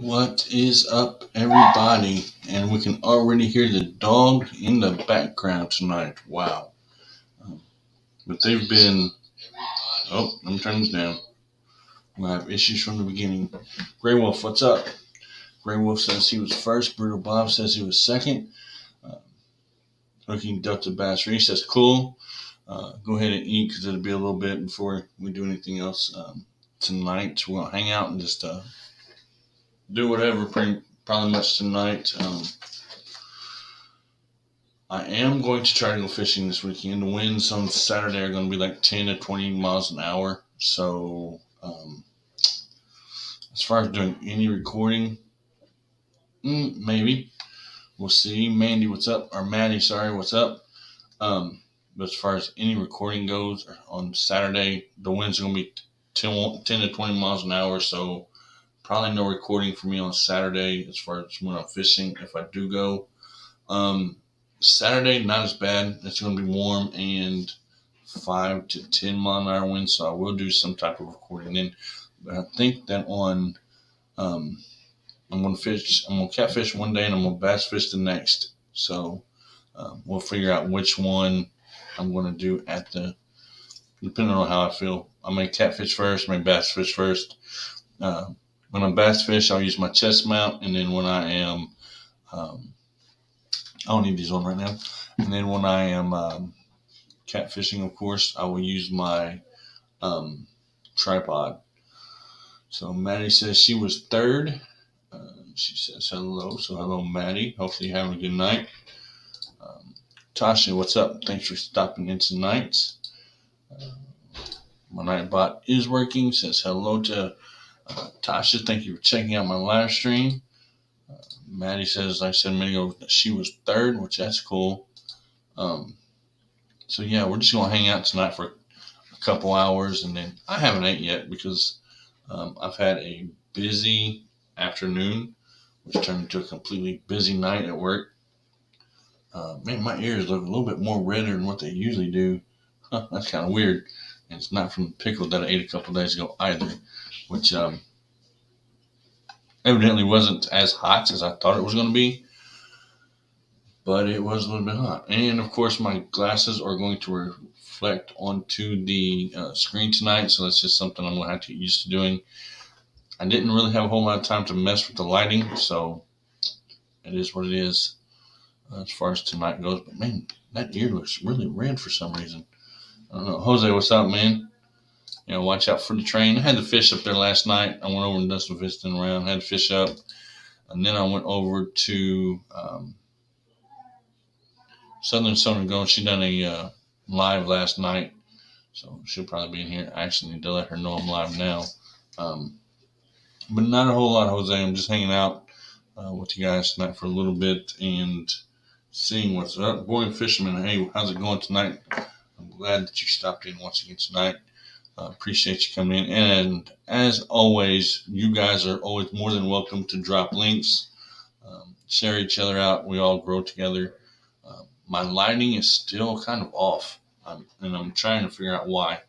What is up, everybody? And we can already hear the dog in the background tonight. Wow. But they've been. Oh, let me turn this down. We'll have issues from the beginning. Grey Wolf, what's up? Grey Wolf says he was first. Brutal Bob says he was second. Hooking Delta Bass Reese says cool. Go ahead and eat because it'll be a little bit before we do anything else tonight. We'll hang out and just do whatever probably much tonight. I am going to try to go fishing this weekend. The winds on Saturday are going to be like 10 to 20 miles an hour. So as far as doing any recording, maybe. We'll see. Mandy, what's up? Or Maddie, sorry, what's up? But as far as any recording goes, on Saturday, the winds are going to be 10 to 20 miles an hour. So probably no recording for me on Saturday as far as when I'm fishing, if I do go. Saturday, not as bad. It's going to be warm and 5 to 10 mile an hour wind, so I will do some type of recording then. But I think that on, I'm going to catfish one day and I'm going to bass fish the next. So we'll figure out which one I'm going to do depending on how I feel. I may catfish first, may bass fish first. When I'm bass fish, I'll use my chest mount, and then when I am, I don't need these on right now. And then when I am catfishing, of course, I will use my tripod. So Maddie says she was third. She says hello. So hello, Maddie. Hopefully you're having a good night. Tasha, what's up? Thanks for stopping in tonight. My Nightbot is working. Says hello to Tasha. Thank you for checking out my live stream. Maddie says, like I said a minute ago, that she was third, which that's cool. So yeah, we're just going to hang out tonight for a couple hours, and then I haven't ate yet because I've had a busy afternoon, which turned into a completely busy night at work. Man, my ears look a little bit more redder than what they usually do. That's kind of weird. And it's not from the pickle that I ate a couple days ago either, which evidently wasn't as hot as I thought it was going to be, but it was a little bit hot. And of course, my glasses are going to reflect onto the screen tonight, so that's just something I'm going to have to get used to doing. I didn't really have a whole lot of time to mess with the lighting, so it is what it is as far as tonight goes. But man, that ear looks really red for some reason. I don't know. Jose, what's up, man? Watch out for the train. I had the fish up there last night. I went over and done some visiting around, had the fish up. And then I went over to Southern Southern Going. She done a live last night, so she'll probably be in here. I actually need to let her know I'm live now. But not a whole lot, Jose. I'm just hanging out with you guys tonight for a little bit and seeing what's up. Boy Fisherman, hey, how's it going tonight? I'm glad that you stopped in once again tonight. Appreciate you coming in. And as always, you guys are always more than welcome to drop links, share each other out. We all grow together. My lighting is still kind of off, and I'm trying to figure out why.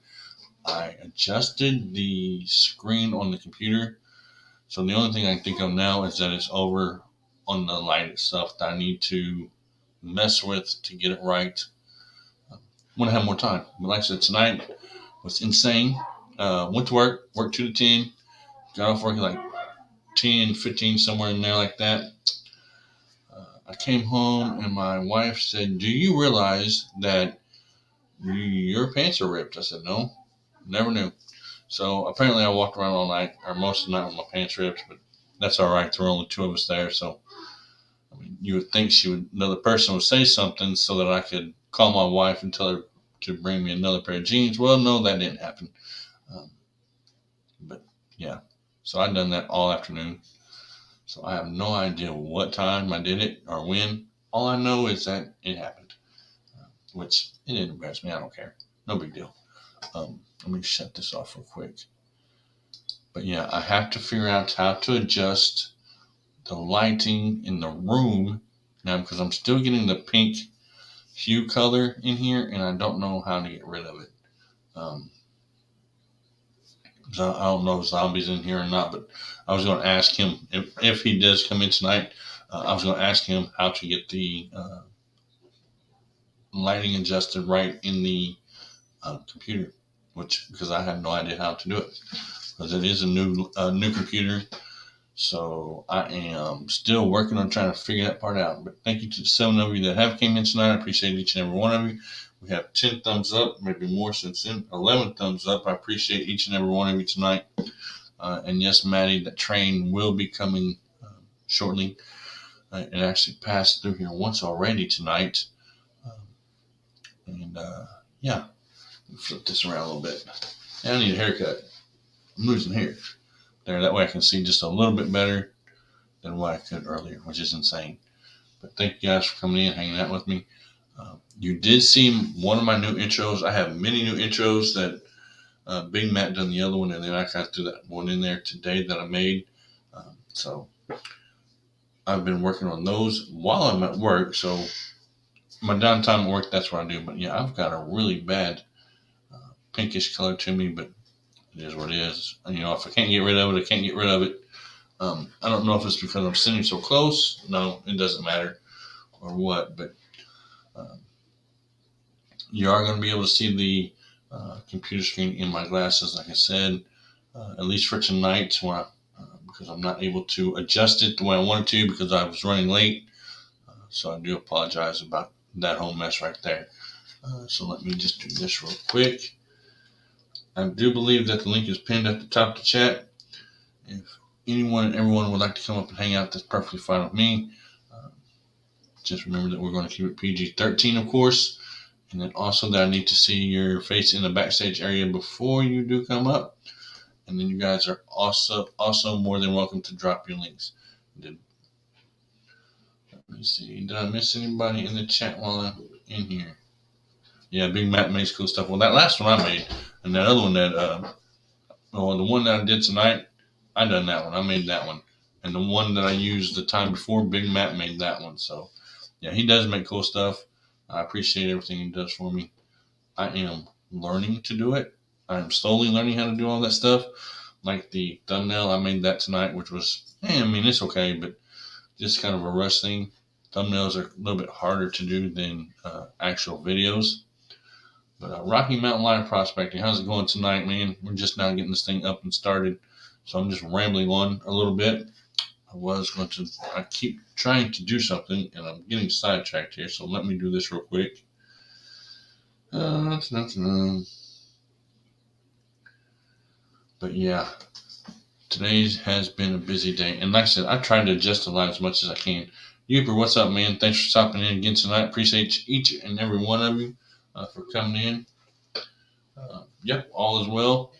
I adjusted the screen on the computer, so the only thing I can think of now is that it's over on the light itself that I need to mess with to get it right when I have more time. But like I said, tonight was insane. Went to work 2 to 10, got off work at like 10, 15, somewhere in there like that. I came home and my wife said, "Do you realize that your pants are ripped?" I said, "No, never knew." So apparently I walked around all night, or most of the night, with my pants ripped, but that's all right. There were only two of us there, so I mean, you would think another person would say something so that I could call my wife and tell her to bring me another pair of jeans. Well, no, that didn't happen. But yeah, so I'd done that all afternoon. So I have no idea what time I did it or when. All I know is that it happened, which it didn't embarrass me. I don't care. No big deal. Let me shut this off real quick. But yeah, I have to figure out how to adjust the lighting in the room now because I'm still getting the pink hue color in here and I don't know how to get rid of it. So I don't know if Zombie's in here or not, but I was going to ask him if he does come in tonight. I was going to ask him how to get the lighting adjusted right in the computer, because I have no idea how to do it, because it is a new computer. So I am still working on trying to figure that part out. But thank you to the 7 of you that have came in tonight. I appreciate each and every one of you. We have 10 thumbs up, maybe more since then. 11 thumbs up. I appreciate each and every one of you tonight. And yes, Maddie, that train will be coming shortly. It actually passed through here once already tonight. And yeah, flip this around a little bit. And I need a haircut. I'm losing hair. There, that way I can see just a little bit better than what I could earlier, which is insane. But thank you guys for coming in, hanging out with me. You did see one of my new intros. I have many new intros that Big Matt done the other one, and then I got through that one in there today that I made. So I've been working on those while I'm at work. So my downtime at work, that's what I do. But yeah, I've got a really bad pinkish color to me, but it is what it is. And, if I can't get rid of it, I can't get rid of it. I don't know if it's because I'm sitting so close. No, it doesn't matter, or what. But you are going to be able to see the computer screen in my glasses, like I said, at least for tonight, because I'm not able to adjust it the way I wanted to because I was running late. So I do apologize about that whole mess right there. So let me just do this real quick. I do believe that the link is pinned at the top of the chat. If anyone and everyone would like to come up and hang out, that's perfectly fine with me. Just remember that we're going to keep it PG-13, of course. And then also that I need to see your face in the backstage area before you do come up. And then you guys are also more than welcome to drop your links. Let me see. Did I miss anybody in the chat while I'm in here? Yeah, Big Matt makes cool stuff. Well, that last one I made, and that other one the one that I did tonight, I done that one. I made that one. And the one that I used the time before, Big Matt made that one. So, yeah, he does make cool stuff. I appreciate everything he does for me. I am learning to do it. I am slowly learning how to do all that stuff. Like the thumbnail, I made that tonight, which was, it's okay, but just kind of a rush thing. Thumbnails are a little bit harder to do than actual videos. But Rocky Mountain Live Prospecting, how's it going tonight, man? We're just now getting this thing up and started. So I'm just rambling on a little bit. I keep trying to do something, and I'm getting sidetracked here. So let me do this real quick. But yeah, today has been a busy day. And like I said, I try to adjust the live as much as I can. Youper, what's up, man? Thanks for stopping in again tonight. Appreciate each and every one of you for coming in. Yep, all is well.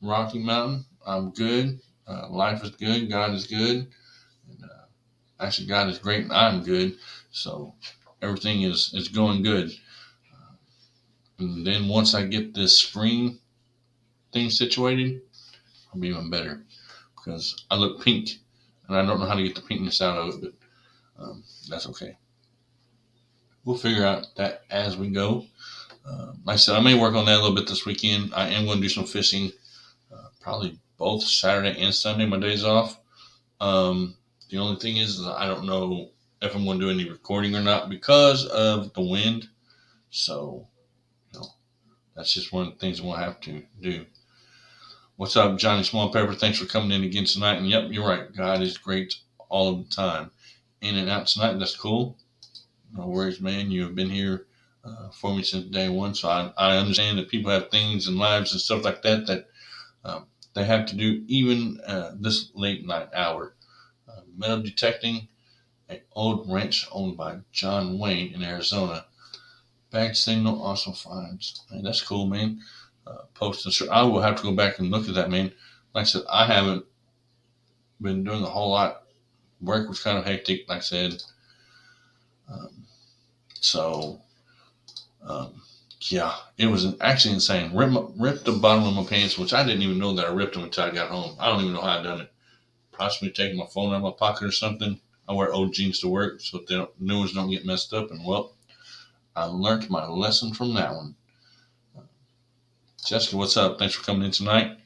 Rocky Mountain, I'm good. Life is good. God is good. And, actually, God is great and I'm good. So everything is going good. And then once I get this screen thing situated, I'll be even better. Because I look pink. And I don't know how to get the pinkness out of it. But that's okay. We'll figure out that as we go. Like I said, I may work on that a little bit this weekend. I am going to do some fishing. Probably both Saturday and Sunday, my days off. The only thing is I don't know if I'm going to do any recording or not because of the wind. So, that's just one of the things we'll have to do. What's up, Johnny Small Pepper? Thanks for coming in again tonight. And yep, you're right. God is great all of the time. In and out tonight. That's cool. No worries, man. You have been here for me since day one. So I understand that people have things and lives and stuff like that they have to do even this late night hour. Metal detecting, an old ranch owned by John Wayne in Arizona. Bag signal also finds. Man, that's cool, man. Posting. I will have to go back and look at that, man. Like I said, I haven't been doing a whole lot. Work was kind of hectic, like I said. Yeah, it was actually insane. Ripped the bottom of my pants, which I didn't even know that I ripped them until I got home. I don't even know how I done it. Possibly taking my phone out of my pocket or something. I wear old jeans to work so that new ones don't get messed up. And well, I learned my lesson from that one. Jessica, what's up? Thanks for coming in tonight.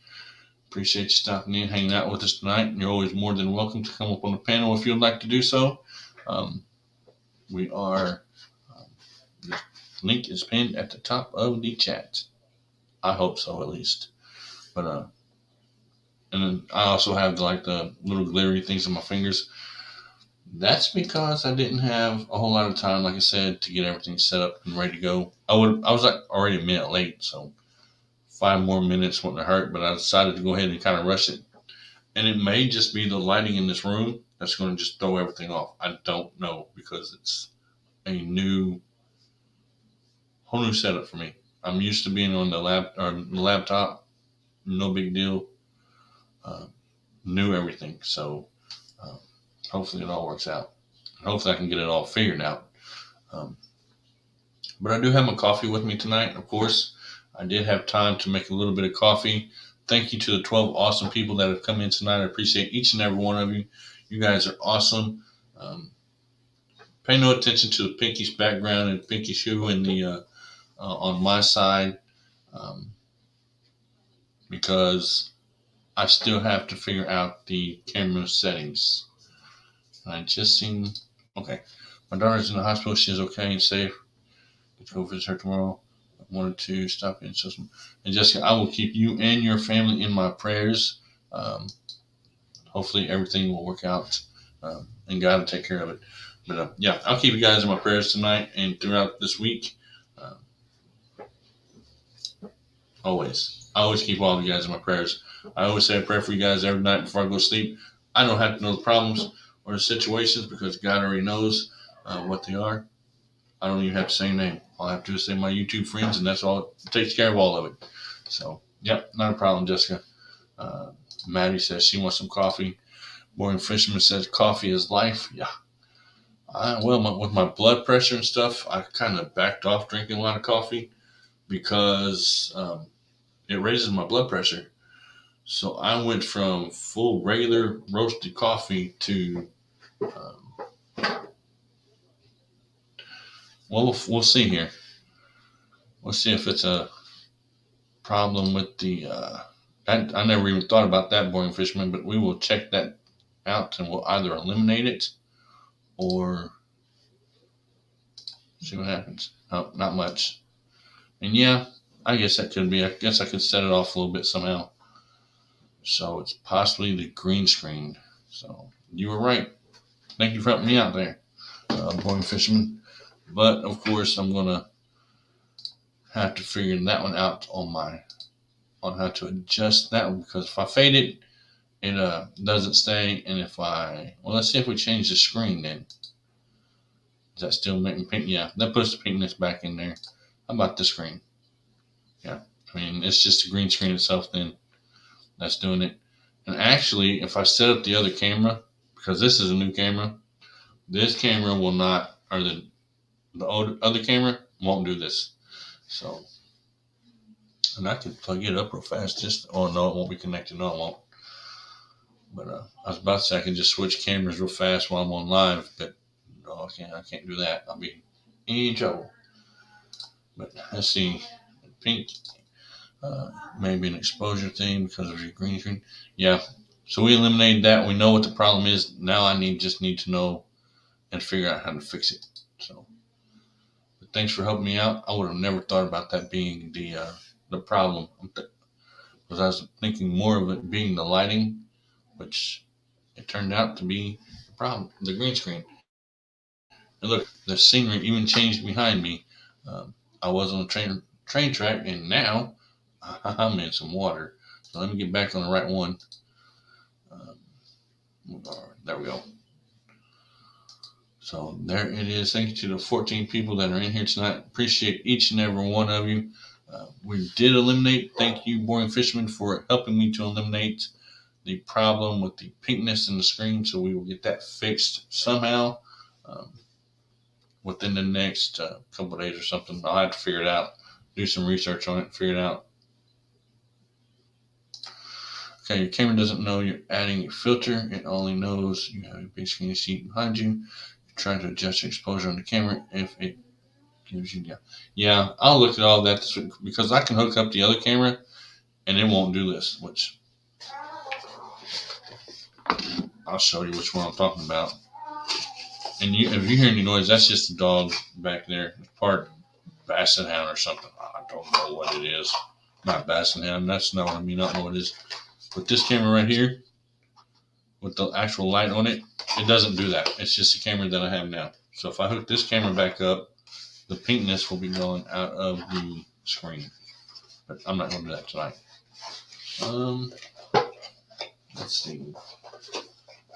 Appreciate you stopping in, hanging out with us tonight. You're always more than welcome to come up on the panel if you'd like to do so. We are, the link is pinned at the top of the chat. I hope so, at least. But and then I also have the little glittery things on my fingers. That's because I didn't have a whole lot of time, like I said, to get everything set up and ready to go. I was already a minute late, so 5 more minutes wouldn't have hurt, but I decided to go ahead and kind of rush it. And it may just be the lighting in this room that's going to just throw everything off. I don't know, because it's a whole new setup for me. I'm used to being on the laptop, no big deal. Knew everything, so hopefully it all works out. Hopefully I can get it all figured out. But I do have my coffee with me tonight, of course. I did have time to make a little bit of coffee. Thank you to the 12 awesome people that have come in tonight. I appreciate each and every one of you. You guys are awesome. Pay no attention to the Pinky's background and Pinky shoe in the on my side, because I still have to figure out the camera settings. I just seen, okay, my daughter's in the hospital. She's okay and safe. Get to go visit her tomorrow. I wanted to stop in. And Jessica, I will keep you and your family in my prayers. Hopefully everything will work out, and God will take care of it. But yeah, I'll keep you guys in my prayers tonight and throughout this week. Always. I always keep all of you guys in my prayers. I always say a prayer for you guys every night before I go to sleep. I don't have to know the problems or the situations, because God already knows what they are. I don't even have to say a name. All I have to do is say my YouTube friends, and that's all. It takes care of all of it. So, yep, not a problem, Jessica. Maddie says she wants some coffee. Boring Fisherman says coffee is life. Yeah. With my blood pressure and stuff, I kind of backed off drinking a lot of coffee, because it raises my blood pressure. So I went from full regular roasted coffee to, we'll see here. We'll see if it's a problem with the, I never even thought about that, Boring Fisherman, but we will check that out, and we'll either eliminate it or see what happens. Oh, not much. And yeah, I guess that could be. I guess I could set it off a little bit somehow. So it's possibly the green screen. So you were right. Thank you for helping me out there, Boring Fisherman. But of course, I'm gonna have to figure that one out on how to adjust that one, because if I fade it, it doesn't stay. And let's see if we change the screen then. Does that still make me pink? Yeah, that puts the pinkness back in there. How about the screen? Yeah, I mean, it's just the green screen itself then that's doing it. And actually, if I set up the other camera, because this is a new camera, this camera will not, or the other camera won't do this. So, and I could plug it up real fast. Oh no, it won't be connected. No, it won't. But I was about to say I can just switch cameras real fast while I'm on live, but no, I can't do that. I'll be in trouble. But let's see, pink, maybe an exposure thing because of your green screen. Yeah, so we eliminated that. We know what the problem is. Now I just need to know and figure out how to fix it. So, but thanks for helping me out. I would have never thought about that being the problem, because I was thinking more of it being the lighting, which it turned out to be the problem, the green screen. And look, the scenery even changed behind me. I was on a train track, and now I'm in some water. So let me get back on the right one. There we go. So there it is. Thank you to the 14 people that are in here tonight. Appreciate each and every one of you. We did eliminate. Thank you, Boring Fisherman, for helping me to eliminate the problem with the pinkness in the screen. So we will get that fixed somehow. Within the next couple of days or something. I'll have to figure it out, do some research on it, figure it out. Okay, your camera doesn't know you're adding a filter. It only knows you have a big screen seat behind you. You're trying to adjust your exposure on the camera if it gives you, yeah, I'll look at all that this week, because I can hook up the other camera and it won't do this, which I'll show you which one I'm talking about. And if you hear any noise, that's just a dog back there. Part basset hound or something. I don't know what it is. Not basset hound. That's not what I mean. I don't know what it is. But this camera right here, with the actual light on it, it doesn't do that. It's just a camera that I have now. So if I hook this camera back up, the pinkness will be going out of the screen. But I'm not going to do that tonight. Let's see.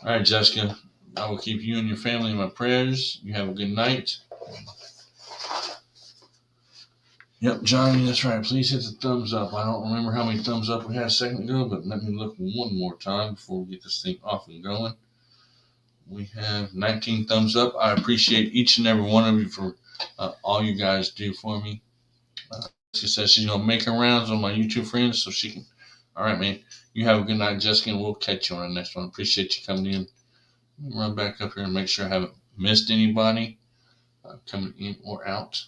All right, Jessica. I will keep you and your family in my prayers. You have a good night. Yep, Johnny, that's right. Please hit the thumbs up. I don't remember how many thumbs up we had a second ago, but let me look one more time before we get this thing off and going. We have 19 thumbs up. I appreciate each and every one of you for all you guys do for me. She says she's going to make her rounds on my YouTube friends so she can. All right, man. You have a good night, Jessica, and we'll catch you on the next one. Appreciate you coming in. Run back up here and make sure I haven't missed anybody coming in or out.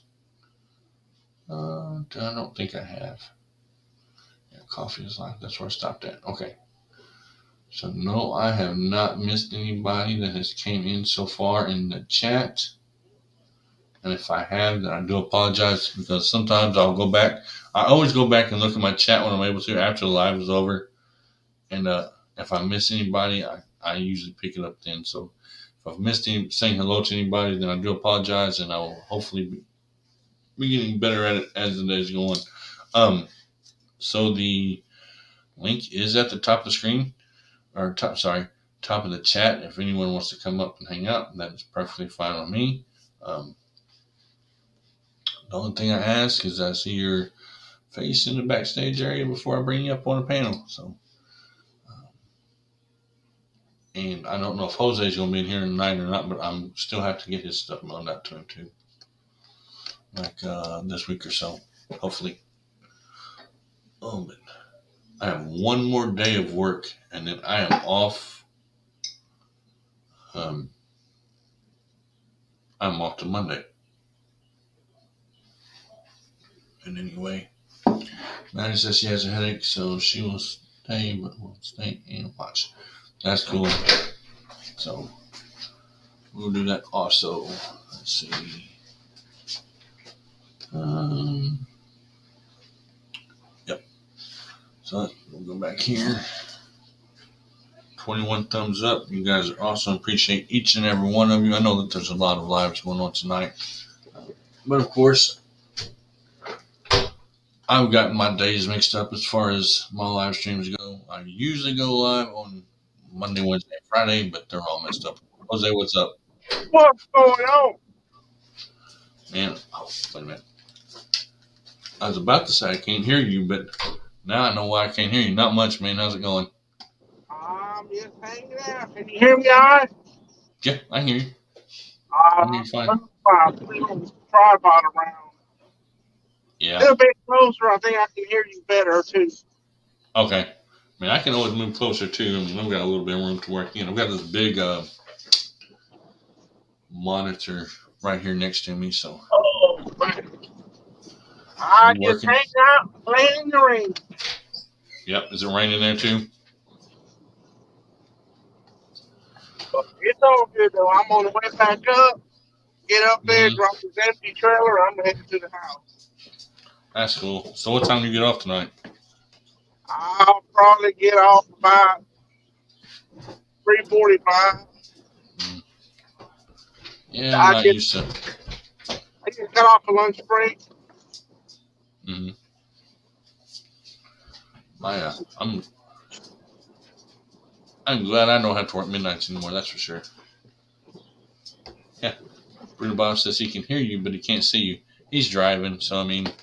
I don't think I have. Yeah, coffee is live. That's where I stopped at. Okay. So no, I have not missed anybody that has came in so far in the chat. And if I have, then I do apologize because sometimes I'll go back. I always go back and look at my chat when I'm able to after the live is over. And if I miss anybody, I usually pick it up then. So if I've missed saying hello to anybody, then I do apologize, and I will hopefully be getting better at it as the days go on. So the link is at the top of the screen, or top of the chat. If anyone wants to come up and hang out, that is perfectly fine with me. The only thing I ask is I see your face in the backstage area before I bring you up on a panel. So, and I don't know if Jose's going to be in here tonight or not, but I'm still have to get his stuff mailed out to him too, like this week or so, hopefully. Oh, but I have one more day of work, and then I am off. I'm off to Monday. And anyway, Maddie says she has a headache, so she will stay, but will stay and watch. That's cool. So we'll do that also. Let's see. Yep. So we'll go back here. 21 thumbs up. You guys are awesome. Appreciate each and every one of you. I know that there's a lot of lives going on tonight. But of course, I've gotten my days mixed up as far as my live streams go. I usually go live on Monday, Wednesday, Friday, but they're all messed up. Jose, what's up? What's going on? Man, wait a minute. I was about to say I can't hear you, but now I know why I can't hear you. Not much, man. How's it going? I'm just hanging out. Can you hear me all right? Yeah, I hear you. I hear you fine. I'm putting on this tripod around. Yeah. A little bit closer, I think I can hear you better, too. Okay. I mean, I can always move closer, too. I mean, I've got a little bit of room to work in. I've got this big monitor right here next to me, so. Oh, man. I just hang out, playing in the rain. Yep. Is it raining there, too? But it's all good, though. I'm on the way back up. Get up there, drop this empty trailer. I'm heading to the house. That's cool. So what time do you get off tonight? I'll probably get off about 3:45. Yeah, I'm not used to. I get cut off for lunch break. Mm-hmm. I'm glad I don't have to work midnights anymore. That's for sure. Yeah, Bruno Bob says he can hear you, but he can't see you. He's driving, so I mean.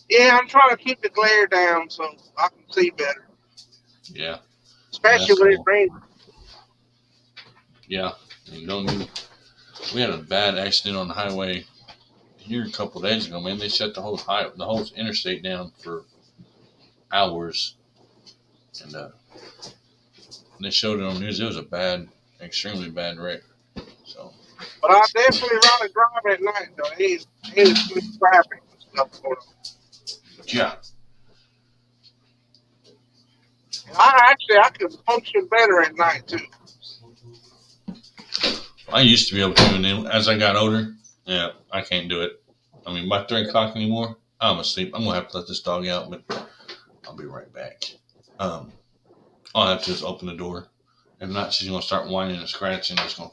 Yeah, I'm trying to keep the glare down so I can see better. Yeah. Especially when it rains. Yeah. We had a bad accident on the highway here a couple of days ago, man. They shut the whole interstate down for hours. And they showed it on the news. It was a extremely bad wreck. So. But I definitely rather drive at night, though. It is good traffic and stuff going on. Yeah. I can function better at night too. I used to be able to, and then as I got older, yeah, I can't do it. I mean, by 3 o'clock anymore, I'm asleep. I'm gonna have to let this dog out, but I'll be right back. Um, I'll have to just open the door. If not, she's gonna start whining and scratching. It's gonna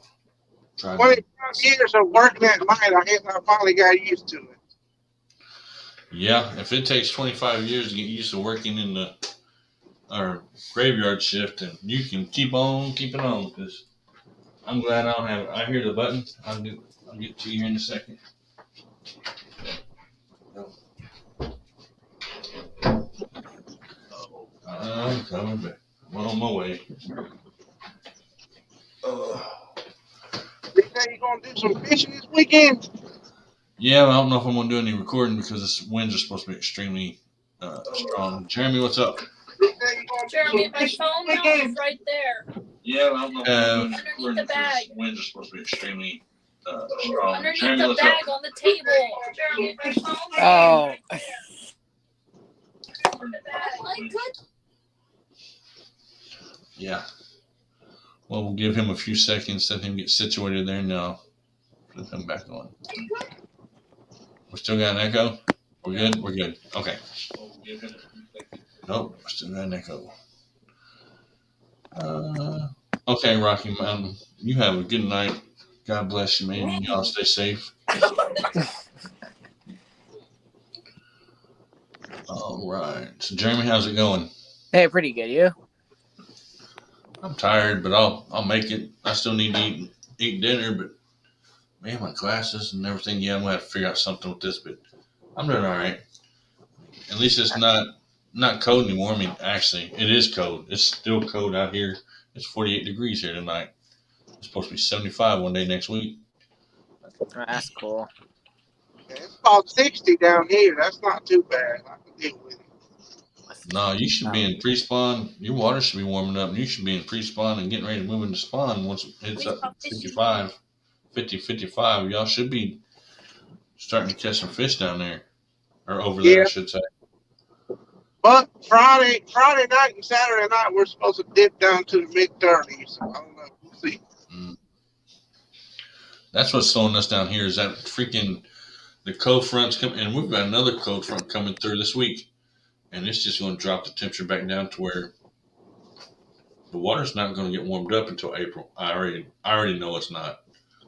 drive me. 25 years of working at night, I guess I finally got used to it. Yeah, if it takes 25 years to get used to working in the our graveyard shift, and you can keep on keeping on, because I'm glad I don't have it. I hear the button. I'll get to you here in a second. I'm coming back. I'm on my way. They say you're gonna do some fishing this weekend. Yeah, I don't know if I'm gonna do any recording because this winds are supposed to be extremely strong. Jeremy, what's up? Jeremy, my phone is right there. Yeah, I don't know. Underneath the bag. Winds are supposed to be extremely strong. Underneath Jeremy, the what's bag up? on the table. Jeremy, my phone. Oh. Yeah. Well, we'll give him a few seconds, let him get situated there, and flip him back on. We still got an echo? We're good? We're good. Okay. Nope, we still got an echo. Okay, Rocky Mountain. You have a good night. God bless you, man. Y'all stay safe. All right. So, Jeremy, how's it going? Hey, pretty good. You? I'm tired, but I'll make it. I still need to eat dinner, but man, my glasses and everything. Yeah, I'm gonna have to figure out something with this, but I'm doing all right. At least it's not cold anymore. I mean, actually, it is cold. It's still cold out here. It's 48 degrees here tonight. It's supposed to be 75 one day next week. Oh, that's cool. It's about 60 down here. That's not too bad. I can deal with it. No, you should be in pre-spawn. Your water should be warming up, and you should be in pre-spawn and getting ready to move into spawn once it hits up 55, 50, 55. Y'all should be starting to catch some fish down there, or over there, I should say. But Friday night and Saturday night, we're supposed to dip down to the mid-30s. So I don't know. We'll see. That's what's slowing us down here is that freaking the cold front's coming, and we've got another cold front coming through this week, and it's just going to drop the temperature back down to where the water's not going to get warmed up until April. I already know it's not,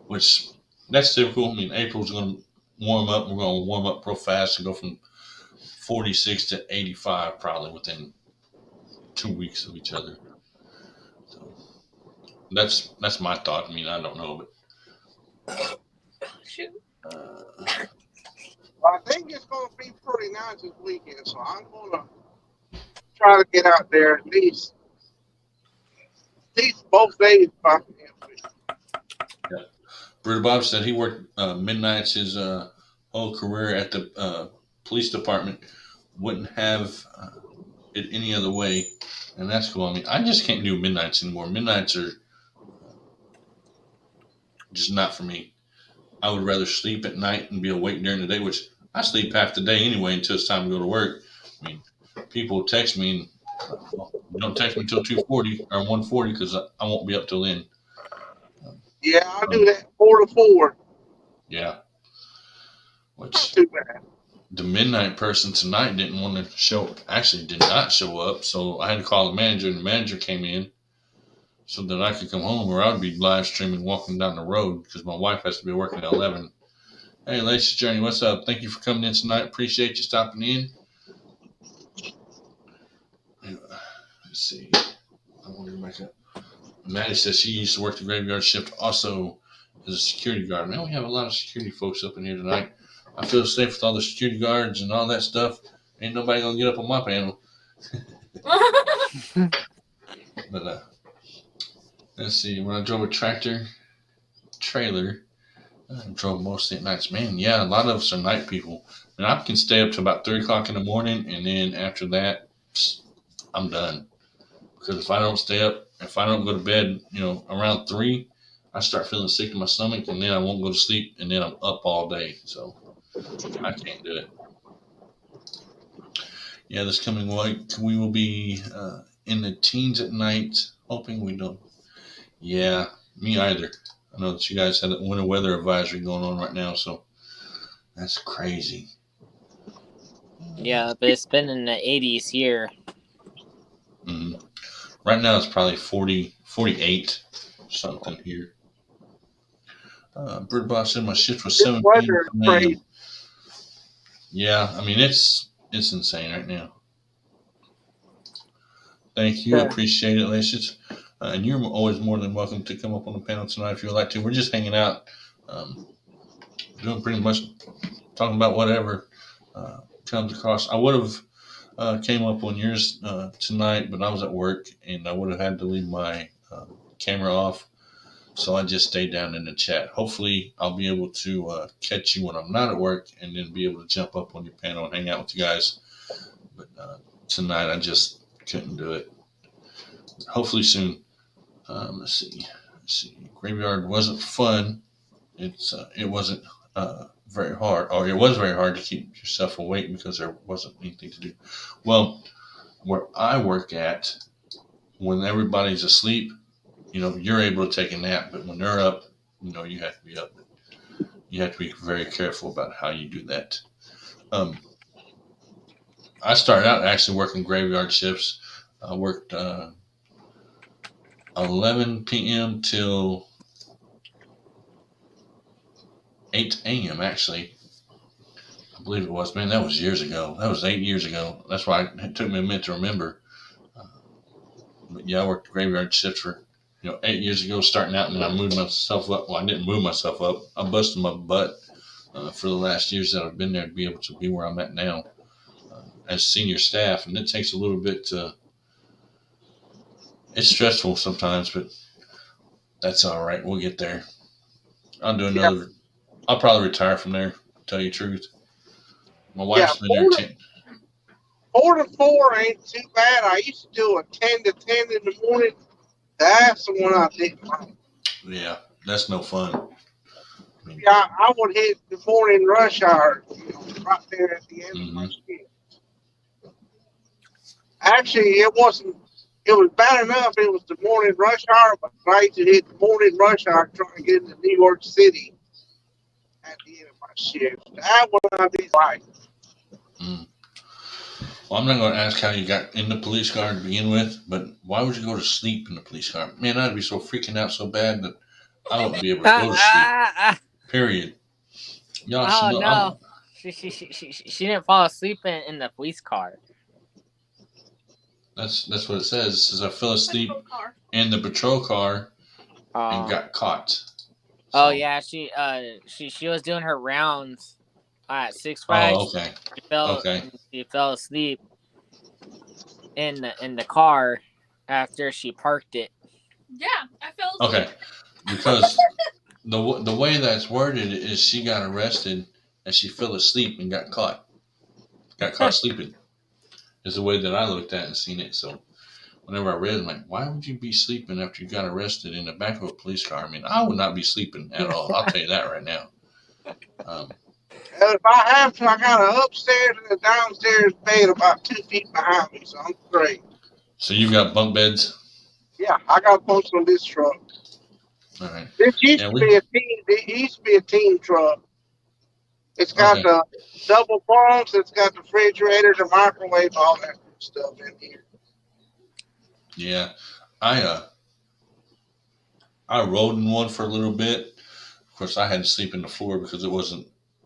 which that's typical. I mean, April's going to warm up. We're going to warm up real fast and go from 46 to 85 probably within 2 weeks of each other. So that's my thought. I mean, I don't know, but Shoot. I think it's going to be pretty nice this weekend, so I'm going to try to get out there at least both days if I can. Yeah. Bruder Bob said he worked midnights his whole career at the police department. Wouldn't have it any other way, and that's cool. I mean, I just can't do midnights anymore. Midnights are just not for me. I would rather sleep at night and be awake during the day, which I sleep half the day anyway until it's time to go to work. I mean, people text me and don't text me until 2:40 or 1:40 because I won't be up till then. Yeah, I'll do that 4 to 4. Yeah. Which not too bad. The midnight person tonight didn't want to show, actually did not show up, so I had to call the manager, and the manager came in so that I could come home, or I would be live streaming walking down the road because my wife has to be working at 11. Hey, Lacey's Journey, what's up? Thank you for coming in tonight. Appreciate you stopping in. Let's see. I want to back up. Maddie says she used to work the graveyard shift also as a security guard. Man, we have a lot of security folks up in here tonight. I feel safe with all the security guards and all that stuff. Ain't nobody gonna get up on my panel. But let's see. When I drove a trailer, I drove mostly at nights. Man, yeah, a lot of us are night people. And I can stay up to about 3 o'clock in the morning, and then after that, I'm done. Because if I don't stay up, if I don't go to bed, around 3, I start feeling sick in my stomach, and then I won't go to sleep, and then I'm up all day. So I can't do it. Yeah, this coming week we will be in the teens at night, hoping we don't. Yeah, me either. I know that you guys had a winter weather advisory going on right now, so that's crazy. Yeah, but it's been in the 80s here. Mm-hmm. Right now it's probably 40, 48 something here. Bird Boss said my shift was This 7 p.m. weather to is 9 crazy. a.m. Yeah, I mean it's insane right now. Thank you, Yeah. appreciate it, Licious. And you're always more than welcome to come up on the panel tonight if you would like to. We're just hanging out, doing pretty much talking about whatever comes across. I would have came up on yours tonight, but I was at work and I would have had to leave my camera off. So I just stayed down in the chat. Hopefully, I'll be able to catch you when I'm not at work and then be able to jump up on your panel and hang out with you guys. But tonight, I just couldn't do it. Hopefully soon. Let's see. Graveyard wasn't fun. It wasn't very hard, or it was very hard to keep yourself awake because there wasn't anything to do. Well, where I work at, when everybody's asleep, you're able to take a nap, but when they're up, you have to be up. You have to be very careful about how you do that. I started out actually working graveyard shifts. I worked 11 p.m. till 8 a.m. actually. I believe it was. Man, that was years ago. That was 8 years ago. That's why it took me a minute to remember. But yeah, I worked graveyard shifts for 8 years ago, starting out, and then I moved myself up. Well, I didn't move myself up. I busted my butt for the last years that I've been there to be able to be where I'm at now as senior staff, and it takes a little bit to. It's stressful sometimes, but that's all right. We'll get there. I'll do Yeah, another. I'll probably retire from there. To tell you the truth, my yeah. wife's been there 10. 4 to 4 ain't too bad. I used to do a 10 to 10 in the morning. That's the one I didn't like. Yeah, that's no fun. I mean, Yeah, I would hit the morning rush hour, right there at the end of my shift. Actually, it wasn't. It was bad enough. It was the morning rush hour, but I used to hit the morning rush hour trying to get into New York City at the end of my shift. That one I didn't like. mm. Well, I'm not going to ask how you got in the police car to begin with, but why would you go to sleep in the police car? Man, I'd be so freaking out so bad that I wouldn't be able to go to sleep. Period. Y'all should Oh know. no, she didn't fall asleep in the police car. That's what it says. It says I fell asleep in the patrol car and got caught. Oh yeah, she was doing her rounds at Six Flags. Oh, okay. She fell asleep in the car after she parked it. Yeah, I fell asleep. Okay. Because the way that's worded is she got arrested and she fell asleep and got caught. Got caught sleeping. Is the way that I looked at and seen it. So whenever I read it, I'm like, why would you be sleeping after you got arrested in the back of a police car? I mean, I would not be sleeping at all. I'll tell you that right now. If I have to, I got an upstairs and a downstairs bed about 2 feet behind me, so I'm straight. So you've got bunk beds? Yeah, I got bunks on this truck. All right. This used to be a team. It used to be a team truck. It's got the double bunks. It's got the refrigerator, the microwave, all that stuff in here. Yeah, I rode in one for a little bit. Of course, I had to sleep in the floor because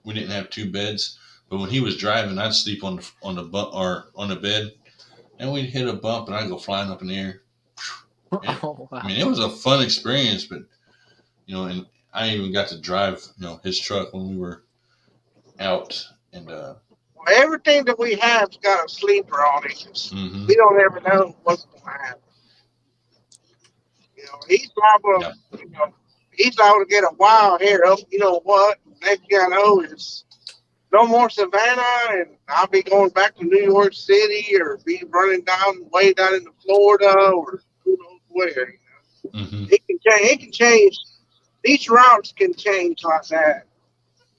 we didn't have 2 beds. But when he was driving, I'd sleep on the bed, and we'd hit a bump, and I'd go flying up in the air. Oh, wow. I mean, it was a fun experience, but and I even got to drive his truck when we were out, and everything that we have's got a sleeper on it. mm-hmm. We don't ever know what's going to happen. He's liable. He's liable to get a wild hair up. You know what? Next thing I know is no more Savannah, and I'll be going back to New York City, or be running way down into Florida, or who knows where. Mm-hmm. It can change. It can change. These routes can change like that.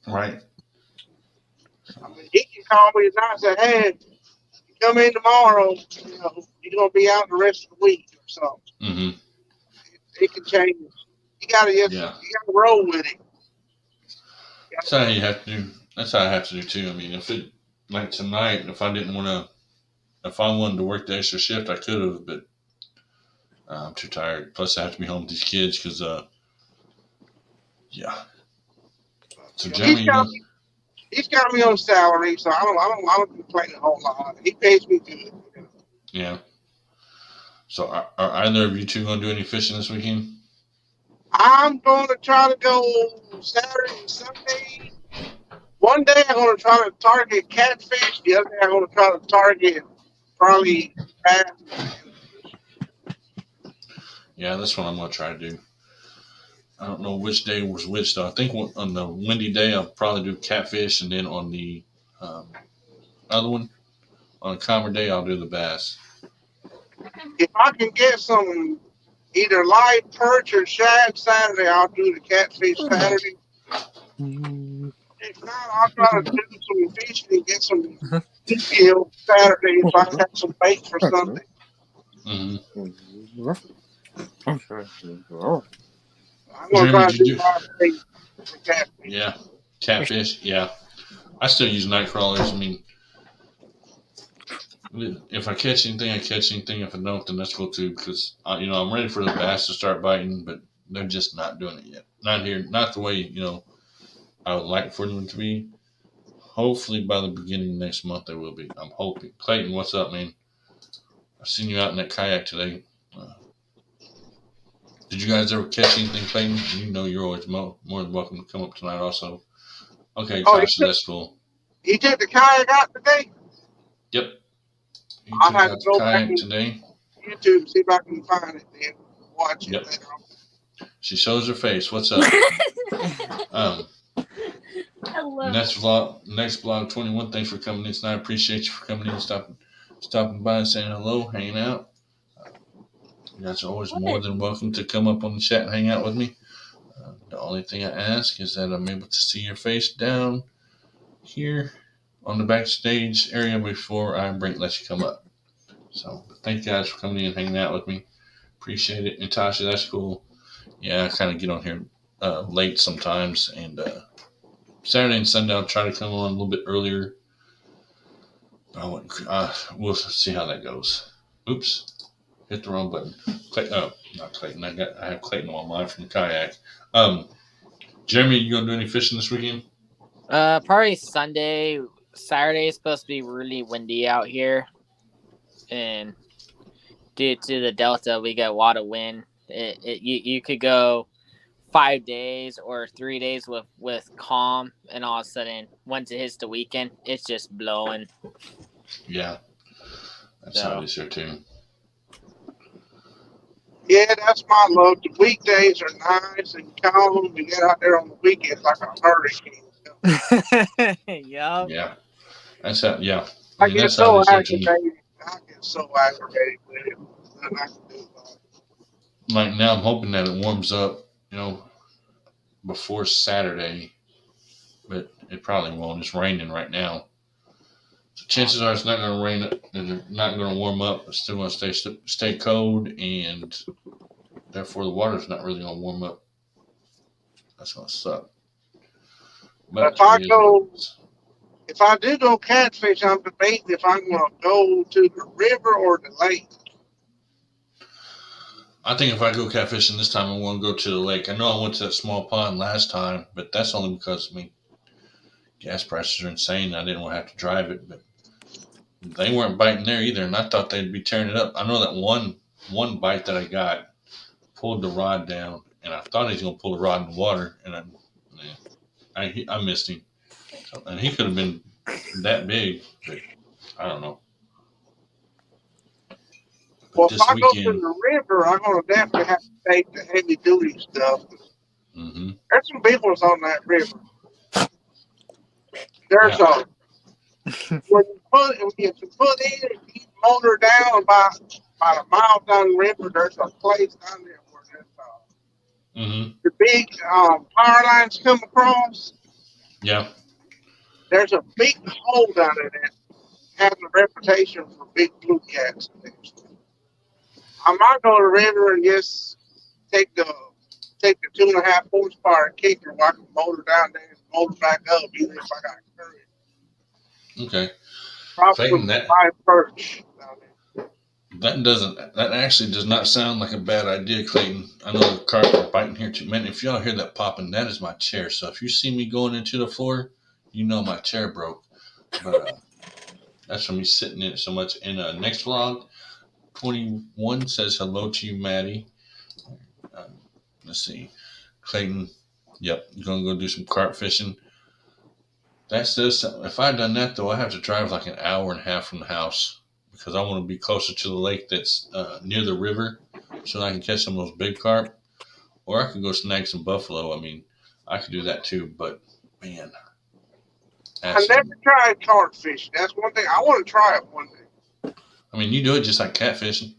Right. I mean, he can call me and I say, "Hey, come in tomorrow, you know, you're gonna be out the rest of the week or something. Mm-hmm. It can change. You gotta just Yeah. you gotta roll with it. That's how you have to do. That's how I have to do too. I mean, if it like tonight, if I wanted to work the extra shift, I could have, but I'm too tired. Plus, I have to be home with these kids because, yeah. So, You know, Jeremy, you know, he's got me on salary, so I don't complain a whole lot. He pays me good. You know. yeah. So, are either of you two going to do any fishing this weekend? I'm going to try to go Saturday and Sunday. One day I'm going to try to target catfish. The other day I'm going to try to target probably bass. Yeah, that's what I'm going to try to do. I don't know which day was which, though. I think on the windy day, I'll probably do catfish, and then on the other one, on a calmer day, I'll do the bass. If I can get some either live perch or shad Saturday, I'll do the catfish Saturday. If not, I'll try to do some fishing and get some kill Saturday if I have some bait for Sunday. Mm-hmm. I'm going to try to do live bait for catfish. Yeah, catfish. Yeah, I still use night crawlers. I mean, if I catch anything, I catch anything. If I don't, then that's cool too. Because I'm ready for the bass to start biting, but they're just not doing it yet. Not here. Not the way I would like for them to be. Hopefully, by the beginning of next month, they will be. I'm hoping. Clayton, what's up, man? I seen you out in that kayak today. Did you guys ever catch anything, Clayton? You know you're always more than welcome to come up tonight also. Okay, Tasha, that's cool. He took the kayak out today? Yep. He I'll took have out to the go kayak back today. YouTube, see if I can find it then. Watch it later on. She shows her face. What's up? Next vlog 21. Thanks for coming in tonight. I appreciate you for coming in, stopping by and saying hello, hanging out. You guys are always more than welcome to come up on the chat and hang out with me. The only thing I ask is that I'm able to see your face down here on the backstage area before I let you come up. So thank you guys for coming in and hanging out with me. Appreciate it. And Tasha, that's cool. Yeah, I kind of get on here late sometimes, and Saturday and Sunday I'll try to come on a little bit earlier. We'll see how that goes. Oops. Hit the wrong button. Not Clayton. I have Clayton on mine from the kayak. Jeremy, you gonna do any fishing this weekend? Probably Sunday. Saturday is supposed to be really windy out here, and due to the delta, we get a lot of wind. You could go 5 days or 3 days with calm, and all of a sudden, once it hits the weekend, it's just blowing. Yeah, that's how it is here too. Yeah, that's my luck. The weekdays are nice and calm. We get out there on the weekends like a hurricane. Yep. Yeah. That's how. Yeah. I get so aggravated. I get so aggravated with it. Nothing I can do about it. Like now, I'm hoping that it warms up, before Saturday, but it probably won't. It's raining right now. So chances are it's not going to rain and it's not going to warm up. It's still going to stay cold, and therefore the water's not really going to warm up. That's going to suck. But if I do go catfish, I'm debating if I'm going to go to the river or the lake. I think if I go catfishing this time, I'm going to go to the lake. I know I went to that small pond last time, but that's only because, gas prices are insane. I didn't want to have to drive it, but they weren't biting there either, and I thought they'd be tearing it up. I know that one bite that I got pulled the rod down, and I thought he was going to pull the rod in the water, and I missed him. And he could have been that big, but I don't know. Well, if I go to the river, I'm going to definitely have to take the heavy duty stuff. Mm-hmm. There's some big ones on that river. There's when you put in and you motor down about a mile down the river, there's a place down there where there's the big power lines come across. Yeah. There's a big hole down in there. has a reputation for big blue cats. I might go to the river and just take the 2.5 horsepower kicker where I can motor down there and motor back up, even if I got courage. Okay. Probably Clayton, with my perch down there. that actually does not sound like a bad idea, Clayton. I know the carp are biting here too. Man, if y'all hear that popping, that is my chair. So if you see me going into the floor, you know my chair broke. But that's from me sitting in it so much. In next vlog, 21 says hello to you, Maddie. Uh, let's see. Clayton, yep, gonna go do some carp fishing. That says something. If I'd done that, though, I have to drive like an hour and a half from the house because I want to be closer to the lake that's near the river so that I can catch some of those big carp. Or I could go snag some buffalo. I mean, I could do that too, but man, I that's never tried carp fishing. That's one thing. I want to try it one day. I mean, you do it just like catfishing.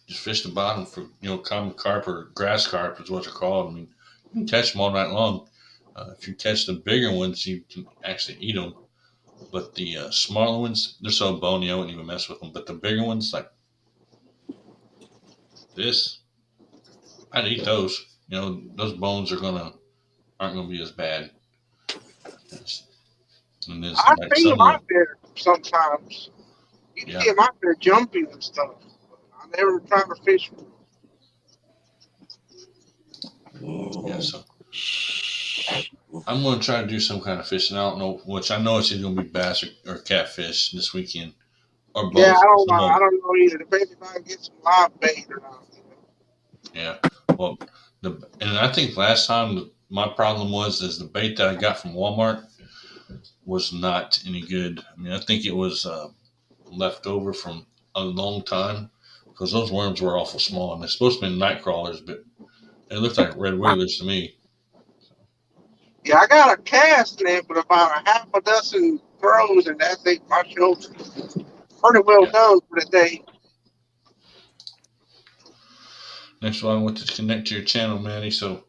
Just fish the bottom for common carp or grass carp is what they're called. I mean, you can catch them all night long. If you catch the bigger ones, you can actually eat them. But the smaller ones, they're so bony, I wouldn't even mess with them. But the bigger ones, like this, I'd eat those. Those bones aren't gonna be as bad. And there's I like see them some of out there sometimes. You yeah, see them out there jumping and stuff. I never tried to fish them. yeah. So I'm gonna try to do some kind of fishing. I don't know which. I know it's either gonna be bass or catfish this weekend, or Yeah, both. I don't know either. Depends if I can get some live bait or not. Yeah. Well, and I think last time my problem is the bait that I got from Walmart was not any good. I mean, I think it was left over from a long time because those worms were awful small and they're supposed to be night crawlers, but they looked like red wheelers to me. Yeah, I got a cast net with about a half a dozen throws, and that's it. My show's pretty well Yeah. done for the day. Next one, I want to connect to your channel, Maddie. So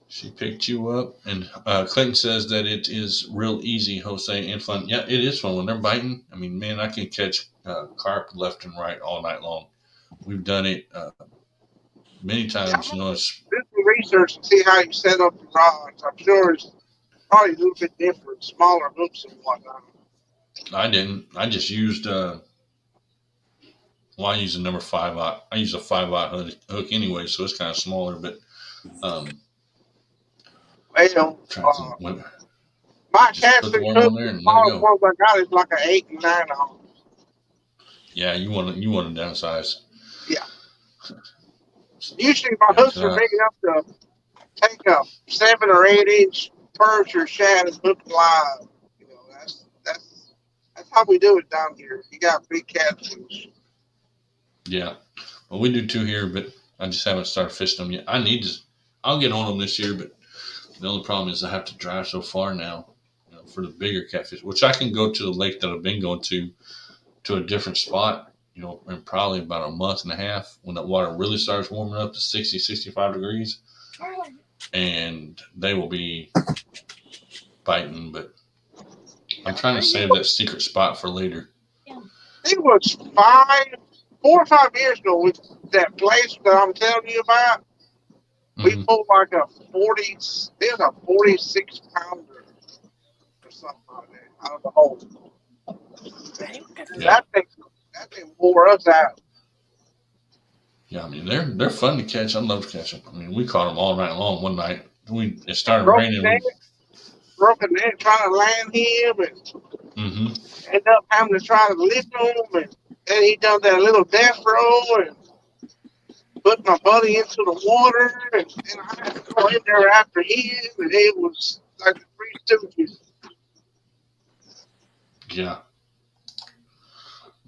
she picked you up, and Clayton says that it is real easy, Jose, and fun. Yeah, it is fun when they're biting. I mean, man, I can catch carp left and right all night long. We've done it many Yeah, times. I'm gonna do some research and see how you set up the rods. I'm sure it's probably a little bit different, smaller hooks and whatnot. I didn't. I just used. I use a number 5/0. I use a 5/0 hook anyway, so it's kind of smaller. But Well, my just put the casting worm hook, on there the and let it smallest go. ones I got is like an 8 and 9 ounce. Yeah, you want to downsize. Yeah. Usually my hooks are big enough to take a 7 or 8 inch perch or shad and hook live. That's how we do it down here. You got big catfish. Yeah, well, we do too here, but I just haven't started fishing them yet. I'll get on them this year, but the only problem is I have to drive so far now, for the bigger catfish, which I can go to the lake that I've been going to a different spot, in probably about a month and a half when the water really starts warming up to 60, 65 degrees, and they will be biting, but I'm trying to save that secret spot for later. It was 4 or 5 years ago with that place that I'm telling you about. We pulled like a 46 pounder or something like that out of the hole. Yeah. That thing wore us out. Yeah, I mean they're fun to catch. I love to catch them. I mean we caught them all night long. One night it started raining. Broke a net trying to land him and ended up having to try to lift him, and then he done that little death roll and put my buddy into the water, and I had to go in there after him, and it was like the Three Stooges. Yeah.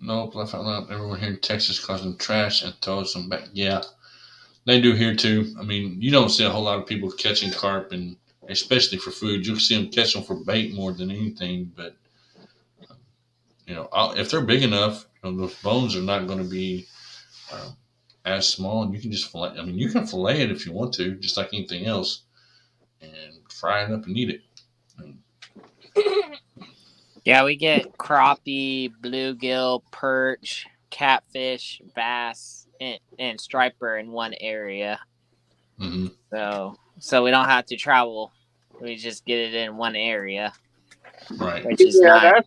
Nope, I found out everyone here in Texas calls them trash and throws them back. Yeah, they do here too. I mean, you don't see a whole lot of people catching carp, and especially for food. You'll see them catch them for bait more than anything. But if they're big enough, those bones are not going to be as small, and you can just fillet. I mean, you can fillet it if you want to, just like anything else, and fry it up and eat it. Yeah, we get crappie, bluegill, perch, catfish, bass, and striper in one area. Mm-hmm. So we don't have to travel. We just get it in one area, Right. which is Yeah, nice.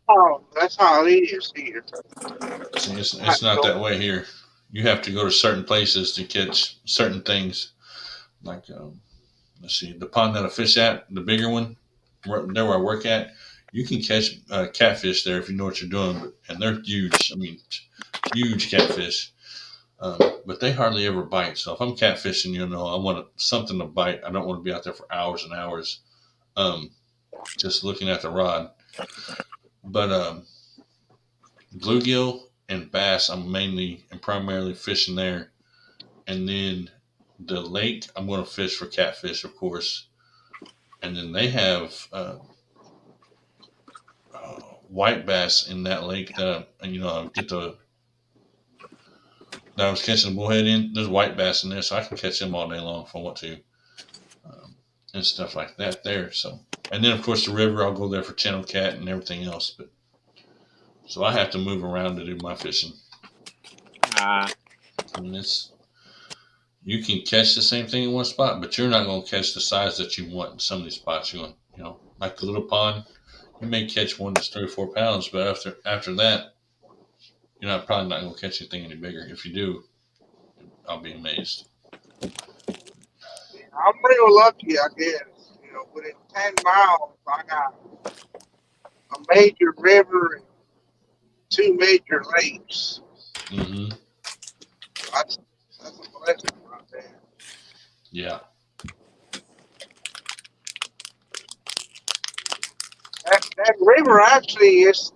that's how it is here. See, it's not that way here. You have to go to certain places to catch certain things. Like, let's see, the pond that I fish at, the bigger one, there where I work at, you can catch catfish there if you know what you're doing, and they're huge. I mean, huge catfish. But they hardly ever bite. So if I'm catfishing, I want something to bite. I don't want to be out there for hours and hours, just looking at the rod. But bluegill and bass, I'm mainly and primarily fishing there. And then the lake, I'm going to fish for catfish, of course. And then they have white bass in that lake that I get the that I was catching the bullhead in. There's white bass in there, so I can catch them all day long if I want to, and stuff like that there. So, and then of course the river, I'll go there for channel cat and everything else. But so I have to move around to do my fishing. And you can catch the same thing in one spot, but you're not going to catch the size that you want in some of these spots. You're going, like the little pond, you may catch one that's 3 or 4 pounds, but after that, you're probably not going to catch anything any bigger. If you do, I'll be amazed. I'm real lucky, I guess. Within 10 miles, I got a major river and 2 major lakes. Mm-hmm. That's a blessing right there. Yeah. That river actually is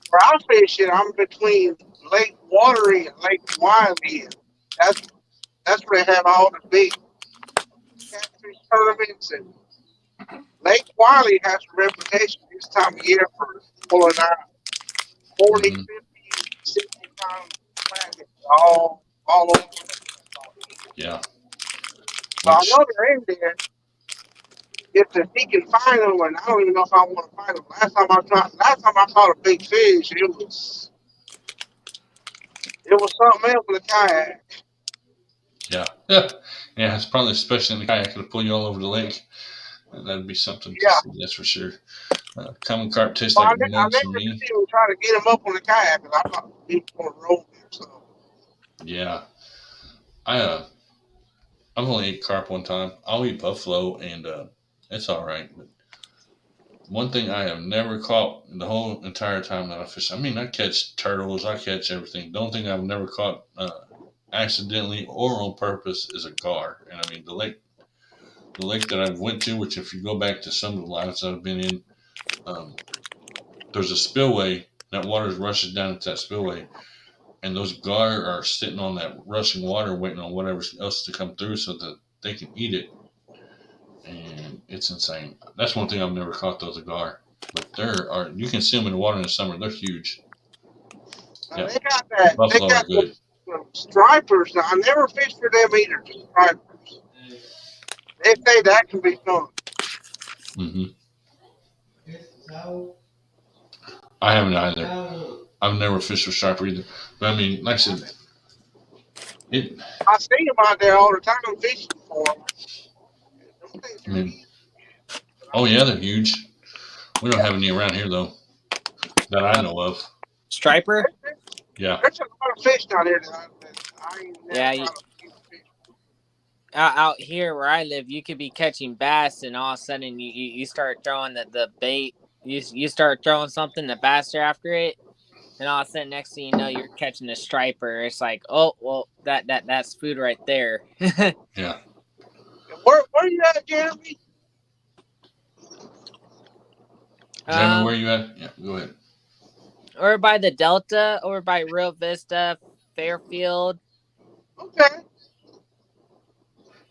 where I fish it. I'm between Lake Watery and Lake Wiley. That's where they have all the big catfish tournaments, and Lake Wiley has a reputation this time of year for pulling out 40, 50, 60 pound plastics all over. Yeah. So I know they're in there. If he can find them, and I don't even know if I want to find them. Last time I caught a big fish, it was something else with a kayak. Yeah. Yeah, it's probably especially in the kayak to pull you all over the lake. That'd be something to see, that's for sure. Common carp tastes like nuts to me. I never even try to get them up on the kayak because I thought people were going to roll them. So. Yeah. I've only ate carp one time. I'll eat buffalo, and it's all right. But one thing I have never caught the whole entire time that I fish. I mean, I catch turtles, I catch everything. The only thing I've never caught accidentally or on purpose is a gar. And I mean, the lake that I went to, which if you go back to some of the lives that I've been in, there's a spillway. That water rushes down into that spillway, and those gar are sitting on that rushing water, waiting on whatever else to come through so that they can eat it. And it's insane. That's one thing I've never caught, those gar. But you can see them in the water in the summer. They're huge. Yeah. They got that. Buffalo are good. Stripers. Now, I never fished for them either. Stripers. They say that can be fun. Mm-hmm. I haven't either. I've never fished for striper either. But I mean, like I said, I see them out there all the time fishing for them. I mean, oh yeah, they're huge. We don't have any around here though, that I know of. Striper? Yeah. There's a lot of fish down here that I ain't never out here where I live, you could be catching bass, and all of a sudden you start throwing the bait. You start throwing something, the bass are after it, and all of a sudden, next thing you know, you're catching a striper. It's like, oh well, that's food right there. Yeah. Where are you at, Jeremy? Jeremy, where are you at? Yeah, go ahead. Or by the Delta, or by Rio Vista, Fairfield. Okay.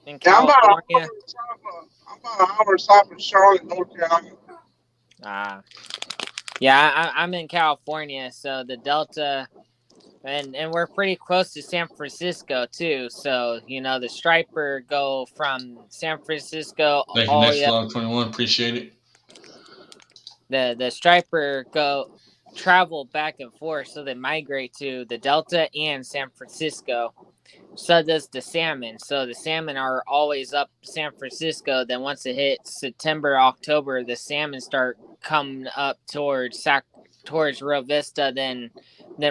In California. I'm about an hour south of Charlotte, North Carolina. Yeah, I'm in California, so the Delta, and we're pretty close to San Francisco too. So the striper go from San Francisco. Thank you, Next Vlog 21. Appreciate it. the striper travel back and forth, so they migrate to the Delta and San Francisco. So does the salmon. So the salmon are always up San Francisco. Then once it hits September, October, the salmon start coming up towards Rio Vista. Then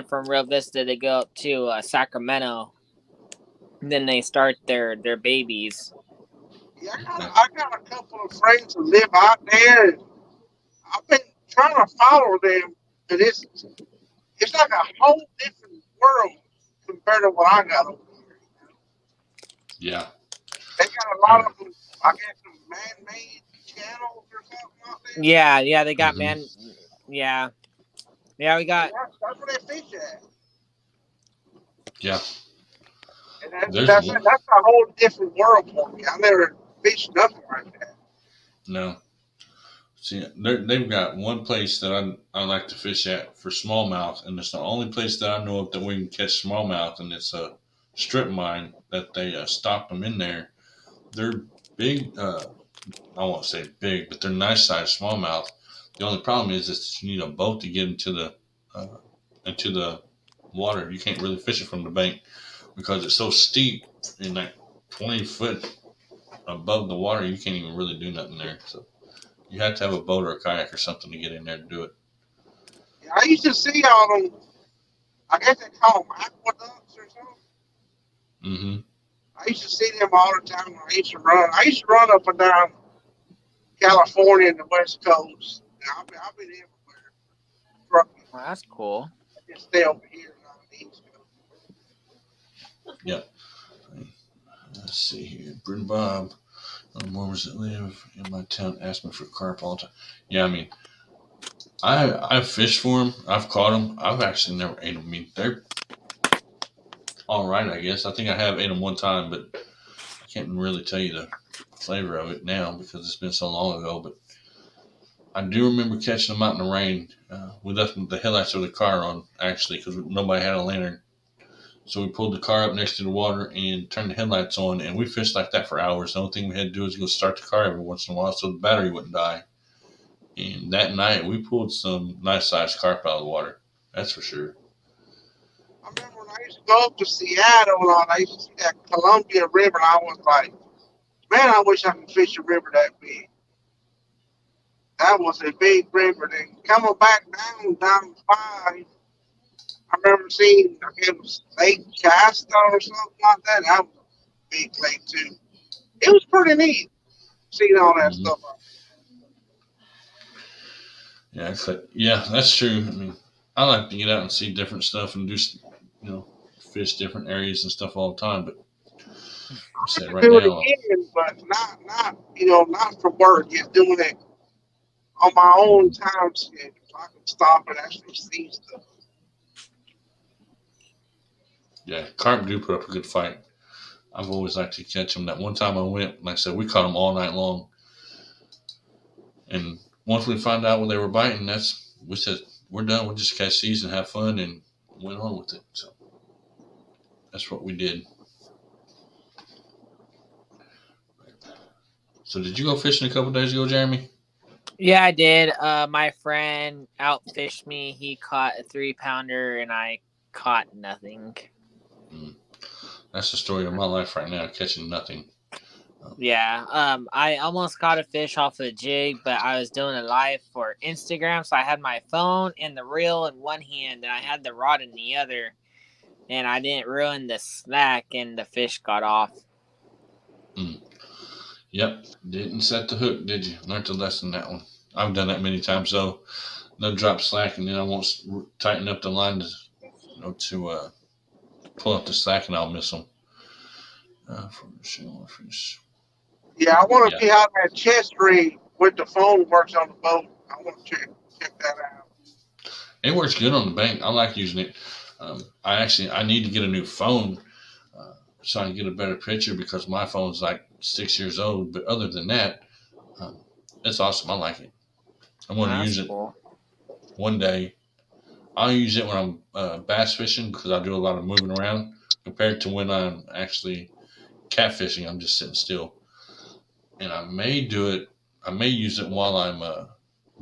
from Rio Vista they go up to Sacramento. Then they start their babies. Yeah, I got a couple of friends who live out there. And I've been trying to follow them, but it's like a whole different world compared to what I got over here. Yeah. They got a lot of them, I guess, some man-made channels or something out there. Yeah, they got Mhm. Yeah, we got. That's where they fish at. Yeah. And There's that's a whole different world for me. I never fished nothing like that. no. See, they've got one place that I like to fish at for smallmouth, and it's the only place that I know of that we can catch smallmouth, and it's a strip mine that they stock them in there. They're big. I won't say big, but they're nice sized smallmouth. The only problem is that you need a boat to get into the water. You can't really fish it from the bank because it's so steep and like 20 foot above the water. You can't even really do nothing there. So you have to have a boat or a kayak or something to get in there to do it. Yeah, I used to see all them, I guess they call them aqueducts or something. Mm-hmm. I used to see them all the time when I used to run. I used to run up and down California and the West Coast. I've been everywhere. Trucking. Well, that's cool. I just stay over here on the East Coast. Yep. Let's see here. Bryn Bob, Mormons that live in my town ask me for carp all the time. Yeah, I mean, I've fished for them. I've caught them. I've actually never ate them. I mean, they're all right, I guess. I think I have ate them one time, but I can't really tell you the flavor of it now because it's been so long ago. But I do remember catching them out in the rain. We left the headlights of the car on, actually, because nobody had a lantern. So we pulled the car up next to the water and turned the headlights on, and we fished like that for hours. The only thing we had to do was go start the car every once in a while so the battery wouldn't die. And that night, we pulled some nice sized carp out of the water. That's for sure. I remember when I used to go up to Seattle and I used to see that Columbia River, and I was like, man, I wish I could fish a river that big. That was a big river. Then coming back down the five, I remember seeing, I guess it was Lake Shasta or something like that. That was a big lake too. It was pretty neat seeing all that Mm-hmm. stuff. Yeah, that's true. I mean, I like to get out and see different stuff and do, fish different areas and stuff all the time. But I said right Do it now, again, but not for work. Just doing it on my own time schedule. So I can stop and actually see stuff. yeah, carp do put up a good fight. I've always liked to catch them. That one time I went, like I said, we caught them all night long. And once we found out when they were biting, we said, we're done. We'll just catch these and have fun and went on with it. So that's what we did. So did you go fishing a couple days ago, Jeremy? Yeah, I did. My friend outfished me. He caught a 3-pounder and I caught nothing. That's the story of my life right now, catching nothing. Yeah, I almost caught a fish off a jig, but I was doing a live for Instagram, so I had my phone and the reel in one hand, and I had the rod in the other, and I didn't ruin the snack, and the fish got off. Yep, didn't set the hook, did you? Learned a lesson that one. I've done that many times, though. They'll drop slack, and then I won't tighten up the line to pull up the slack, and I'll miss them. From the shellfish. Yeah, I want to see how that chest rig with the phone works on the boat. I want to check that out. It works good on the bank. I like using it. I need to get a new phone so I can get a better picture because my phone's like 6 years old. But other than that, it's awesome. I like it. I'm going to use it one day. I'll use it when I'm bass fishing because I do a lot of moving around compared to when I'm actually catfishing. I'm just sitting still. And I may use it while I'm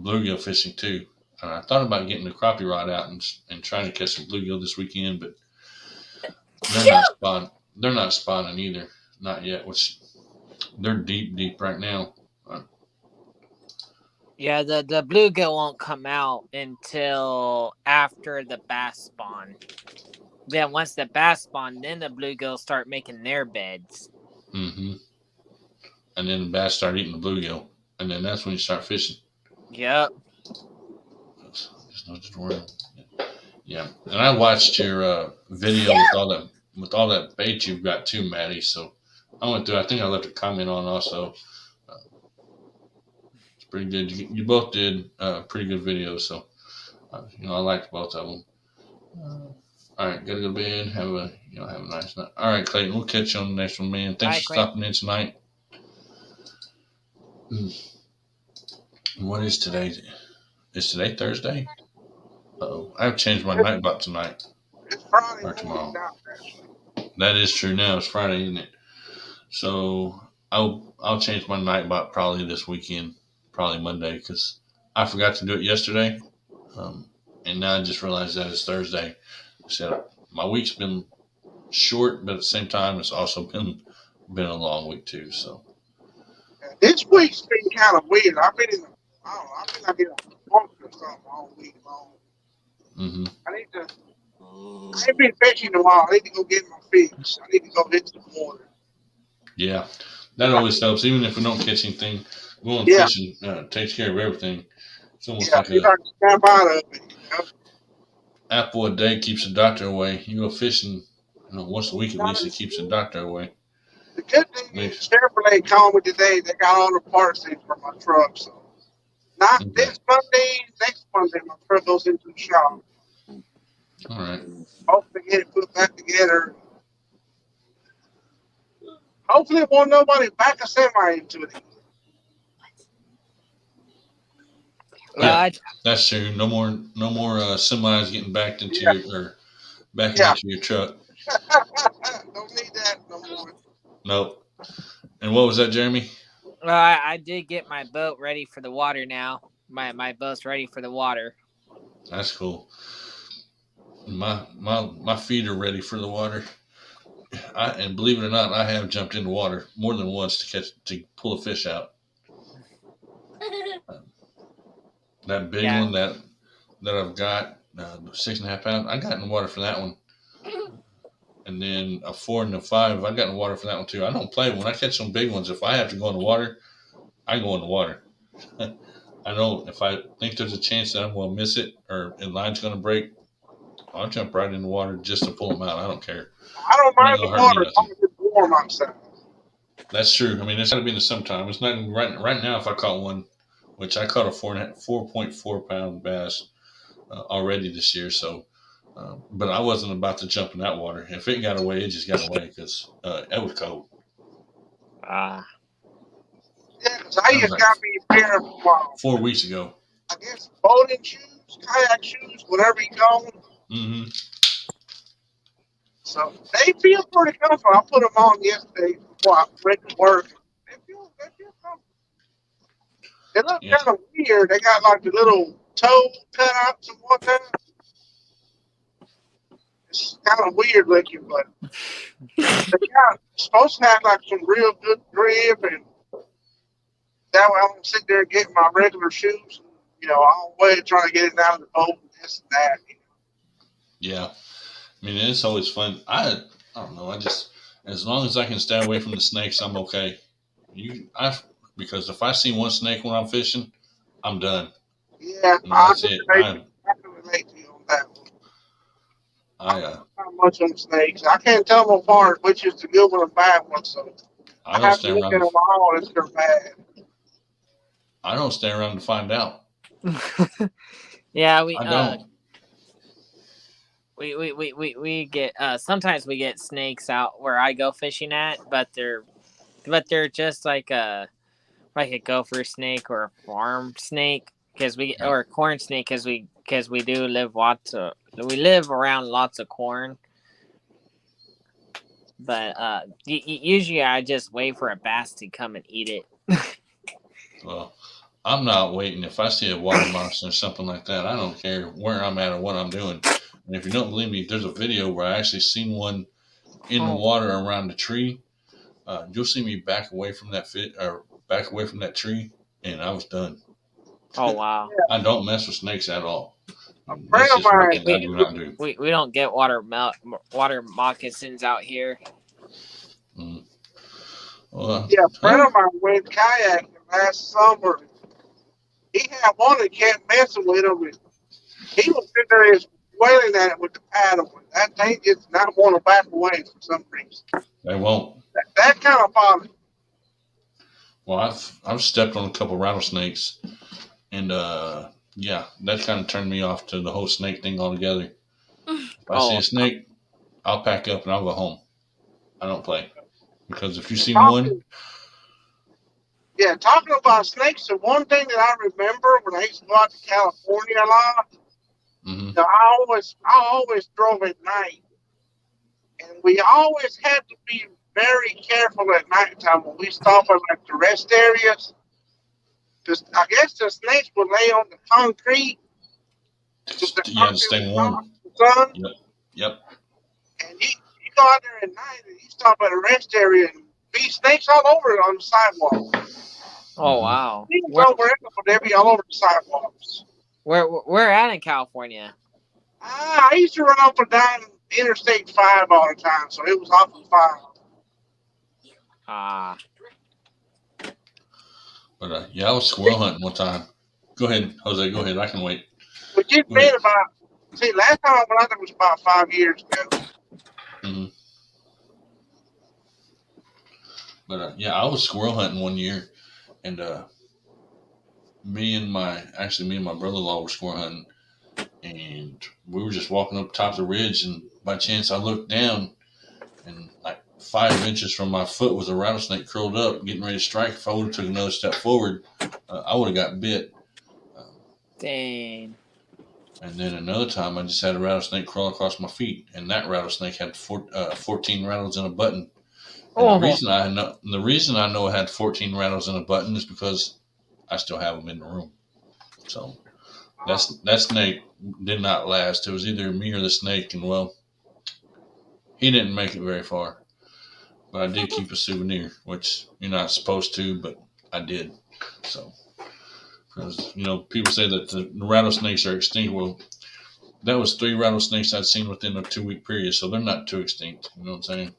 bluegill fishing too. I thought about getting the crappie rod out and trying to catch some bluegill this weekend, but they're not spawning. They're not spawning either, not yet. Which they're deep right now. Yeah, the bluegill won't come out until after the bass spawn. Then once the bass spawn, then the bluegills start making their beds. Mm-hmm. And then the bass start eating the bluegill, and then that's when you start fishing. Yep. Yeah, and I watched your video with all that bait you've got too, Maddie. So I went through. I think I left a comment on also. It's pretty good. You both did pretty good videos. So I liked both of them. All right, gotta go to bed. Have a nice night. All right, Clayton, we'll catch you on the next one, man. Thanks for stopping in tonight. What is today? Is today Thursday? Uh-oh. I've changed my night bot tonight. It's Friday or tomorrow. Now, that is true now. It's Friday, isn't it? So I'll change my night bot probably this weekend, probably Monday, because I forgot to do it yesterday. And now I just realized that it's Thursday. So my week's been short, but at the same time, it's also been a long week too. So this week's been kind of weird. I've been like in a funk or something all week long. mm-hmm. I ain't been fishing in a while. I need to go get my fix. I need to go hit some water. Yeah, that always helps. Even if we don't catch anything, going fishing takes care of everything. It's almost like a snap out of it. Apple a day keeps the doctor away. You go fishing, once a week at least. It keeps the doctor away. The good thing is Chevrolet called me today. They got all the parts in for my truck. So not this Monday, next Monday, my truck goes into the shop. All right. Hopefully get it put back together. Hopefully it won't nobody back a semi into it. Yeah, that's true. No more semis getting backed into into your truck. Don't need that no more. Nope. And what was that, Jeremy? I did get my boat ready for the water now. My boat's ready for the water. That's cool. My feet are ready for the water. And believe it or not, I have jumped in the water more than once to pull a fish out. That big one that I've got, 6.5 pounds, I got in the water for that one. And then a 4 and a 5, I got in the water for that one too. I don't play when I catch some big ones. If I have to go in the water, I go in the water. I know if I think there's a chance that I'm going to miss it or the line's going to break, I'll jump right in the water just to pull them out. I don't care. I don't mind the water as long as it's warm outside. That's true. I mean, it's got to be in the summertime. It's not right now. If I caught one, which I caught a 4.4 pound bass already this year, so. But I wasn't about to jump in that water. If it got away, it just got away because it was cold. Yeah, because I just got me a pair of 4 weeks ago. I guess boating shoes, kayak shoes, whatever you call them. Mm-hmm. So they feel pretty comfortable. I put them on yesterday before I went to work. They feel comfortable. They look kind of weird. They got like the little toe cutouts and whatnot. It's kind of weird looking, but they're supposed to have like some real good grip, and that way I don't sit there and get my regular shoes. All the way trying to get it out of the boat and this and that. Yeah, I mean it's always fun. I don't know. I just as long as I can stay away from the snakes, I'm okay. Because if I see one snake when I'm fishing, I'm done. Yeah, that's it. I can relate to you on that one. Not much on snakes. I can't tell them apart which is the good one and bad one. So I have to look at them all if they're bad. I don't stay around to find out. Yeah, I don't. We get sometimes we get snakes out where I go fishing at, but they're just like a gopher snake or a farm snake or a corn snake because we do live we live around lots of corn. But usually I just wait for a bass to come and eat it. Well, I'm not waiting. If I see a water monster or something like that, I don't care where I'm at or what I'm doing. And if you don't believe me, there's a video where I actually seen one in the Oh. water around the tree. You'll see me back away from that back away from that tree, and I was done. Oh wow. I don't mess with snakes at all. A friend That's of just one mine, thing I do not do. We don't get water moccasins out here. Mm. Well, a friend of mine went kayaking last summer. He had one that kept messing with him, and he was sitting there just wailing at it with the paddle. And that thing just not want to back away for some reason. they won't. That kind of bothered me. Well, I've stepped on a couple rattlesnakes, and yeah, that kind of turned me off to the whole snake thing altogether. If I see a snake, I'll pack up and I'll go home. I don't play because if you see one, Talking about snakes, the one thing that I remember when I used to go out to California a lot, mm-hmm. I always drove at night, and we always had to be very careful at nighttime when we stop at like the rest areas. Just, I guess the snakes would lay on the concrete. To stay warm. Sun. Yep. And you go out there at night and you stop at a rest area and be snakes all over on the sidewalk. Oh wow! They'd be all over the sidewalks. Where at in California? I used to run up and down Interstate 5 all the time, so it was off of 5. But yeah, I was squirrel hunting one time. Go ahead, Jose. Go ahead. I can wait. But you've been last time I went out there was about 5 years ago. Mm-hmm. But yeah, I was squirrel hunting one year, and me and my brother-in-law were squirrel hunting, and we were just walking up top of the ridge, and by chance I looked down, and like 5 inches from my foot was a rattlesnake curled up, getting ready to strike. If I would have took another step forward, I would have got bit. Dang. And then another time, I just had a rattlesnake crawl across my feet, and that rattlesnake had 14 rattles in a button. And the reason I know it had 14 rattles in a button is because I still have them in the room. So that snake did not last. It was either me or the snake, and well, he didn't make it very far. But I did keep a souvenir, which you're not supposed to, but I did. So, because people say that the rattlesnakes are extinct. Well, that was 3 rattlesnakes I'd seen within a 2-week period, so they're not too extinct. You know what I'm saying?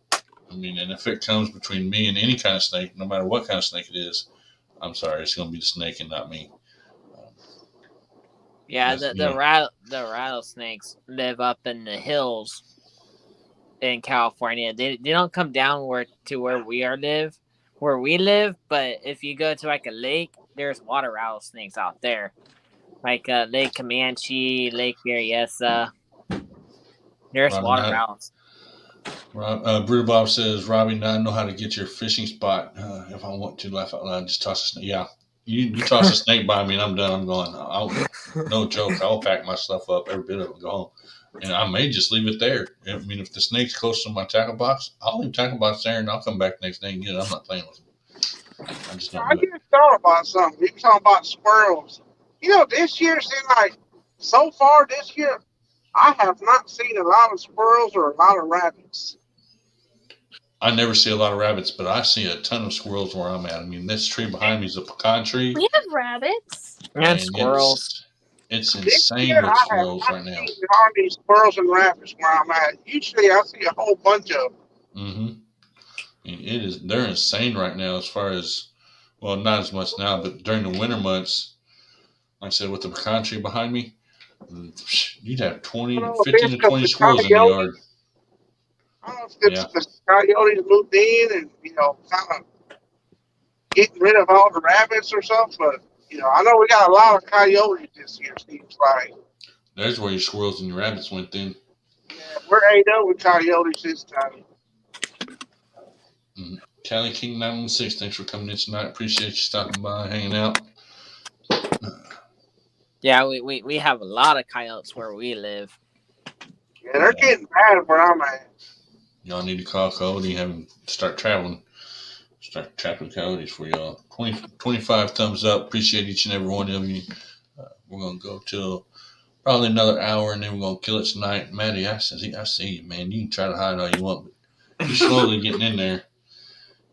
I mean, and if it comes between me and any kind of snake, no matter what kind of snake it is, I'm sorry, it's going to be the snake and not me. Yeah, the rattlesnakes live up in the hills in California. They don't come down to where we live, but if you go to like a lake, there's water rattlesnakes out there, like Lake Comanche, Lake Berryessa. There's water rattlesnakes. Bruder Bob says, Robbie, now I know how to get your fishing spot. If I want to laugh out loud, just toss a snake. Yeah, you toss a snake by me and I'm done. I'm going. No joke. I'll pack my stuff up, every bit of it, go home. And I may just leave it there. I mean, if the snake's close to my tackle box, I'll leave the tackle box there and I'll come back the next day and get it. I'm not playing with them. I just don't do it. just thought about something. We were talking about squirrels. This year seemed like, so far this year, I have not seen a lot of squirrels or a lot of rabbits. I never see a lot of rabbits, but I see a ton of squirrels where I'm at. I mean, this tree behind me is a pecan tree. We have rabbits. And squirrels. It's insane with squirrels right now. Hardly squirrels and rabbits where I'm at. Usually I see a whole bunch of them. Mm-hmm. I mean, they're insane right now as far as, well, not as much now, but during the winter months, like I said, with the pecan tree behind me, you'd have 15 to 20 squirrels in the yard. I don't know if the coyotes moved in and, kind of getting rid of all the rabbits or something, but, I know we got a lot of coyotes this year, seems like. There's where your squirrels and your rabbits went then. Yeah, we're ate up with coyotes this time. Mm-hmm. Cali King 916, thanks for coming in tonight. Appreciate you stopping by, hanging out. Yeah, we have a lot of coyotes where we live. Yeah, they're getting bad where I'm at. Y'all need to call Cody and have him start traveling. Start trapping coyotes for y'all. 25 thumbs up. Appreciate each and every one of you. We're gonna go till probably another hour, and then we're gonna kill it tonight. Maddie, I see you, man. You can try to hide all you want, but you're slowly getting in there.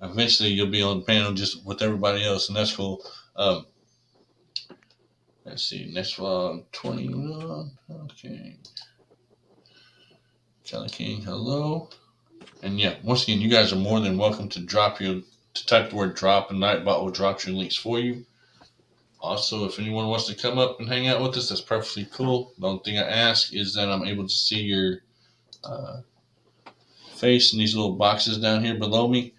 Eventually, you'll be on the panel just with everybody else, and that's cool. Let's see. Next vlog, 21. Okay. Kelly King, hello. And yeah, once again, you guys are more than welcome to type the word drop, and Nightbot will drop your links for you. Also, if anyone wants to come up and hang out with us, that's perfectly cool. The only thing I ask is that I'm able to see your face in these little boxes down here below me,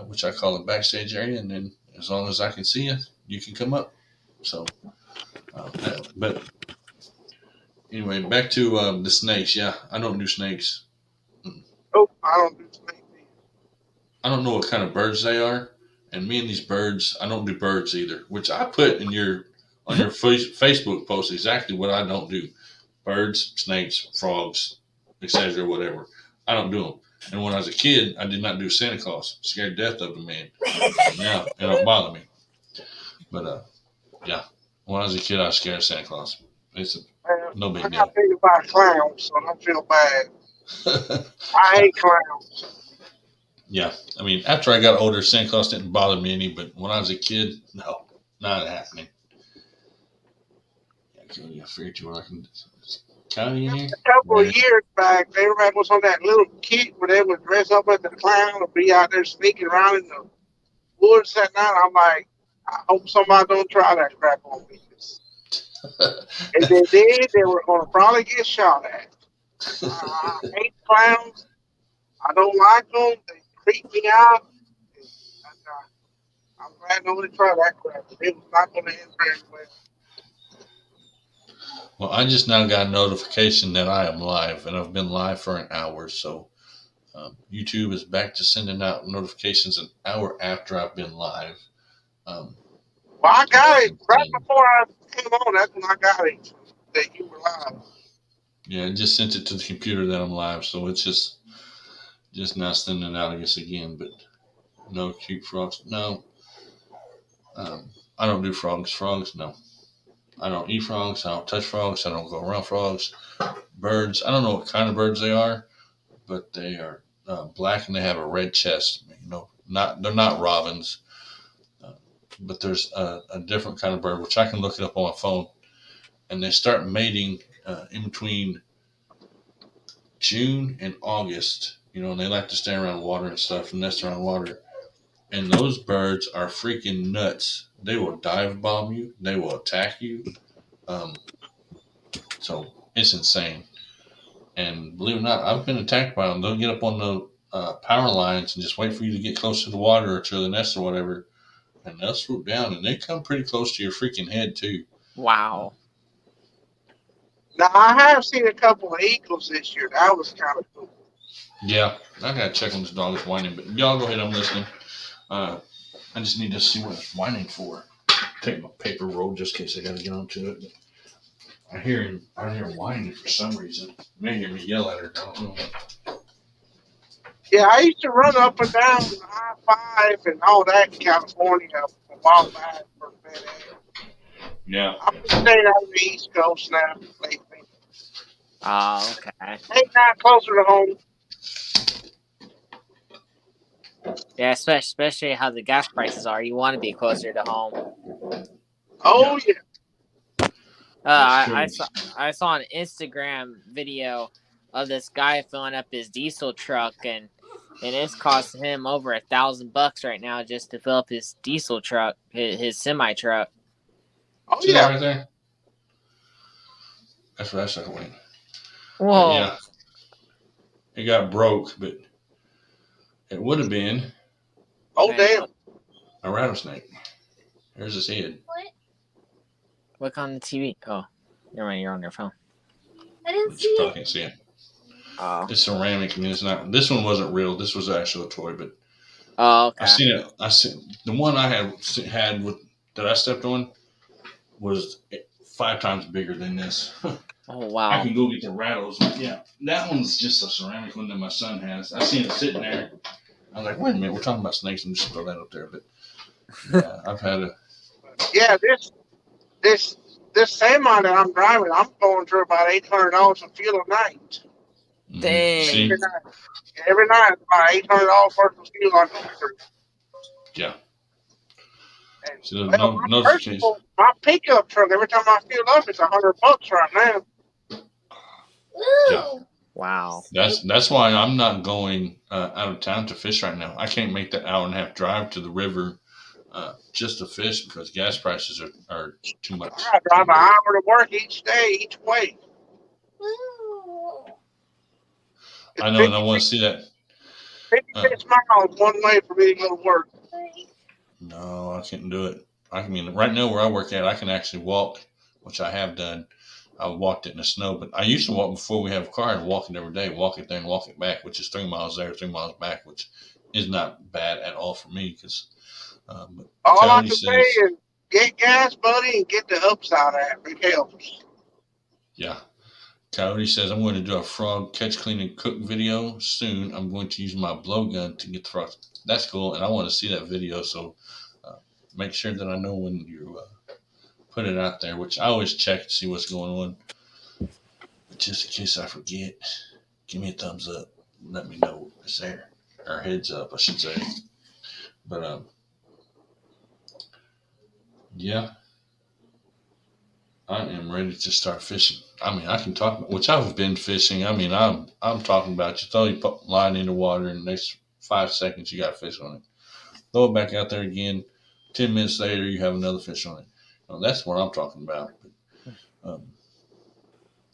which I call the backstage area. And then as long as I can see you, you can come up. So, but anyway, back to the snakes. Yeah, I don't do snakes. Nope, I don't do snakes. I don't know what kind of birds they are. And me and these birds, I don't do birds either, which I put on your Facebook post exactly what I don't do. Birds, snakes, frogs, etc., whatever. I don't do them. And when I was a kid, I did not do Santa Claus. Scared death of the man. Now it don't bother me. But yeah, when I was a kid, I was scared of Santa Claus. It's no big deal. I got paid by clowns, so I don't feel bad. I hate clowns. Yeah, I mean, after I got older, Santa Claus didn't bother me any, but when I was a kid, no, not happening. Yeah, I figured you were like county in here. A couple of years back, everybody was on that little kit where they would dress up as the clown and be out there sneaking around in the woods at night. I'm like, I hope somebody don't try that crap on me. If they did, they were going to probably get shot at. I hate clowns. I don't like them. They creep me out. I'm glad nobody tried that crap. It was not going to end very well. Well, I just now got a notification that I am live, and I've been live for an hour. So YouTube is back to sending out notifications an hour after I've been live. Well, I got it right before I came on. That's when I got it, that you were live. Yeah, it just sent it to the computer that I'm live, so it's just now sending it out, I guess, again. But no cute frogs. No. I don't do frogs. Frogs, no. I don't eat frogs. I don't touch frogs. I don't go around frogs. Birds, I don't know what kind of birds they are, but they are black and they have a red chest. You know, they're not robins, but there's a different kind of bird, which I can look it up on my phone. And they start mating in between June and August. You know, and they like to stay around water and stuff and nest around water. And those birds are freaking nuts. They will dive bomb you. They will attack you. So it's insane. And believe it or not, I've been attacked by them. They'll get up on the power lines and just wait for you to get close to the water or to the nest or whatever. And they'll swoop down and they come pretty close to your freaking head too. Wow. Now, I have seen a couple of eagles this year. That was kind of cool. Yeah, I got to check on this dog is whining. But y'all go ahead, I'm listening. I just need to see what it's whining for. Take my paper roll just in case I got to get onto it. I hear him whining for some reason. You may hear me yell at her. I don't know. Yeah, I used to run up and down the I-5 and all that in California a while back for FedEx. Yeah. I'm staying out on the East Coast now lately. Oh, okay. Ain't not closer to home. Yeah, especially how the gas prices are. You want to be closer to home. Oh, yeah. I saw an Instagram video of this guy filling up his diesel truck, and it's costing him over $1,000 right now just to fill up his diesel truck, his semi truck. Oh, See yeah. that right there? That's what I started waiting. Whoa. Yeah. It got broke, but it would have been Damn. a rattlesnake. There's his head. What? Look on the TV. Oh, you're on your phone. I didn't see You it. probably can't see it. Oh. It's ceramic. I mean, it's not. This one wasn't real. This was actually a toy, but Oh, okay. I seen the one I had with that I stepped on was 5 times bigger than this. Oh, wow. I can go get the rattles. Yeah, that one's just a ceramic one that my son has. I seen it sitting there. I was like, wait a minute, we're talking about snakes. I'm just throw that up there. But yeah, I've had a. Yeah, this semi that I'm driving, I'm going through about $800 of fuel a night. Dang. See, Every night, about $800 worth of fuel I go through. yeah. And, See, the well, notification. my pickup truck, every time I fuel up, it's $100 right now. Yeah. Wow. That's why I'm not going out of town to fish right now. I can't make that hour and a half drive to the river just to fish because gas prices are too much. I drive an hour to work each day, each way. I know, and I want to see that. 56 miles one way for me to go to work. No, I can't do it. I mean, right now where I work at, I can actually walk, which I have done. I walked it in the snow, but I used to walk before we have a car and walk it every day, walk it there and walk it back, which is 3 miles there, 3 miles back, which is not bad at all for me because. All I can say is get gas, buddy, and get the upside app. It helps. Yeah. Coyote says, I'm going to do a frog catch, clean, and cook video soon. I'm going to use my blowgun to get the frogs. That's cool, and I want to see that video, so make sure that I know when you put it out there, which I always check to see what's going on. But just in case I forget, give me a thumbs up. Let me know it's there. Or heads up, I should say. But, yeah. I am ready to start fishing. I mean, I can talk about, which I've been fishing. I mean, I'm talking about you throw your line in the water in the next 5 seconds, you got a fish on it. Throw it back out there again. 10 minutes later, you have another fish on it. Well, that's what I'm talking about. But,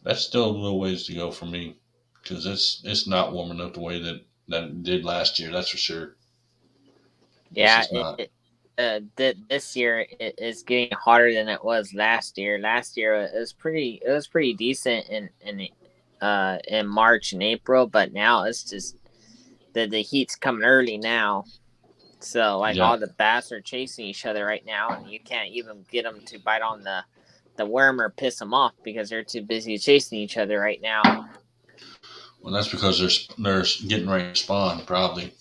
that's still a little ways to go for me because it's not warming up the way that it did last year. That's for sure. Yeah, this year it is getting hotter than it was last year. Last year it was pretty decent in March and April, but now it's just the heat's coming early now. So all the bass are chasing each other right now, and you can't even get them to bite on the worm or piss them off because they're too busy chasing each other right now. Well, that's because they're getting ready to spawn, probably.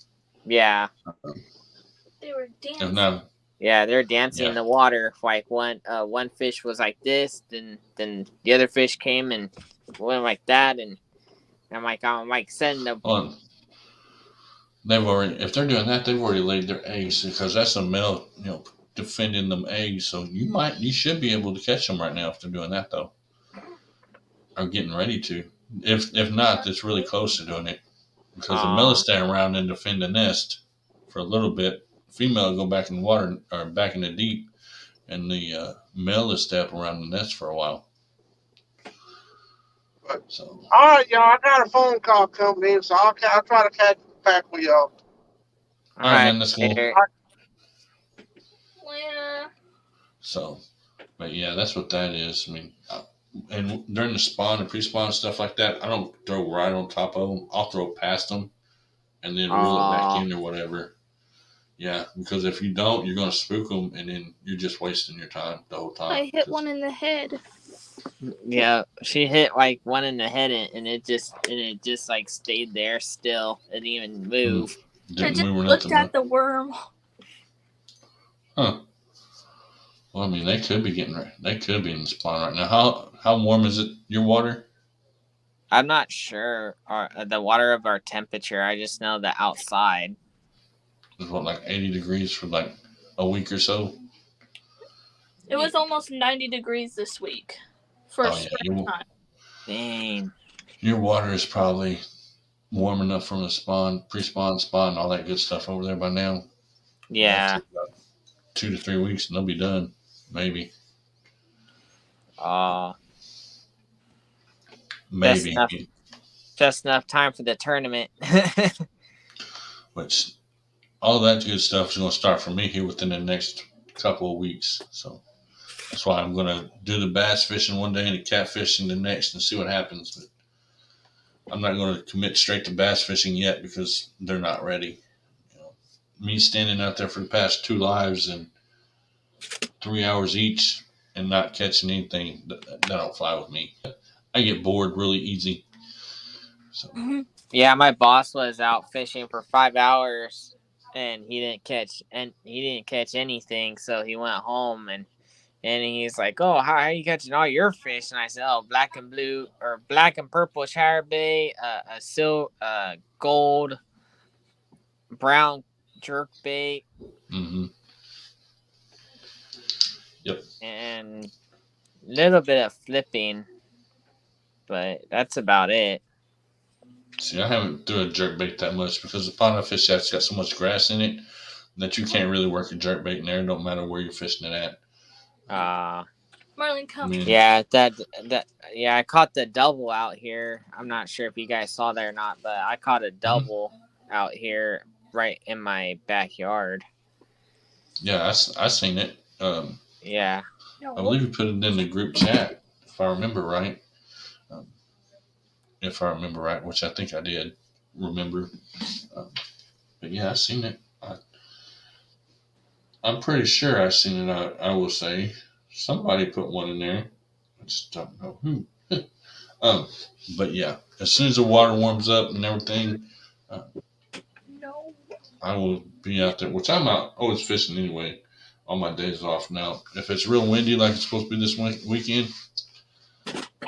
Yeah. They were dancing. If not, yeah, they're dancing in the water. Like one fish was like this, then the other fish came and went like that, and I'm like sending them. Well, if they're doing that, they've already laid their eggs because that's a male, defending them eggs. So you should be able to catch them right now if they're doing that though, or getting ready to. If not, it's really close to doing it because the male is staying around and defend the nest for a little bit. Female will go back in the water or back in the deep, and the male is stay up around the nest for a while. So. All right, y'all. I got a phone call coming in, so I'll try to catch back with y'all. All right, man. That's cool. Yeah. So, but yeah, that's what that is. I mean, and during the spawn and pre-spawn stuff like that, I don't throw right on top of them. I'll throw past them and then reel it back in or whatever. Yeah, because if you don't, you're going to spook them, and then you're just wasting your time the whole time. I hit one in the head. Yeah, she hit like one in the head, and it just like stayed there still. It didn't even move. I just looked at the worm. Huh. Well, I mean, they could be getting ready. They could be in the spawn right now. How warm is it? Your water? I'm not sure. The water of our temperature. I just know the outside. It's like 80 degrees for like a week or so. It was almost 90 degrees this week for springtime. Dang. Your water is probably warm enough from the spawn, pre-spawn, spawn, all that good stuff over there by now. Yeah. About 2 to 3 weeks, and they'll be done. Maybe. Maybe. Just enough time for the tournament. Which, all that good stuff is going to start for me here within the next couple of weeks. So that's why I'm going to do the bass fishing one day and the catfishing the next and see what happens. But I'm not going to commit straight to bass fishing yet because they're not ready. Me standing out there for the past 2 lives and 3 hours each and not catching anything, that don't fly with me. I get bored really easy. So yeah, my boss was out fishing for 5 hours and he didn't catch anything, so he went home and he's like, "Oh, how are you catching all your fish?" And I said, "Oh, black and blue or black and purple chatterbait, gold, brown jerkbait, yep. and a little bit of flipping, but that's about it." See, I haven't threw a jerkbait that much because the pond I fish at's got so much grass in it that you can't really work a jerkbait in there. It don't matter where you're fishing it at. Marlene, come. Yeah, yeah, I caught the double out here. I'm not sure if you guys saw that or not, but I caught a double out here right in my backyard. Yeah, I seen it. Yeah. I believe we put it in the group chat, if I remember right. Which I think I did remember. But yeah, I seen it. I'm pretty sure I seen it. I will say somebody put one in there. I just don't know who. But yeah, as soon as the water warms up and everything, I will be out there. Which I'm out always fishing anyway on my days off. Now, if it's real windy like it's supposed to be this weekend,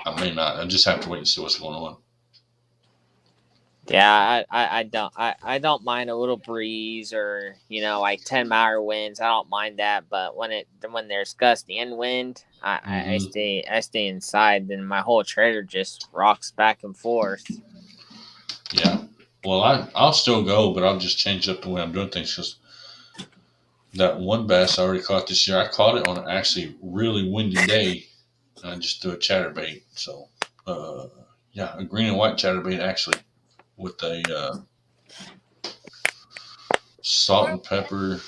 I may not. I just have to wait and see what's going on. Yeah, I don't mind a little breeze or like 10-mile winds. I don't mind that, but when there's gusty and wind, I stay inside. Then my whole trailer just rocks back and forth. Yeah, well, I'll still go, but I'll just change up the way I'm doing things because that one bass I already caught this year, I caught it on an actually really windy day, and I just threw a chatterbait. So, yeah, a green and white chatterbait actually with a salt and pepper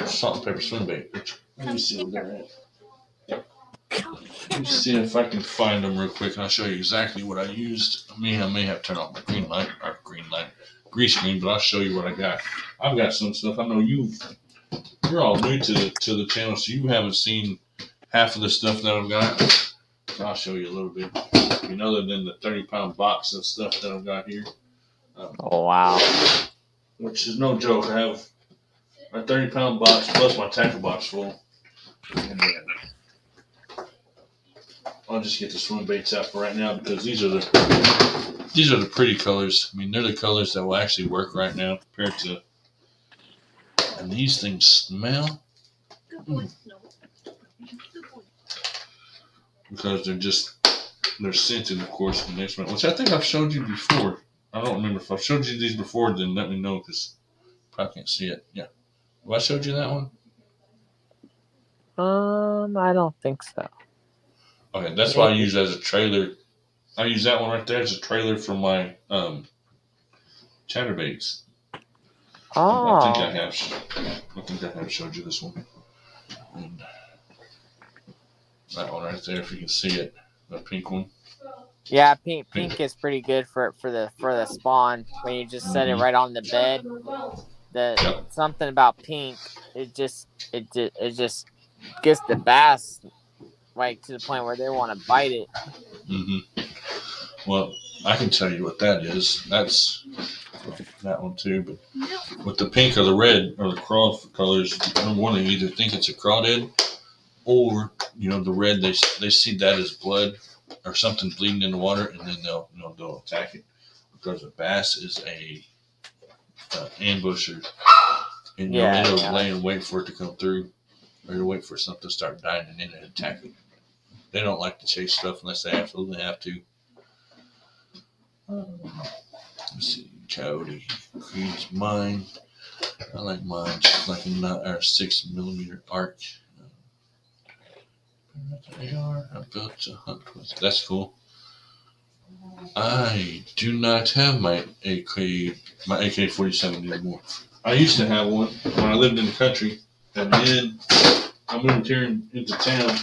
swim bait. Let me see what they're at. Let me see if I can find them real quick, and I'll show you exactly what I used. I may have to turn off my grease screen, but I'll show you what I got. I've got some stuff. I know you're all new to the channel, so you haven't seen half of the stuff that I've got. So I'll show you a little bit. Other than the 30-pound box of stuff that I've got here. Oh, wow. Which is no joke. I have a 30-pound box plus my tackle box full. And I'll just get the swim baits out for right now because these are the pretty colors. I mean, they're the colors that will actually work right now compared to. And these things smell. Because they're scented, of course, and they smell. Which I think I've showed you before. I don't remember if I've showed you these before. Then let me know because I probably can't see it. Yeah, have I showed you that one? I don't think so. Okay, that's what I use as a trailer. I use that one right there as a trailer for my chatterbaits. Oh. I think I have showed you this one. And that one right there, if you can see it, the pink one. Yeah, pink is pretty good for the spawn when you just set it right on the bed. Something about pink, it just gets the bass right to the point where they want to bite it. Well, I can tell you what that is. That's that one too. But with the pink or the red or the craw colors, number one, they either think it's a crawdad or the red. They see that as blood or something bleeding in the water, and then they'll attack it because a bass is a ambusher, and it'll lay and wait for it to come through, or it'll wait for something to start dying and then attack it. They don't like to chase stuff unless they absolutely have to. Let's see, Cody. He's mine. I like mine, just like a 6mm arc. I built to hunt with. That's cool. I do not have my AK-47 anymore. I used to have one when I lived in the country, and then I moved here into town,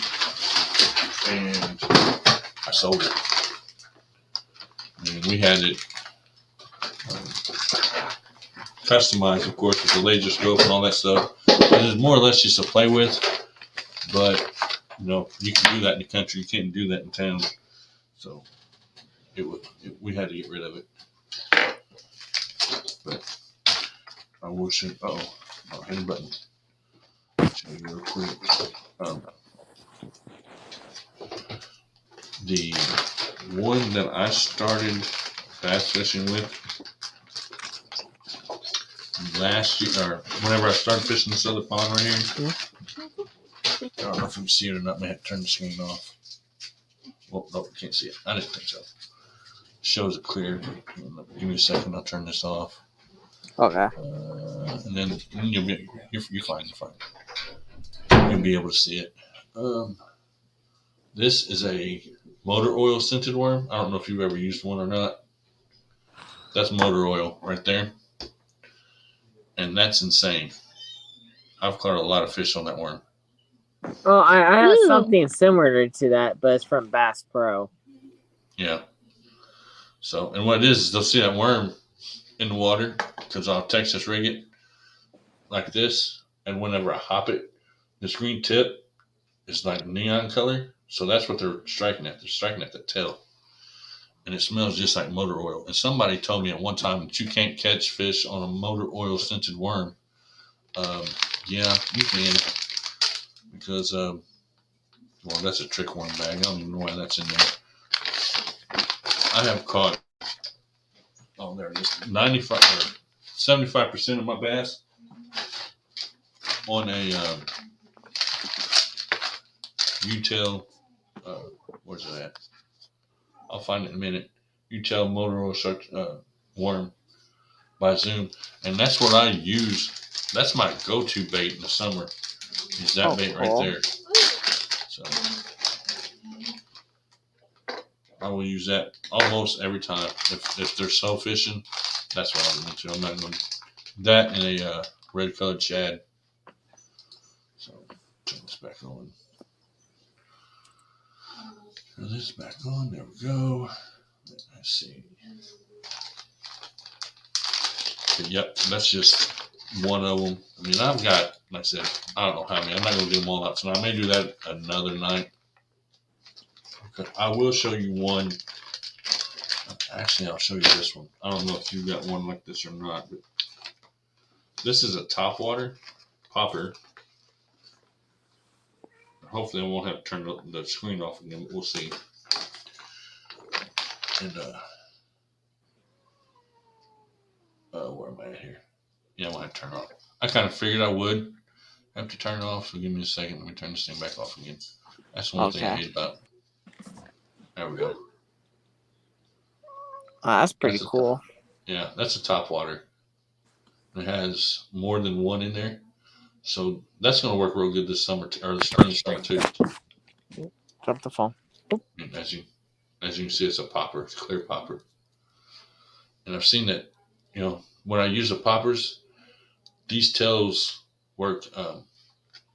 and I sold it. And we had it customized, of course, with the laser scope and all that stuff. And it's more or less just to play with, but you can do that in the country. You can't do that in town. So we had to get rid of it. But I will show. I'll hit a button. Show you real quick. The one that I started bass fishing with last year, or whenever I started fishing this other pond right here. I don't know if you can see it or not. I may have to turn the screen off. Well, no, you can't see it. I didn't think so. Shows it clear. Give me a second. I'll turn this off. Okay. And then you'll be you're fine. You're fine. You'll be able to see it. This is a motor oil scented worm. I don't know if you've ever used one or not. That's motor oil right there, and that's insane. I've caught a lot of fish on that worm. Oh, I have something similar to that, but it's from Bass Pro. Yeah. So, and what it is they'll see that worm in the water because I'll Texas rig it like this, and whenever I hop it, this green tip is like neon color. So that's what they're striking at. They're striking at the tail. And it smells just like motor oil. And somebody told me at one time that you can't catch fish on a motor oil scented worm. Yeah, you can. Because, well, that's a trick worm bag. I don't even know why that's in there. I have caught, there it is, 95 or 75% of my bass on a U-tail, where's it at? I'll find it in a minute. U-tail motor oil worm by Zoom. And that's what I use. That's my go-to bait in the summer. Is that bait right there. So I will use that almost every time. If they're slow fishing, that's what I'm going to. I'm not going to. That and a red colored shad. So turn this back on. Turn this back on. There we go. Let's see. But yep, that's just one of them. I mean, I've got, like I said, I don't know how many. I'm not going to do them all out tonight. I may do that another night. Okay, I will show you one. Actually, I'll show you this one. I don't know if you've got one like this or not, but this is a topwater popper. Hopefully, I won't have to turn the screen off again, but we'll see. And where am I at here? Yeah, I want to turn it off. I kind of figured I would have to turn it off, so give me a second. Let me turn this thing back off again. That's one thing I hate about. There we go. That's pretty cool. Yeah, that's a topwater. It has more than one in there, so that's going to work real good this summer or the spring too. Drop the phone. And as you can see, it's a popper. It's a clear popper. And I've seen that, when I use the poppers, these tails work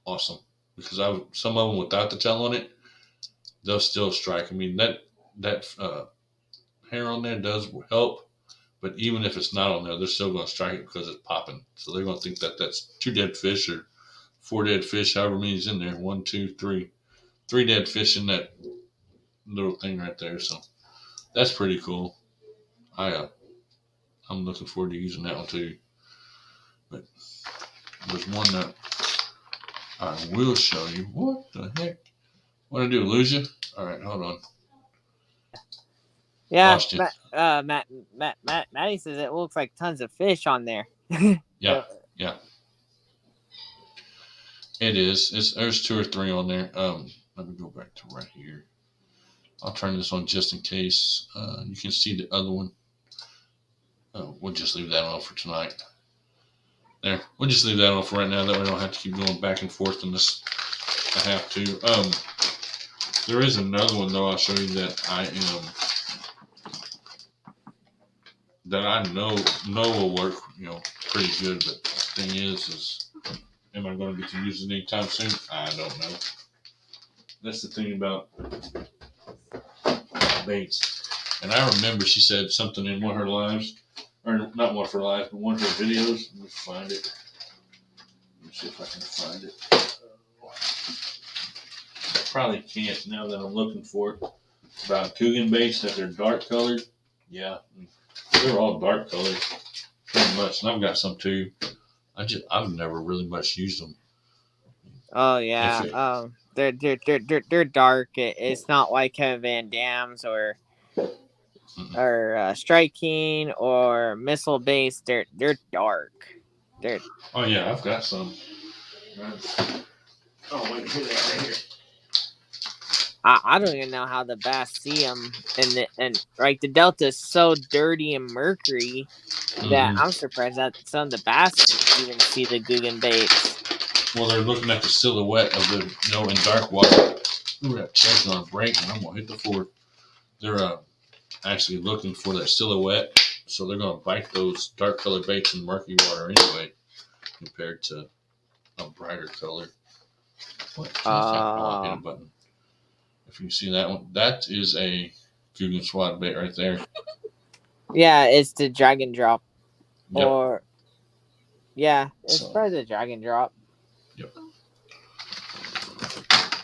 awesome because some of them without the tail on it, they'll still strike. I mean that hair on there does help, but even if it's not on there, they're still going to strike it because it's popping. So they're going to think that that's 2 dead fish or 4 dead fish, however many's in there. 1, 2, 3, 3 dead fish in that little thing right there. So that's pretty cool. I'm looking forward to using that one too. But there's one that I will show you. What the heck? What did I do? Lose you? All right, hold on. Yeah, Maddie says it looks like tons of fish on there. Yeah. It is. There's 2 or 3 on there. Let me go back to right here. I'll turn this on just in case. You can see the other one. We'll just leave that on for tonight. There. We'll just leave that on for right now. That way we don't have to keep going back and forth in this. I have to. There is another one though. I'll show you that I know will work. Pretty good. But the thing is, am I going to get to use it anytime soon? I don't know. That's the thing about baits. And I remember she said something in one of her lives, or not one of her lives, but one of her videos. Let me find it. Let me see if I can find it. I probably can't now that I'm looking for it. about Coogan baits that they're dark colored. Yeah, they're all dark colored, pretty much. And I've got some too. I've never really much used them. Oh yeah. They're dark. It's not like Kevin Van Dam's or Strike King or Missile Base. They're dark. They're Oh yeah, I've got some. Oh wait, hear that right here. I don't even know how the bass see them, and like the Delta is so dirty and mercury that I'm surprised that some of the bass even see the Guggen baits. Well, they're looking at the silhouette of the in dark water. Ooh, that check's on break, and I'm gonna hit the floor. They're actually looking for that silhouette, so they're gonna bite those dark colored baits in murky water anyway, compared to a brighter color. What? I hit a button. If you see that one, that is a Guggen swat bait right there. Yeah, it's the Dragon Drop. Yep. Or yeah, it's probably the Dragon Drop. Yep.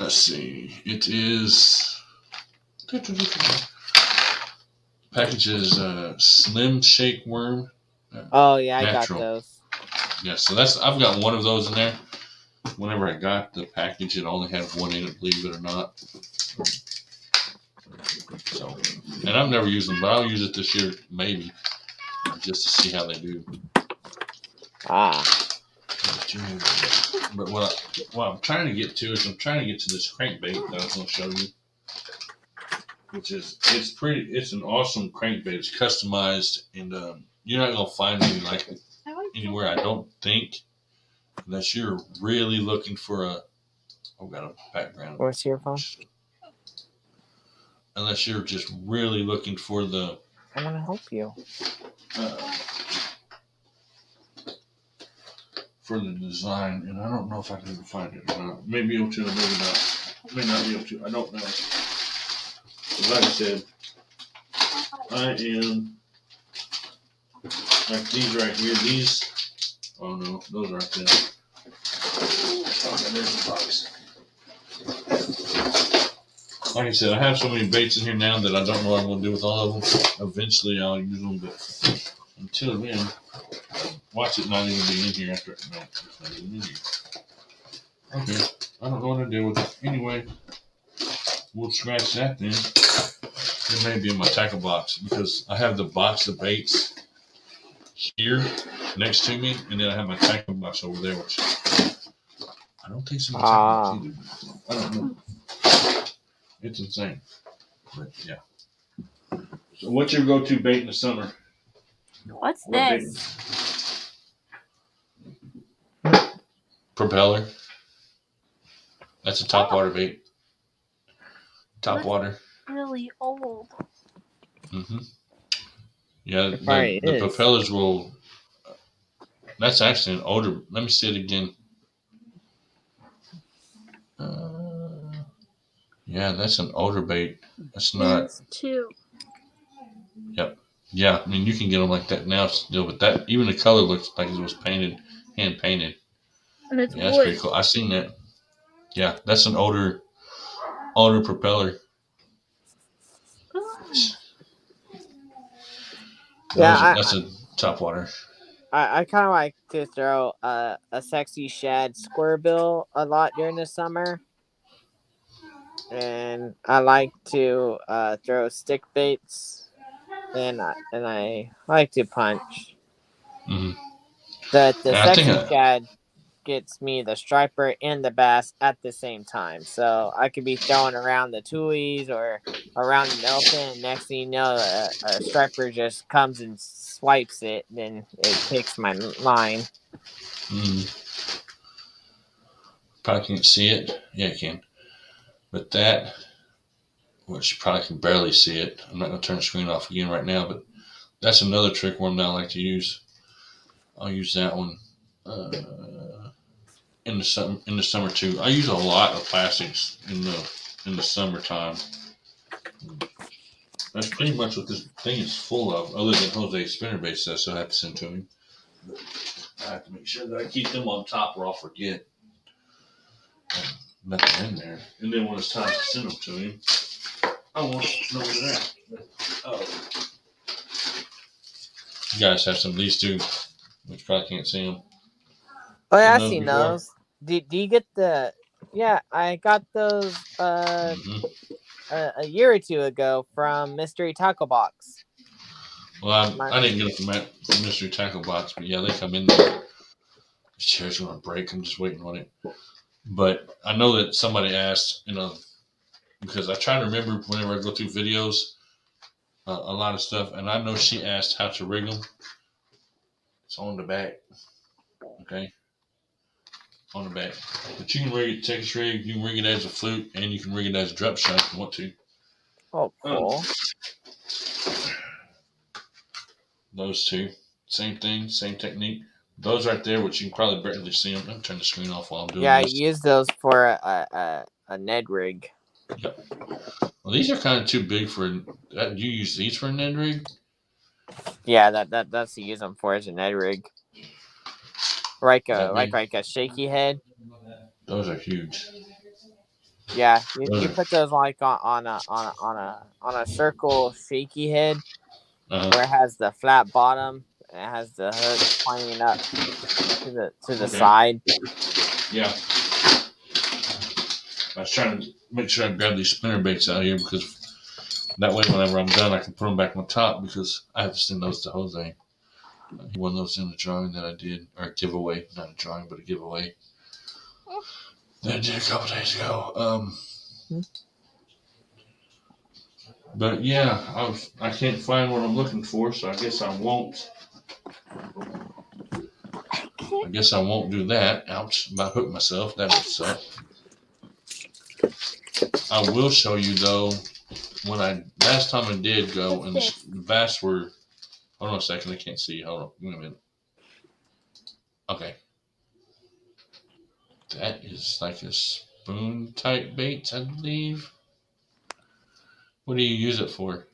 Let's see. It is package is Slim Shake Worm. Oh yeah, natural. I got those. Yeah, so I've got one of those in there. Whenever I got the package, it only had one in it, believe it or not. So, and I've never used them, but I'll use it this year, maybe, just to see how they do. But what I'm trying to get to is I'm trying to get to this crankbait that I was going to show you, which is it's an awesome crankbait. It's customized, and you're not going to find any like it anywhere, I don't think, unless you're really looking for a. I've got a background. What's your phone? Unless you're just really looking for the. I want to help you. For the design, and I don't know if I can even find it or not. Maybe be able to, maybe not. May not be able to. I don't know. Like I said, I am like these right here. These. Oh no, those aren't them. Okay, there's the box. Like I said, I have so many baits in here now that I don't know what I'm going to do with all of them. Eventually, I'll use them, but until then, watch it not even be in here after. No, it's not even in here. Okay, I don't know what to do with it. Anyway, we'll scratch that then. It may be in my tackle box because I have the box of baits here next to me, and then I have my tackle box over there, which I don't think so. I don't know. It's insane. But yeah. So what's your go-to bait in the summer? What's this? Propeller. That's a topwater bait. Topwater. Really old. Mm-hmm. Yeah, the propellers will. That's actually an older. Let me see it again. Yeah, that's an older bait. That's not. Too. Yep. Yeah, I mean you can get them like that now still, but that even the color looks like it was painted, hand painted. And it's that's pretty cool. I seen that. Yeah, that's an older propeller. Yeah, that's a topwater. I kind of like to throw a sexy shad square bill a lot during the summer. And I like to throw stick baits, and I like to punch. Mm-hmm. The sexy shad gets me the striper and the bass at the same time, so I could be throwing around the tulies or around the milton, and next thing you know, a striper just comes and swipes it, then it takes my line. Probably can't see it. Yeah, you can. But that, which you probably can barely see it. I'm not going to turn the screen off again right now, but that's another trick worm that I like to use. I'll use that one in the summer too. I use a lot of plastics in the summertime. That's pretty much what this thing is full of, other than Jose's spinnerbait stuff, so I have to send to him. But I have to make sure that I keep them on top or I'll forget. Nothing in there. And then when it's time to send them to him, I want to know where they're at. Oh. You guys have some of these too, which probably can't see them. Oh yeah, I've those seen before? those. Do you get the? Yeah, I got those Mm-hmm. a year or two ago from Mystery Tackle Box. Well, I didn't get them from Mystery Tackle Box, but yeah, they come in there. This chair's going to break. I'm just waiting on it. But I know that somebody asked, because I try to remember whenever I go through videos, a lot of stuff, and I know she asked how to rig them. It's on the back, okay? On the back. But you can rig it Texas rig, you can rig it as a flute, and you can rig it as a drop shot if you want to. Oh, cool. Those two, same thing, same technique. Those right there, which you can probably barely see them. Let me turn the screen off while I'm doing Yeah, I this. use those for a Ned rig. Yep. Well, these are kind of too big for. You use these for a Ned rig? Yeah, that's to use them for as a Ned rig. Like a shaky head. Those are huge. Yeah, you put those like on a circle shaky head where it has the flat bottom and it has the hook pointing up to the side. Yeah. I was trying to make sure I grab these spinner baits out here because that way, whenever I'm done, I can put them back on top because I have to send those to Jose. He won those in the drawing that I did, or a giveaway, not a drawing, but a giveaway that I did a couple days ago. But yeah, I can't find what I'm looking for, so I guess I won't. I guess I won't do that. Ouch! About hooked myself. That would suck. I will show you though. Last time I did go, and the bass were. Hold on a second. I can't see. Hold on. Give me a minute. Okay. That is like a spoon type bait, I believe. What do you use it for?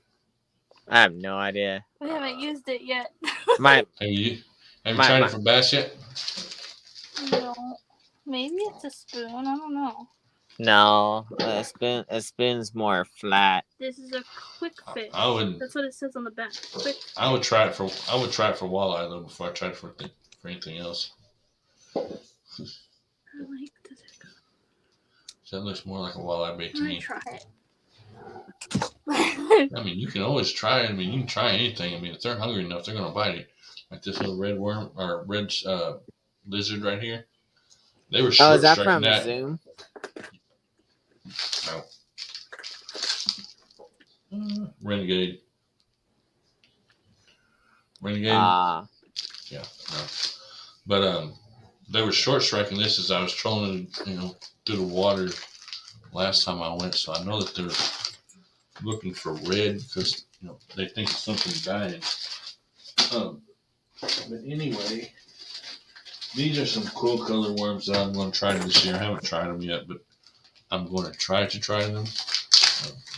I have no idea. We haven't used it yet. Have you tried it for bass yet? No. Maybe it's a spoon. I don't know. No, a spoon's more flat. This is a quick fish. That's what it says on the back. Quick. I would try it for walleye though before I tried it for anything else. How like does it go? That looks more like a walleye bait to me. Try it. I mean, you can always try it. I mean, you can try anything. I mean, if they're hungry enough, they're gonna bite it. Like this little red worm or red lizard right here. They were short is that striking from that. Zoom? No. Renegade. Ah. Yeah. No. But they were short striking this as I was trolling, through the water last time I went. So I know that they're looking for red because they think something's dying. But anyway, these are some cool color worms that I'm going to try this year. I haven't tried them yet, but I'm going to try them.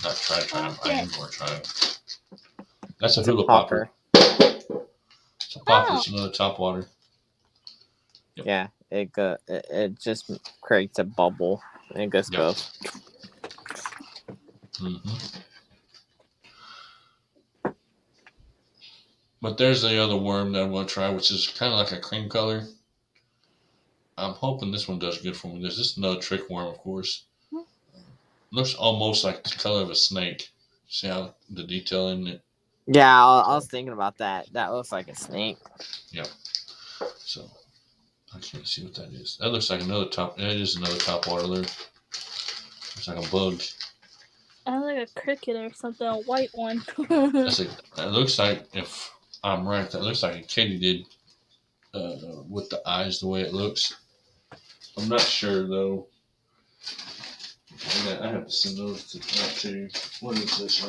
Not try them. I am going to try them. That's a hula popper. It's a popper. It's another topwater. Yep. Yeah, it just creates a bubble and it just goes. Mm-hmm. But there's the other worm that I'm going to try, which is kind of like a cream color. I'm hoping this one does good for me. There's just another trick worm, of course. Looks almost like the color of a snake. See how the detail in it? Yeah, I was thinking about that. That looks like a snake. Yep. So I can't see what that is. That looks like another top. That is another topwater lure. Looks like a bug. I look like a cricket or something. A white one. It looks like, if I'm right, that looks like a katydid with the eyes the way it looks. I'm not sure though. I have to send those to. What is this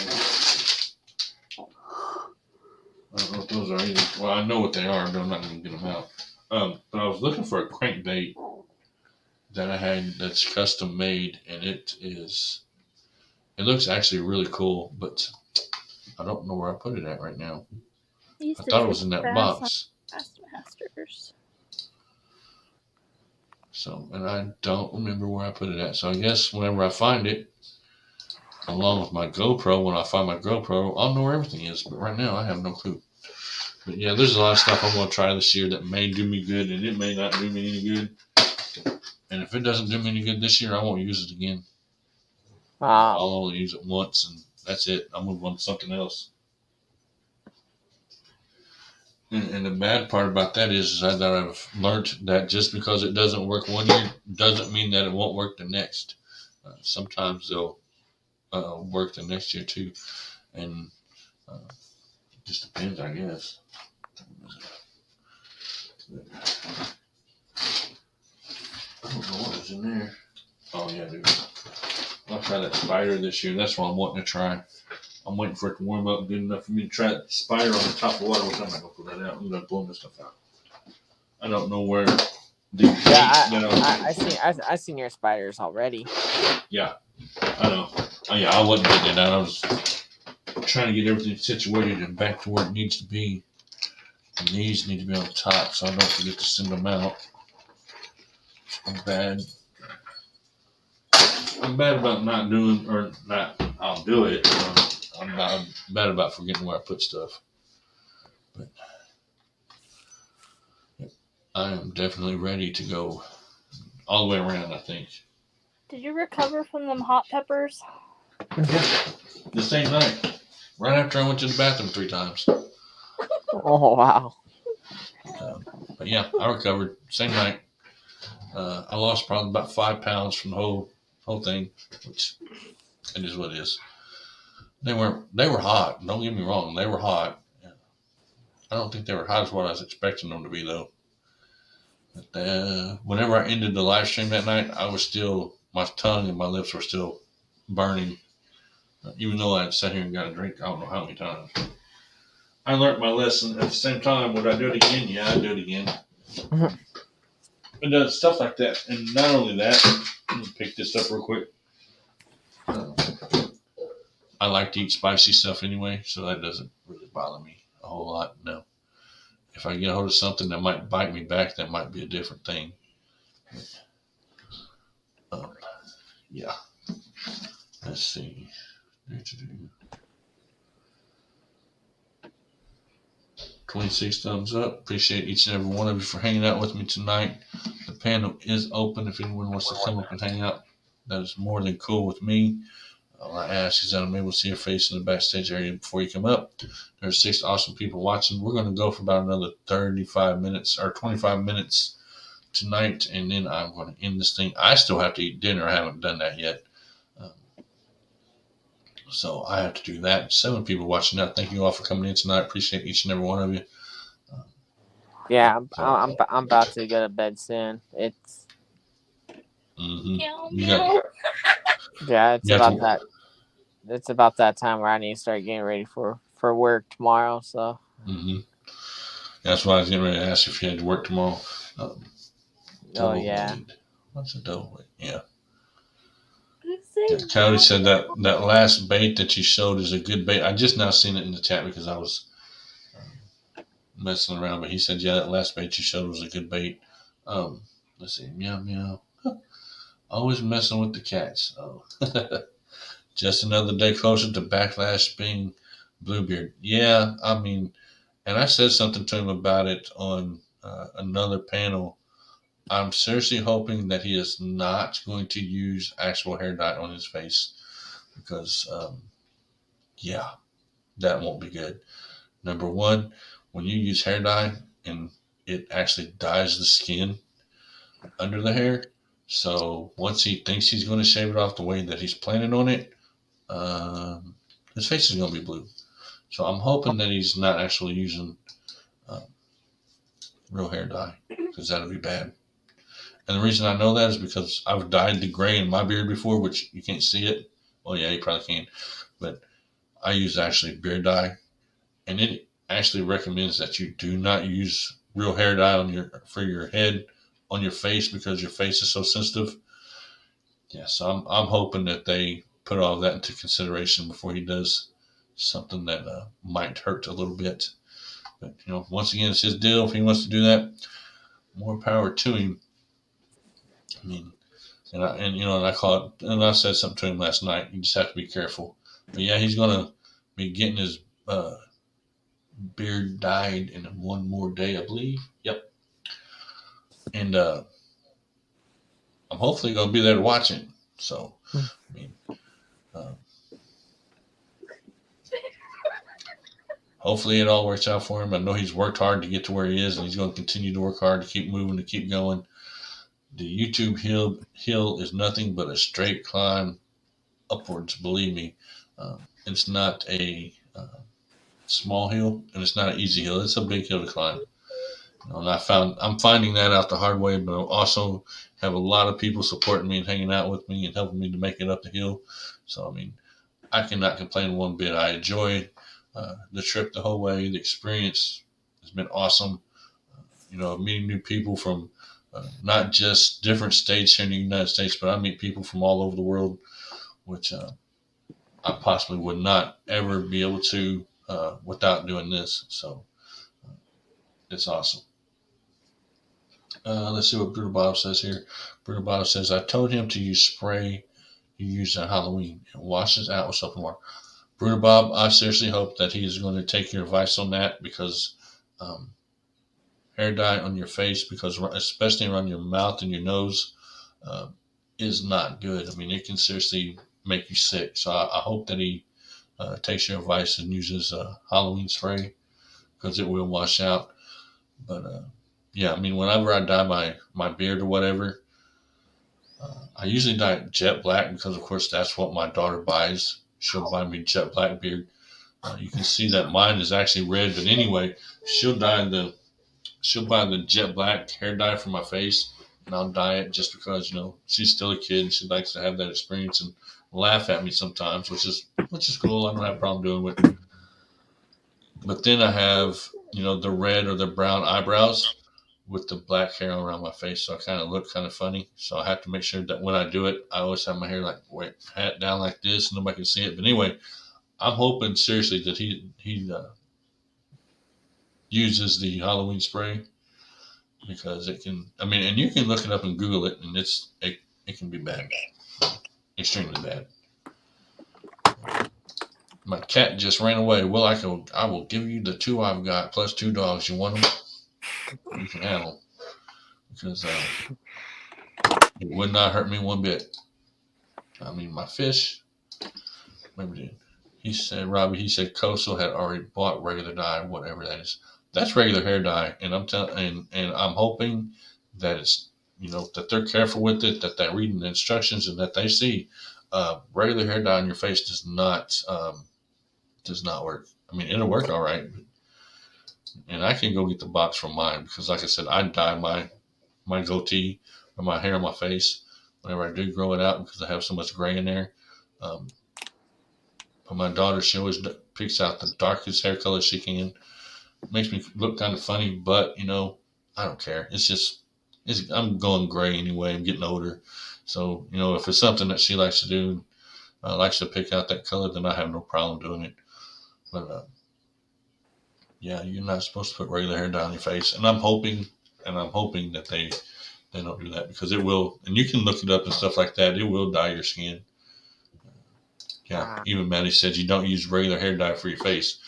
one? I don't know what those are either. Well, I know what they are, but I'm not going to get them out. But I was looking for a crankbait that I had that's custom made, and it looks actually really cool, but I don't know where I put it at right now. I thought it was in that box. Masters. So, and I don't remember where I put it at. So I guess whenever I find it, along with my GoPro. When I find my GoPro, I'll know where everything is. But right now, I have no clue. But yeah, there's a lot of stuff I'm going to try this year that may do me good, and it may not do me any good. And if it doesn't do me any good this year, I won't use it again. Wow. I'll only use it once, and that's it. I'll move on to something else. And the bad part about that is that I've learned that just because it doesn't work one year doesn't mean that it won't work the next. Sometimes they'll work the next year too, and it just depends, I guess. I don't know what is in there. Oh yeah, dude. I'll try that spider this year. That's what I'm wanting to try. I'm waiting for it to warm up good enough for me to try that spider on the top of the water. Which I'm not gonna pull that out. I'm gonna blow this stuff out. I don't know where the I seen your spiders already. Yeah, I know. Oh, yeah, I wasn't getting it out. I was trying to get everything situated and back to where it needs to be. And these need to be on top, so I don't forget to send them out. I'm bad about not doing, or not. I'll do it. I'm bad about forgetting where I put stuff. But I am definitely ready to go all the way around, I think. Did you recover from them hot peppers? Yeah. The same night. Right after I went to the bathroom 3 times. Oh, wow. But yeah, I recovered. Same night. I lost probably about 5 pounds from the whole thing, which it is what it is. They were hot. Don't get me wrong. They were hot. I don't think they were hot as what I was expecting them to be, though. But whenever I ended the live stream that night, my tongue and my lips were still burning. Even though I had sat here and got a drink, I don't know how many times. I learned my lesson. At the same time, would I do it again? Yeah, I'd do it again. And stuff like that. And not only that, let me pick this up real quick. I like to eat spicy stuff anyway, so that doesn't really bother me a whole lot. No. If I get a hold of something that might bite me back, that might be a different thing. Yeah. Let's see. 26 thumbs up. Appreciate each and every one of you for hanging out with me tonight. The panel is open if anyone wants to come up and hang out. That is more than cool with me. All I ask is that I'm able to see your face in the backstage area before you come up. There's 6 awesome people watching. We're going to go for about another 35 minutes or 25 minutes tonight, and then I'm going to end this thing. I still have to eat dinner. I haven't done that yet. So I have to do that. 7 people watching now. Thank you all for coming in tonight. Appreciate each and every one of you. Yeah, I'm about to go to bed soon. It's Yeah, it's about that. It's about that time where I need to start getting ready for work tomorrow. So that's why I was getting ready to ask if you had to work tomorrow. Oh yeah. What's a double weight? Yeah. Cody said that last bait that you showed is a good bait. I just now seen it in the chat because I was messing around, but he said, yeah, that last bait you showed was a good bait. Let's see. Meow, meow. Always messing with the cats. Oh. Just another day closer to Backlash being Bluebeard. Yeah, I mean, and I said something to him about it on another panel. I'm seriously hoping that he is not going to use actual hair dye on his face because, yeah, that won't be good. Number one, when you use hair dye and it actually dyes the skin under the hair, so once he thinks he's going to shave it off the way that he's planning on it, his face is going to be blue. So I'm hoping that he's not actually using real hair dye because that'll be bad. And the reason I know that is because I've dyed the gray in my beard before, which you can't see it. Well, yeah, you probably can. But I use actually beard dye. And it actually recommends that you do not use real hair dye for your head on your face because your face is so sensitive. Yeah, so I'm hoping that they put all of that into consideration before he does something that might hurt a little bit. But, once again, it's his deal. If he wants to do that, more power to him. I mean, And I call it, and I said something to him last night. You just have to be careful. But yeah, he's gonna be getting his beard dyed in one more day, I believe. Yep. And I'm hopefully gonna be there to watch it. So, I mean, uh, hopefully it all works out for him. I know he's worked hard to get to where he is, and he's going to continue to work hard to keep moving, to keep going. The YouTube hill is nothing but a straight climb upwards. Believe me, it's not a small hill, and it's not an easy hill. It's a big hill to climb. And I'm finding that out the hard way, but I also have a lot of people supporting me and hanging out with me and helping me to make it up the hill. So I mean, I cannot complain one bit. I enjoy the trip the whole way. The experience has been awesome. Meeting new people from not just different states here in the United States, but I meet people from all over the world, which I possibly would not ever be able to without doing this. So it's awesome. Let's see what Brutal Bob says here. Brutal Bob says, I told him to use spray you used on Halloween and wash it out with soap and water. Brutal Bob, I seriously hope that he is going to take your advice on that, because hair dye on your face, because especially around your mouth and your nose, is not good. I mean, it can seriously make you sick. So I hope that he takes your advice and uses Halloween spray, because it will wash out. But yeah, I mean, whenever I dye my beard or whatever, I usually dye it jet black, because of course that's what my daughter buys. She'll buy me jet black beard. You can see that mine is actually red, but anyway, she'll buy the jet black hair dye for my face, and I'll dye it just because she's still a kid and she likes to have that experience and laugh at me sometimes, which is cool. I don't have a problem doing it. But then I have the red or the brown eyebrows with the black hair around my face, so I kind of look kind of funny. So I have to make sure that when I do it, I always have my hair hat down like this, and nobody can see it. But anyway, I'm hoping seriously that he uses the Halloween spray, because it can. I mean, and you can look it up and Google it, and it can be bad, extremely bad. My cat just ran away. Well, I will give you the 2 I've got plus 2 dogs. You want them? You can have them, because it would not hurt me one bit. I mean, my fish. Maybe did. Robbie. He said Coastal had already bought regular dye, whatever that is. That's regular hair dye, and I'm hoping that it's that they're careful with it, that they're reading the instructions, and that they see regular hair dye on your face does not work. I mean, it'll work all right, and I can go get the box from mine, because like I said, I dye my goatee or my hair on my face whenever I do grow it out, because I have so much gray in there. But my daughter, she always picks out the darkest hair color she can. It makes me look kind of funny, but I don't care. I'm going gray anyway. I'm getting older, so if it's something that she likes to do, likes to pick out that color, then I have no problem doing it. But yeah, you're not supposed to put regular hair down your face, and I'm hoping that they don't do that, because it will. And you can look it up and stuff like that. It will dye your skin. Yeah, even Maddie said you don't use regular hair dye for your face,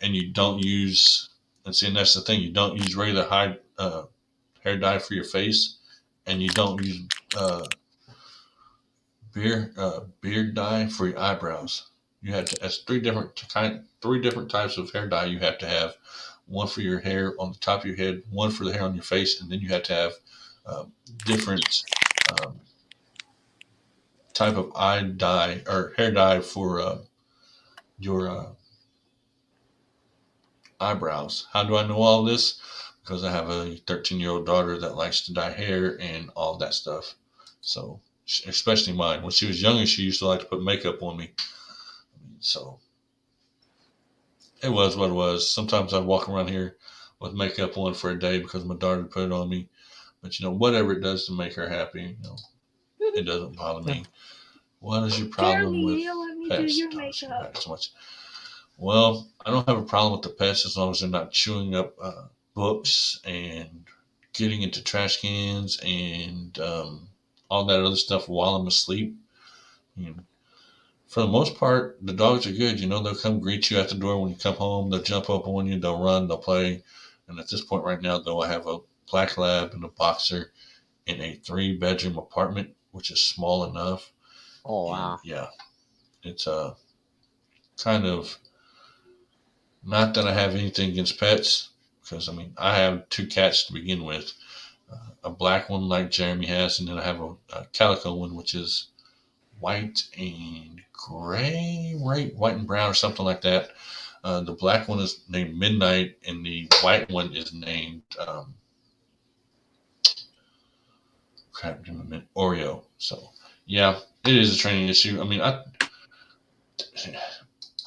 and you don't use. And that's the thing. You don't use regular hair dye for your face, and you don't use beard dye for your eyebrows. You have to. That's three different types of hair dye you have to have. One for your hair on the top of your head, one for the hair on your face, and then you have to have different type of eye dye or hair dye for your eyebrows. How do I know all this? Because I have a 13-year-old daughter that likes to dye hair and all that stuff. So, especially mine. When she was younger, she used to like to put makeup on me. So, it was what it was. Sometimes I'd walk around here with makeup on for a day because my daughter put it on me. But, whatever it does to make her happy, it doesn't bother me. What is your problem with pets? You don't see back so much. Well, I don't have a problem with the pets as long as they're not chewing up books and getting into trash cans and all that other stuff while I'm asleep. And for the most part, the dogs are good. They'll come greet you at the door when you come home. They'll jump up on you. They'll run. They'll play. And at this point right now, though, I have a black lab and a boxer in a 3-bedroom apartment, which is small enough. Oh, wow. And yeah, it's kind of, not that I have anything against pets, because I have 2 cats to begin with, a black one like Jeremy has, and then I have a calico one, which is white and gray, right? White and brown or something like that. The black one is named Midnight, and the white one is named Oreo. So yeah, it is a training issue.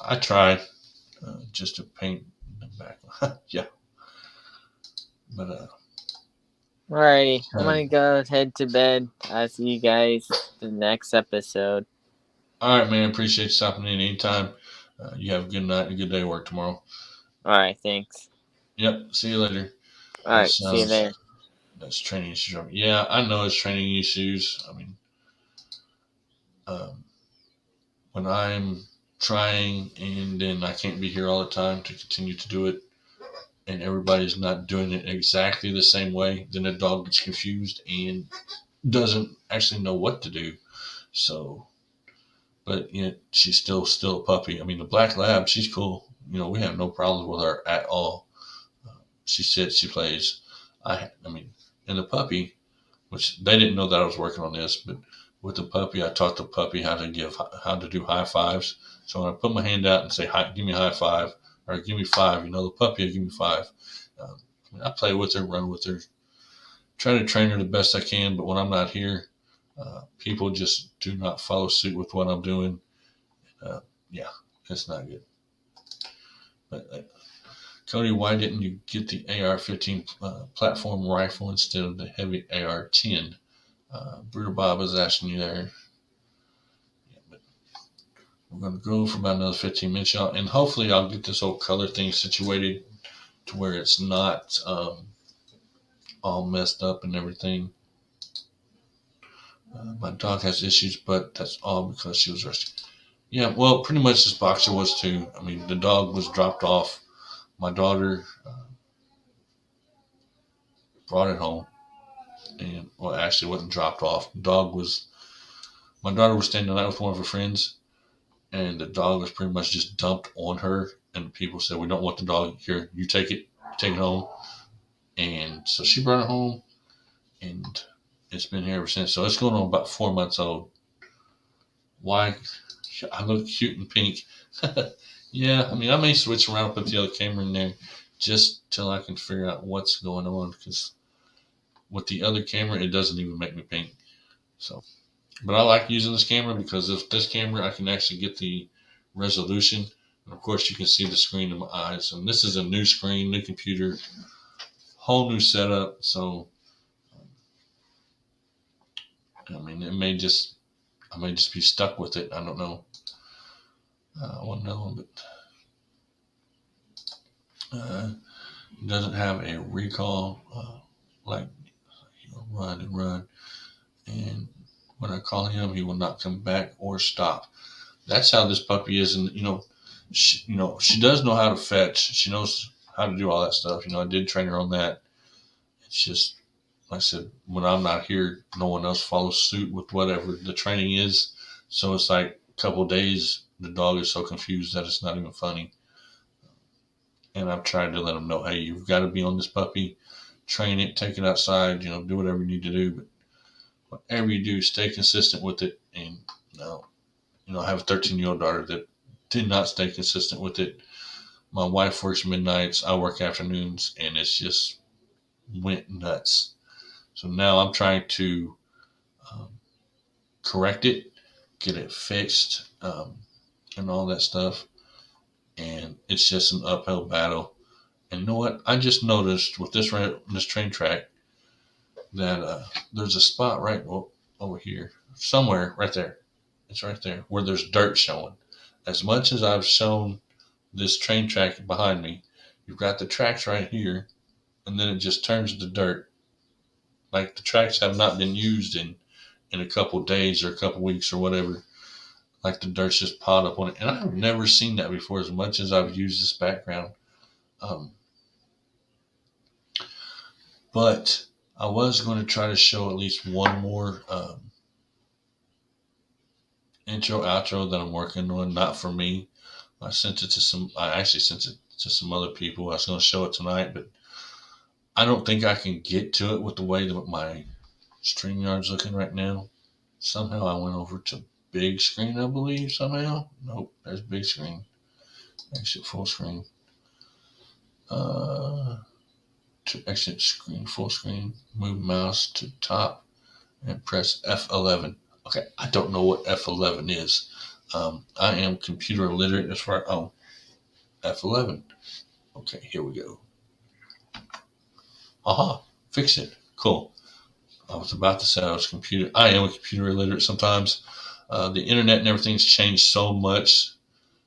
I try just to paint them back. Yeah, but Alrighty, I'm gonna go head to bed. I'll see you guys the next episode. All right, man. Appreciate you stopping in anytime. You have a good night and a good day at work tomorrow. Alright, thanks. Yep. See you later. Alright, see you there. That's training issues. Yeah, I know it's training issues. When I'm trying and then I can't be here all the time to continue to do it, and everybody's not doing it exactly the same way, then the dog gets confused and doesn't actually know what to do. So, but she's still a puppy. The black lab, she's cool. We have no problems with her at all. She sits, she plays. And the puppy, which they didn't know that I was working on this, but with the puppy, I taught the puppy how to do high fives. So when I put my hand out and say, "Hi, give me a high five," or "Give me 5," the puppy will give me 5. I play with her, run with her, try to train her the best I can. But when I'm not here, people just do not follow suit with what I'm doing. Yeah, it's not good. But Cody, why didn't you get the AR-15 platform rifle instead of the heavy AR-10? Bruder Bob is asking you there. Yeah, but we're going to go for about another 15 minutes, y'all, and hopefully I'll get this whole color thing situated to where it's not all messed up and everything. My dog has issues, but that's all because she was rescued. Yeah, well, pretty much this boxer was too. The dog was dropped off. My daughter brought it home, and actually, it wasn't dropped off. My daughter was staying the night with one of her friends, and the dog was pretty much just dumped on her. And people said, "We don't want the dog here. You take it home." And so she brought it home, and it's been here ever since. So it's going on about 4 months old. Why? I look cute and pink. Yeah, I may switch around, put the other camera in there just till I can figure out what's going on, because with the other camera, it doesn't even make me pink. So, but I like using this camera because with this camera, I can actually get the resolution. And of course, you can see the screen in my eyes. And this is a new screen, new computer, whole new setup. So, I may just be stuck with it. I don't know. I won't know, but it doesn't have a recall, like run and run. And when I call him, he will not come back or stop. That's how this puppy is. And, she does know how to fetch. She knows how to do all that stuff. I did train her on that. It's just, like I said, when I'm not here, no one else follows suit with whatever the training is. So it's like a couple of days, the dog is so confused that it's not even funny. And I've tried to let him know, hey, you've got to be on this puppy, train it, take it outside, do whatever you need to do. But whatever you do, stay consistent with it. And, I have a 13-year-old daughter that did not stay consistent with it. My wife works midnights, I work afternoons, and it's just went nuts. So now I'm trying to correct it, get it fixed, and all that stuff. And it's just an uphill battle. And you know what? I just noticed with this train track that there's a spot right over here, somewhere right there. It's right there where there's dirt showing. As much as I've shown this train track behind me, you've got the tracks right here, and then it just turns to dirt. Like the tracks have not been used in in a couple days or a couple weeks or whatever, like the dirt's just piled up on it. And I've never seen that before as much as I've used this background. But I was going to try to show at least one more intro outro that I'm working on, not for me. I actually sent it to some other people. I was going to show it tonight, but I don't think I can get to it with the way that my StreamYard's looking right now. Somehow I went over to big screen, I believe, somehow. Nope, there's big screen. Exit full screen. To exit screen, full screen, move mouse to top and press F11. Okay, I don't know what F11 is. I am computer illiterate as far as, F11. Okay, here we go. Aha, fix it. Cool. I was about to say I am a computer illiterate sometimes. The internet and everything's changed so much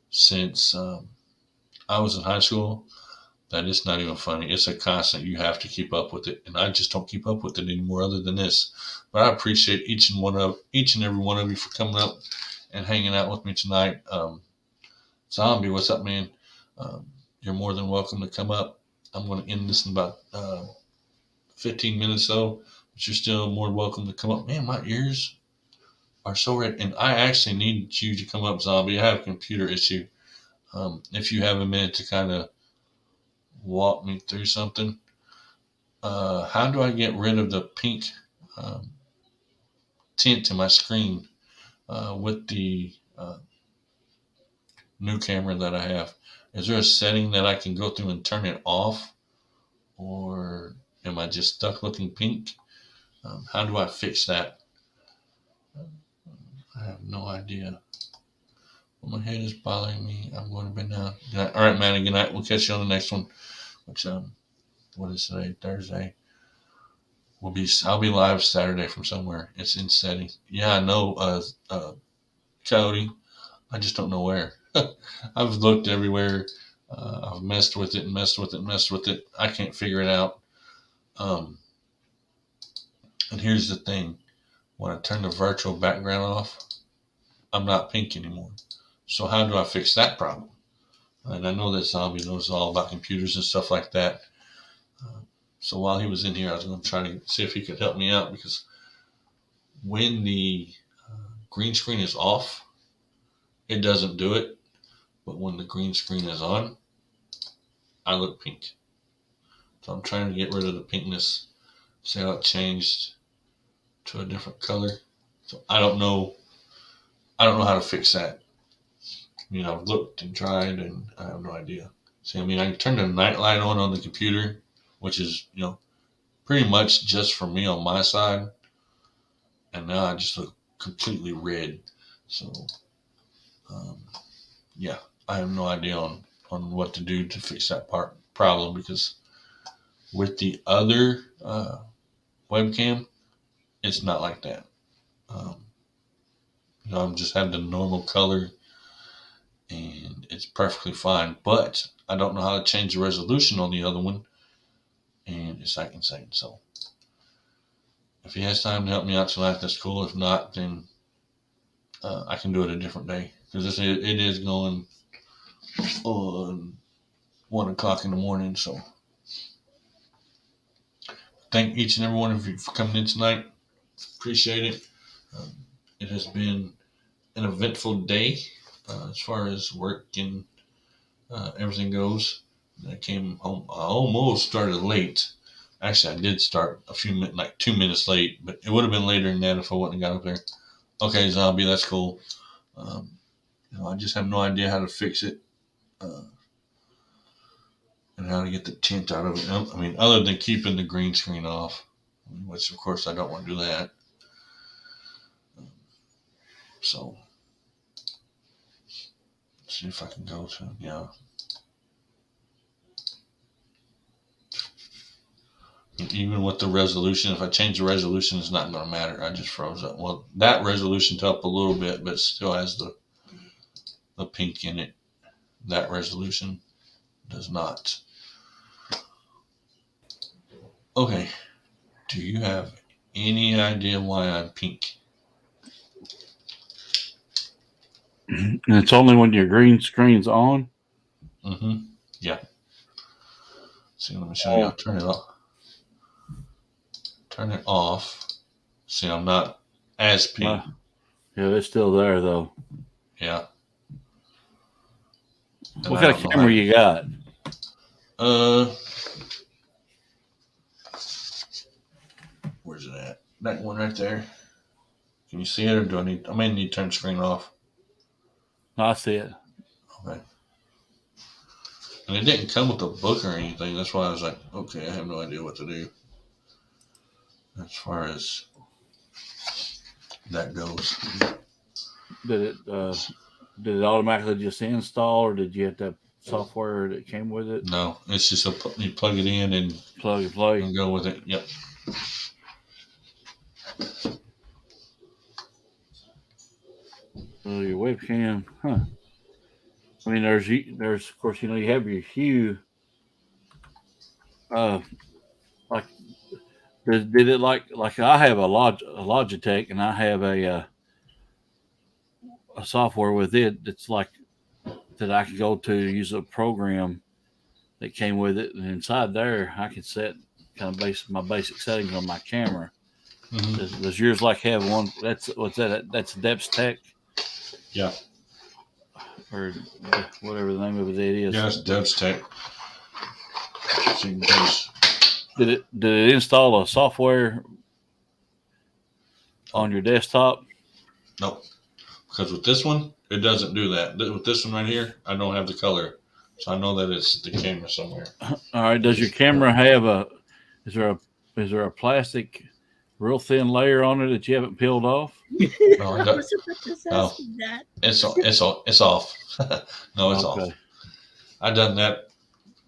since I was in high school that it's not even funny. It's a constant. You have to keep up with it. And I just don't keep up with it anymore other than this. But I appreciate each and every one of you for coming up and hanging out with me tonight. Zombie, what's up, man? You're more than welcome to come up. I'm going to end this in about 15 minutes though, but you're still more welcome to come up. Man, my ears are so red, and I actually need you to come up, Zombie. I have a computer issue. If you have a minute to kind of walk me through something, how do I get rid of the pink tint in my screen with the new camera that I have? Is there a setting that I can go through and turn it off, or am I just stuck looking pink? How do I fix that? I have no idea. Well, my head is bothering me. I'm going to bed now. Good night. All right, man. Good night. We'll catch you on the next one. Which what is today? Thursday. I'll be live Saturday from somewhere. It's in setting. Yeah, I know. Cody. I just don't know where. I've looked everywhere. I've messed with it and messed with it and messed with it. I can't figure it out. And here's the thing. When I turn the virtual background off, I'm not pink anymore. So how do I fix that problem? And I know that Zombie knows all about computers and stuff like that. So while he was in here, I was going to try to see if he could help me out, because when the green screen is off, it doesn't do it. But when the green screen is on, I look pink. So I'm trying to get rid of the pinkness. See how it changed to a different color. So I don't know how to fix that. I've looked and tried, and I have no idea. See, I can turn the night light on the computer, which is, pretty much just for me on my side. And now I just look completely red. So, yeah, I have no idea on what to do to fix that problem, because with the other webcam, it's not like that. I'm just having the normal color, and it's perfectly fine. But I don't know how to change the resolution on the other one, and it's like insane. So if he has time to help me out tonight, that's cool. If not, then I can do it a different day, because it is going on 1 o'clock in the morning. So thank each and every one of you for coming in tonight. Appreciate it. It has been an eventful day as far as work and everything goes. I came home. I almost started late. Actually, I did start a few minutes, like 2 minutes late, but it would have been later than that if I wouldn't have got up there. Okay, Zombie, that's cool. I just have no idea how to fix it and how to get the tint out of it. Other than keeping the green screen off, which of course I don't want to do that. So, let's see if I can go to, even with the resolution, if I change the resolution, it's not going to matter. I just froze up. Well, that resolution's up a little bit, but it still has the pink in it. That resolution does not. Okay. Do you have any idea why I'm pink? And it's only when your green screen's on. Mm-hmm. Yeah. See, let me show you. I'll turn it off. Turn it off. See, I'm not as pink. Yeah, it's still there though. Yeah. And What kind of camera you got? Where's it at? That one right there. Can you see it, or do I may need to turn the screen off? No, I see it. Okay. And it didn't come with a book or anything. That's why I was like, okay, I have no idea what to do as far as that goes. Did it automatically just install, or did you have to have software that came with it? No, it's just you plug it in and Plug and play and go with it. Yep. Your webcam, huh? I mean, there's of course, you have your hue. Like did it like I have a Logitech, and I have a software with it that's like that I can go to use a program that came with it, and inside there I can set kind of my basic settings on my camera. Mm-hmm. Does yours like have one? That's what's that? That's Depths Tech. Yeah. Or whatever the name of it is. Yeah, it's Depths Tech. Did it install a software on your desktop? Nope. Because with this one, it doesn't do that. With this one right here, I don't have the color, so I know that it's the camera somewhere. All right. Does your camera have is there a plastic, real thin layer on it that you haven't peeled off? No, I was just asking that. It's off. No, it's off. I've done that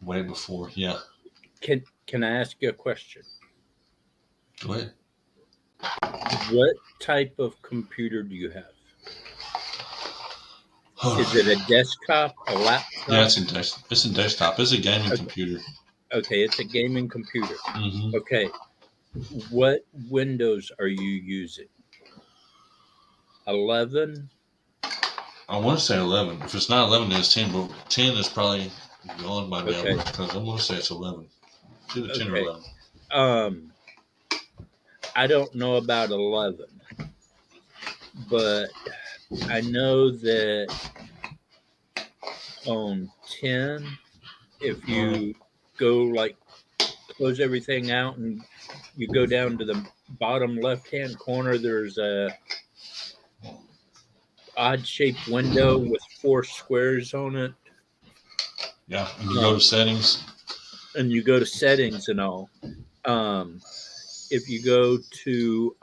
way before. Yeah. Can I ask you a question? Go ahead. What type of computer do you have? Is it a desktop, a laptop? Yeah, it's a desktop. It's a gaming computer. Okay, it's a gaming computer. Mm-hmm. Okay. What Windows are you using? 11? I want to say 11. If it's not 11, then it's 10. But 10 is probably gone by now. Because I'm going to say it's 11. It's either 10 or 11. I don't know about 11. But I know that on 10, if you go close everything out and you go down to the bottom left-hand corner, there's a odd-shaped window with 4 squares on it. Yeah, and you go to settings. And you go to settings and all. If you go to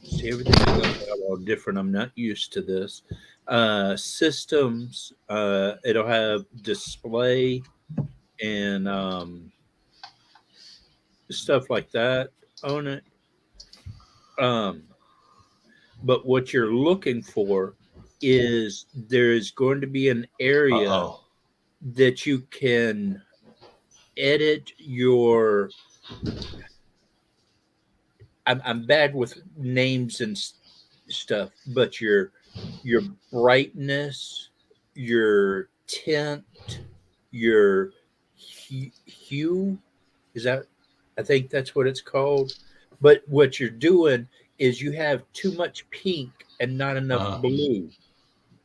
see, everything is all different. I'm not used to this. Systems, it'll have display and stuff like that on it. But what you're looking for is there's going to be an area that you can edit your. I'm bad with names and stuff, but your brightness, your tint, your hue, I think that's what it's called. But what you're doing is you have too much pink and not enough blue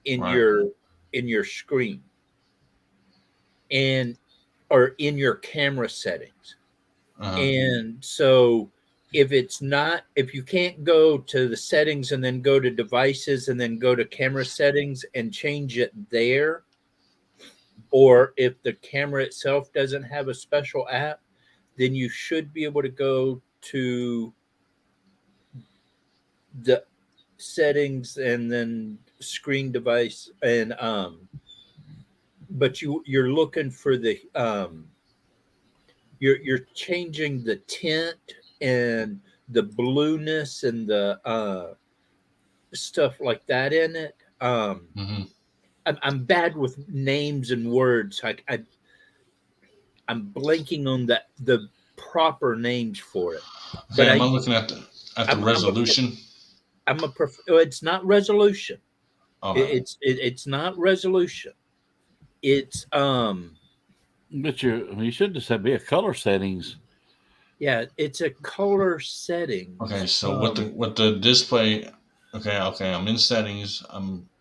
in your screen or in your camera settings. And so if you can't go to the settings and then go to devices and then go to camera settings and change it there, or if the camera itself doesn't have a special app, then you should be able to go to the settings and then screen device and but you're looking for the you're changing the tint and the blueness and the stuff like that in it. I'm bad with names and words. I'm blanking on the proper names for it. But I'm looking at the resolution. It's not resolution. Okay. It's not resolution. It's But you should just have be a color settings. yeah, it's a color settings. Okay, so with the display, okay, I'm in settings.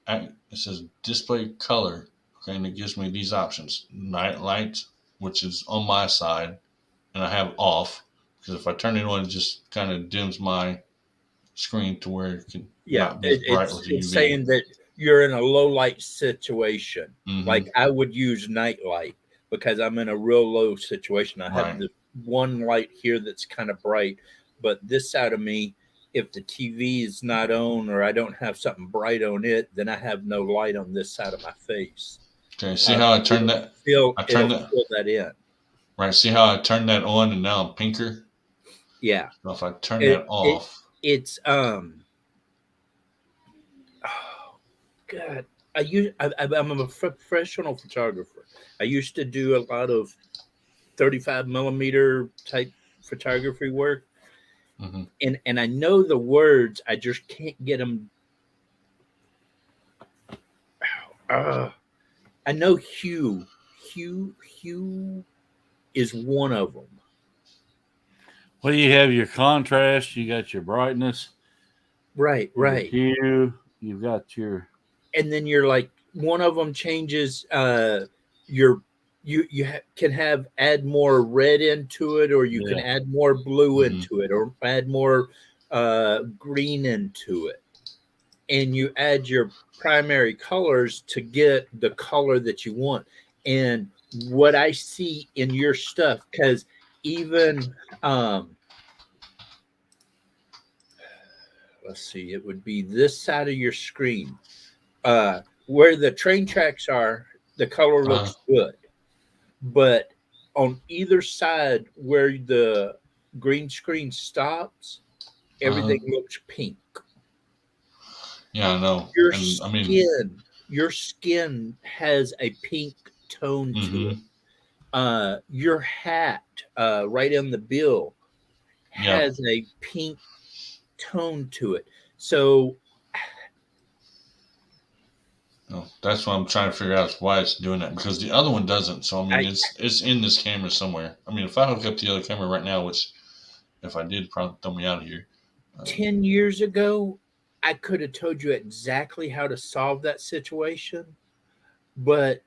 It says display color. Okay, and it gives me these options: night light, which is on my side, and I have off because if I turn it on, it just kind of dims my screen to where it can not be as bright with the it's UV. saying that you're in a low light situation. Mhm. Like I would use night light because I'm in a real low situation. I have Right. the one light here that's kind of bright, but this side of me, if the TV is not on or I don't have something bright on it, then I have no light on this side of my face. Okay, see how I turned that? It'll I turned that. fill that in. Right, see how I turned that on and now I'm pinker? Yeah. So if I turn that off. It's oh God. I'm a professional photographer. I used to do a lot of 35 millimeter type photography work. Mhm. And I know the words, I just can't get them. I know hue is one of them. Well, you have your contrast, you got your brightness, Right. your hue, you've got your, and then you're like, one of them changes can have add more red into it, or you can add more blue into it, or add more green into it, and you add your primary colors to get the color that you want. And what I see in your stuff, because even let's see, it would be this side of your screen where the train tracks are, the color looks good, but on either side where the green screen stops, everything looks pink. Yeah, I know. Your skin has a pink tone to it. Your hat, right on the bill, has a pink tone to it. So no, that's what I'm trying to figure out is why it's doing that, because the other one doesn't. So I mean, it's in this camera somewhere. I mean, if I hook up the other camera right now, which if I did, probably throw me out of here. 10 years ago, I could have told you exactly how to solve that situation, but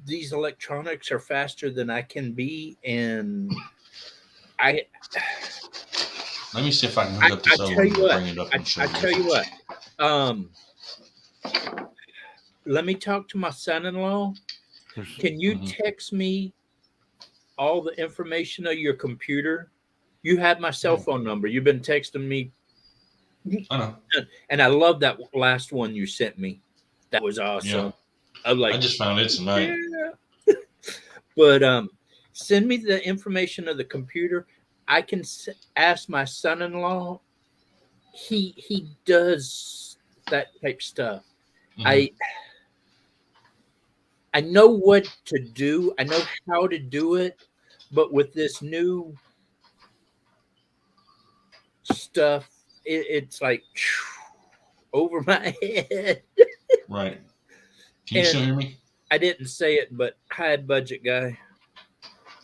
these electronics are faster than I can be, and let me see if I can hook up this other one and bring it up and show you. I tell you what, let me talk to my son-in-law. Can you text me all the information of your computer? You have my cell phone number. You've been texting me. I know. And I love that last one you sent me. That was awesome. Yeah. I just found it tonight. Yeah. But send me the information of the computer. I can ask my son-in-law. He does that type stuff. I know what to do. I know how to do it, but with this new stuff, it's like over my head. Right. Can you still hear me? I didn't say it, but high budget guy.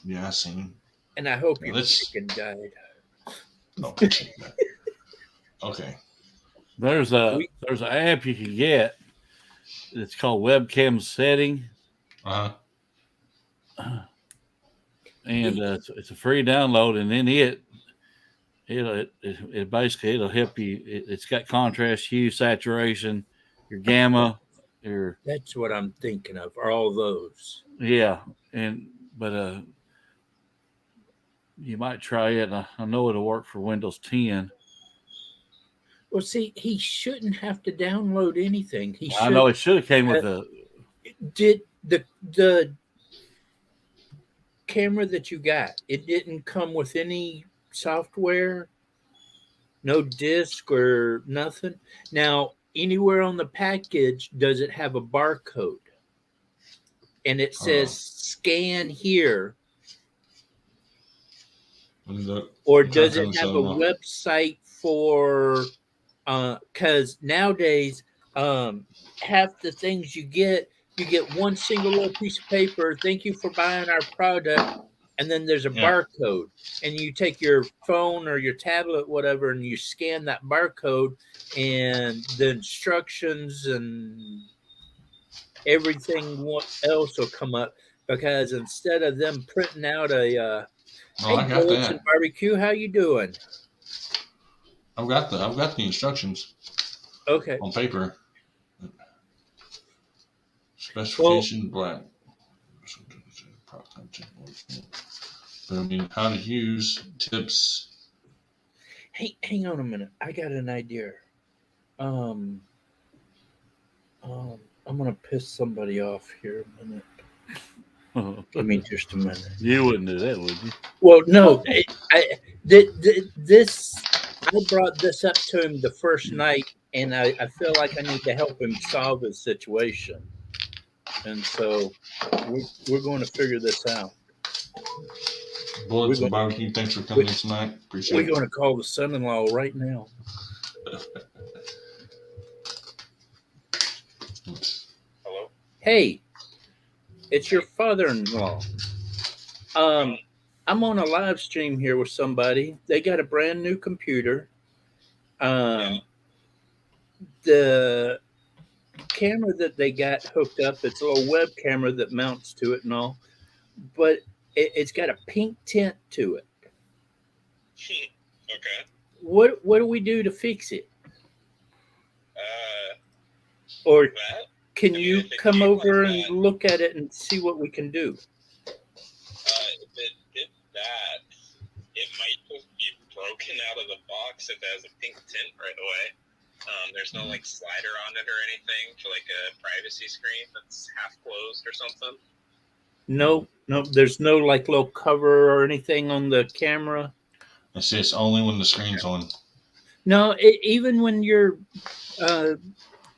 Yeah, I seen him. And I hope your chicken died. Oh, okay. There's an app you can get. It's called Webcam Setting. And it's a free download, and then it basically it'll help you. It's got contrast, hue, saturation, your gamma, your. That's what I'm thinking of. Are all those? Yeah, but you might try it. I know it'll work for Windows 10. Well, see, he shouldn't have to download anything. I know it should have came with the. Did the camera that you got? It didn't come with any software, no disk or nothing. Now, anywhere on the package, does it have a barcode? And it says scan here. Or does it have a website for Because nowadays, half the things you get one single little piece of paper. Thank you for buying our product, and then there's a barcode, and you take your phone or your tablet, whatever, and you scan that barcode, and the instructions and everything else will come up. Because instead of them printing out a I hey, got bullets and that. barbecue, how you doing? I've got the instructions. Okay. On paper. Specification black. But I mean, how to use tips. Hey, hang on a minute. I got an idea. I'm gonna piss somebody off here a minute. Give me just a minute. You wouldn't do that, would you? Well, no. I brought this up to him the first night, and I feel like I need to help him solve his situation. And so we're going to figure this out. Bullets and barbecue. Thanks for coming in tonight. Appreciate it. We're going to call the son-in-law right now. Hello? Hey, it's your father-in-law. I'm on a live stream here with somebody. They got a brand new computer. The camera that they got hooked up, it's a little web camera that mounts to it and all, but it's got a pink tint to it. Okay. What do we do to fix it? Or can you come over and look at it and see what we can do? If it did that, it might just be broken out of the box if it has a pink tint right away. There's no like slider on it or anything for like a privacy screen that's half closed or something. No, there's no like little cover or anything on the camera. It's only when the screen's on. No, even when you're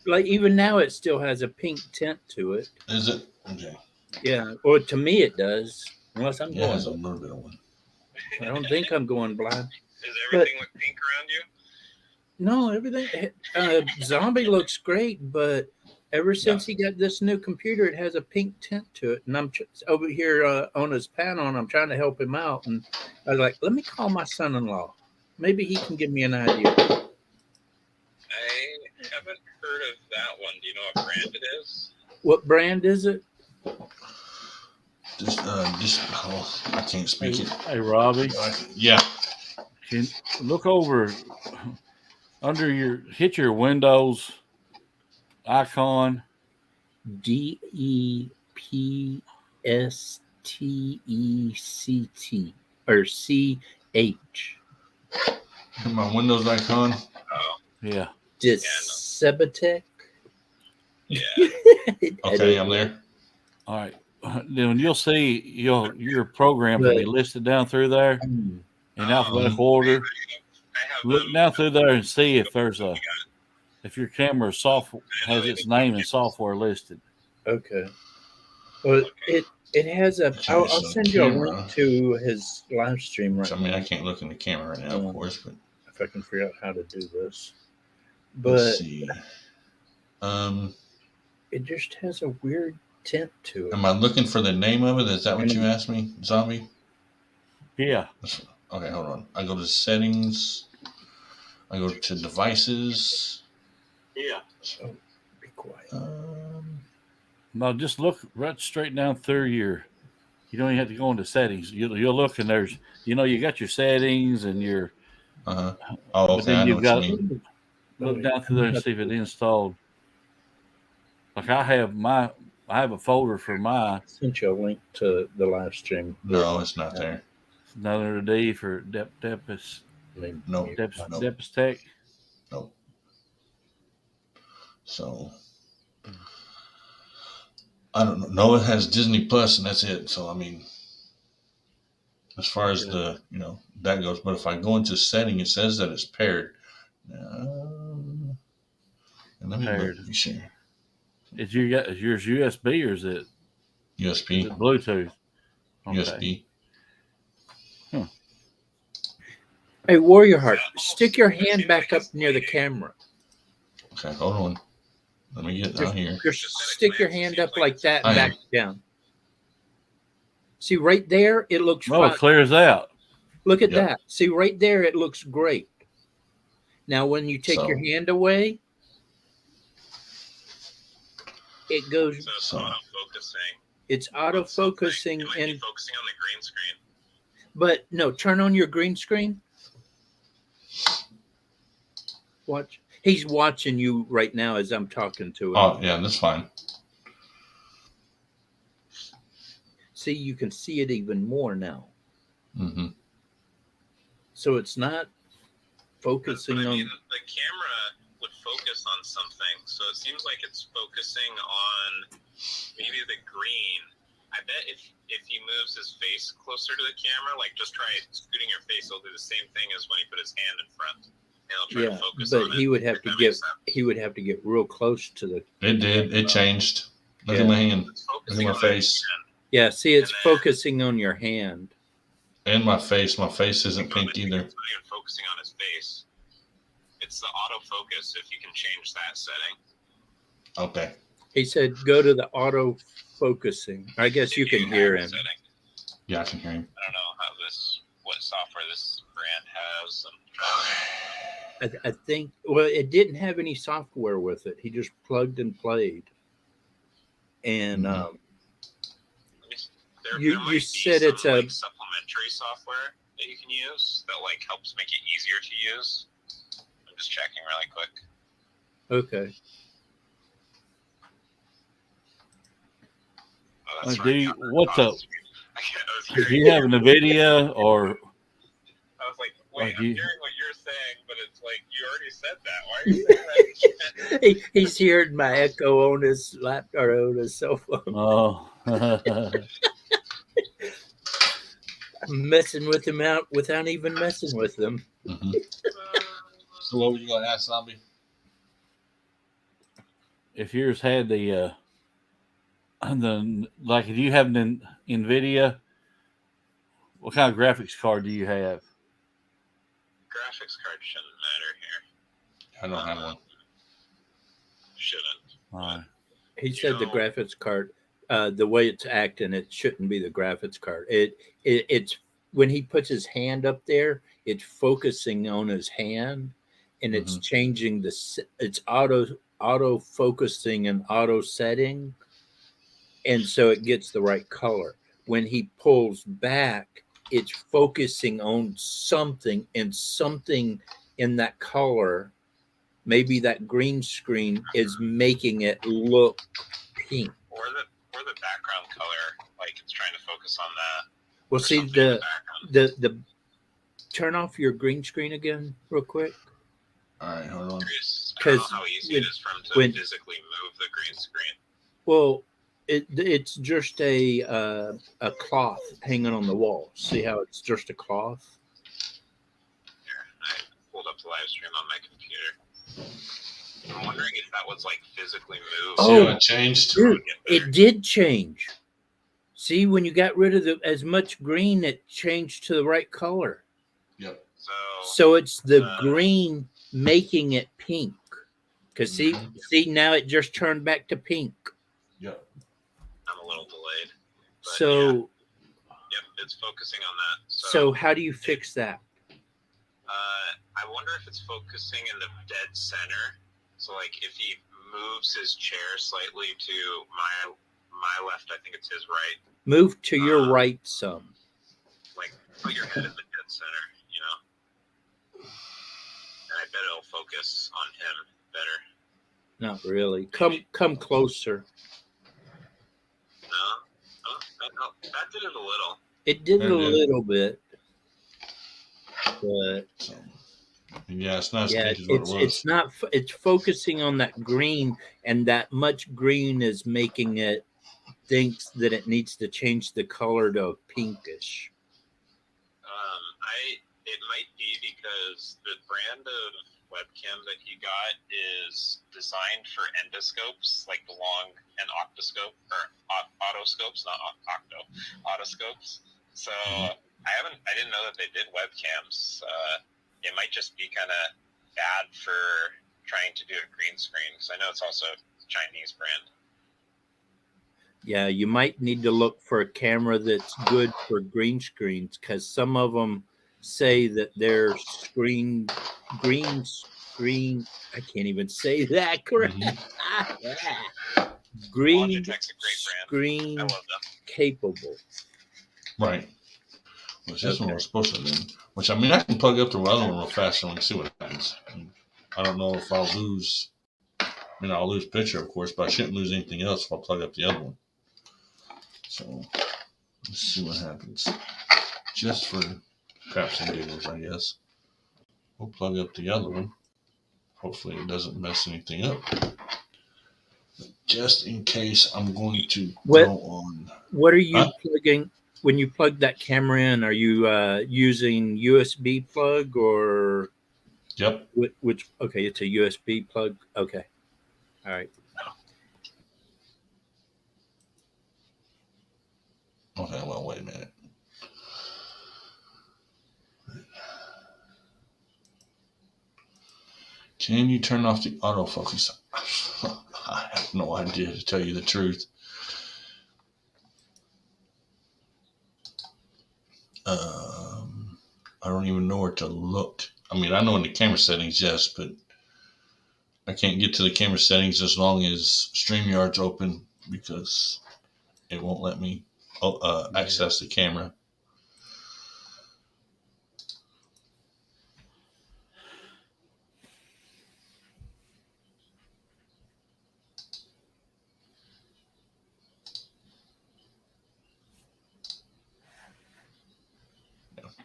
like even now it still has a pink tint to it. Is it? Okay. Yeah, or to me it does. Unless I'm It going. has a little bit of one. I don't think I'm going blind. Is everything look pink around you? No, everything. Zombie looks great, but ever since he got this new computer, it has a pink tint to it. And I'm over here on his panel, and I'm trying to help him out. And I was like, let me call my son-in-law. Maybe he can give me an idea. I haven't heard of that one. Do you know what brand it is? What brand is it? I can't speak it. Hey, Robbie. Yeah. Can look over under hit your Windows icon. DEPSTECT or CH. My Windows icon. Yeah. Disebitec. Yeah. Okay, I'm there. All right. Then you'll see your program will be listed down through there in alphabetical order. Look down through there and see if there's if your camera software has its name and software listed. Okay. Well, it has a. I'll send you a link to his live stream right now. I mean, I can't look in the camera right now, of course, but if I can figure out how to do this. But let's see. It just has a weird tint to it. Am I looking for the name of it? Is that what you asked me, Zombie? Yeah. Okay, hold on. I go to settings. I go to devices. Yeah. So be quiet. No, just look right straight down through you don't even have to go into settings. You'll look and there's you got your settings and your Oh, okay. Then you've got look down through there and see if it's installed. Like I have a folder for my. I sent you a link to the live stream. No, it's not there. Another D for Depis. No. Depis Tech. Nope. So I don't know. No, it has Disney Plus, and that's it. So I mean, as far as the that goes, but if I go into setting, it says that it's paired. And let me paired. Look, sure. Is yours USB or is it USB? Is it Bluetooth? Okay. USB. Hey, Warrior Heart, stick your hand back up near the camera. Okay, hold on. Let me get down here. Just stick your hand up like that and back down. See, right there, it looks Oh, fine. it clears out. Look at that. See, right there, it looks great. Now, when you take your hand away, it goes. So it's auto-focusing. It's auto-focusing and focusing on the green screen. But no, turn on your green screen. Watch. He's watching you right now as I'm talking to him. Oh, yeah, that's fine. See, you can see it even more now. Mm-hmm. So it's not focusing on. The camera would focus on something, so it seems like it's focusing on maybe the green. I bet if he moves his face closer to the camera, like just try scooting your face, he'll do the same thing as when he put his hand in front. And he'll try to focus on he would have to get real close to the. It did. It changed. Look at my hand. Look at my face. Yeah, see, it's focusing on your hand. And my face. My face isn't pink either. It's not even focusing on his face. It's the autofocus if you can change that setting. Okay. He said go to the auto focusing. I guess you can hear him. Yeah, I can hear him. I don't know what software this brand has. I think, well, it didn't have any software with it. He just plugged and played. And you said it's a supplementary software that you can use that like helps make it easier to use. I'm just checking really quick. Okay. What's up? Do you have a video or? I was like, wait, I'm hearing what you're saying, but it's like you already said that. Why are you saying that? He's hearing my echo on his laptop or on his cell phone. Oh. I'm messing with him out without even messing with him. Mm-hmm. So what were you going to ask, Zombie? If yours had the like, if you have an NVIDIA, what kind of graphics card do you have? Graphics card shouldn't matter here. I don't have one. Shouldn't. He said the graphics card, the way it's acting, it shouldn't be the graphics card. It's when he puts his hand up there, it's focusing on his hand, and it's changing it's auto focusing and auto setting, and so it gets the right color. When he pulls back, it's focusing on something, and something in that color, maybe that green screen, is making it look pink. Or the background color, like it's trying to focus on that. Well, see the turn off your green screen again, real quick. All right, hold on. Because how easy it is for him to physically move the green screen. Well, it's just a cloth hanging on the wall. See how it's just a cloth? Here, I pulled up the live stream on my computer. I'm wondering if that was like physically moved. Oh, it changed. Dude, it did change. See, when you got rid of as much green, it changed to the right color. Yep. So it's the green making it pink. Because see, now it just turned back to pink. Yep. I'm a little delayed. So. Yeah. Yep, it's focusing on that. So how do you fix that? I wonder if it's focusing in the dead center. So like if he moves his chair slightly to my left, I think it's his right. Move to your right some. Like put your head in the dead center, you know? And I bet it'll focus on him better. Not really. Come closer. No, that did it a little. It did it a little bit. But yeah, it's not. Yeah, it's not. It's focusing on that green, and that much green is making it thinks that it needs to change the color to pinkish. It might be because the brand of webcam that he got is designed for endoscopes, like the long and octoscope or autoscopes, not octo, autoscopes. So I didn't know that they did webcams. it might just be kind of bad for trying to do a green screen, because I know it's also a Chinese brand. Yeah, you might need to look for a camera that's good for green screens, because some of them say that their green screen. I can't even say that correct. Green Logitech's a great brand. screen I love them. capable. Right. Which this one was supposed to be. Which, I mean, I can plug up the other one real fast and we can see what happens. I don't know if I'll lose. I mean, I'll lose picture, of course, but I shouldn't lose anything else if I plug up the other one. So, let's see what happens. Just for craps and giggles, I guess. We'll plug up the other one. Hopefully it doesn't mess anything up. Just in case, I'm going to go on. What are you plugging? When you plug that camera in, are you using USB plug or? Yep. Which? Okay, it's a USB plug. Okay. All right. Okay, well, wait a minute. Can you turn off the autofocus? I have no idea, to tell you the truth. I don't even know where to look. I mean, I know in the camera settings, yes, but I can't get to the camera settings as long as StreamYard's open because it won't let me access the camera.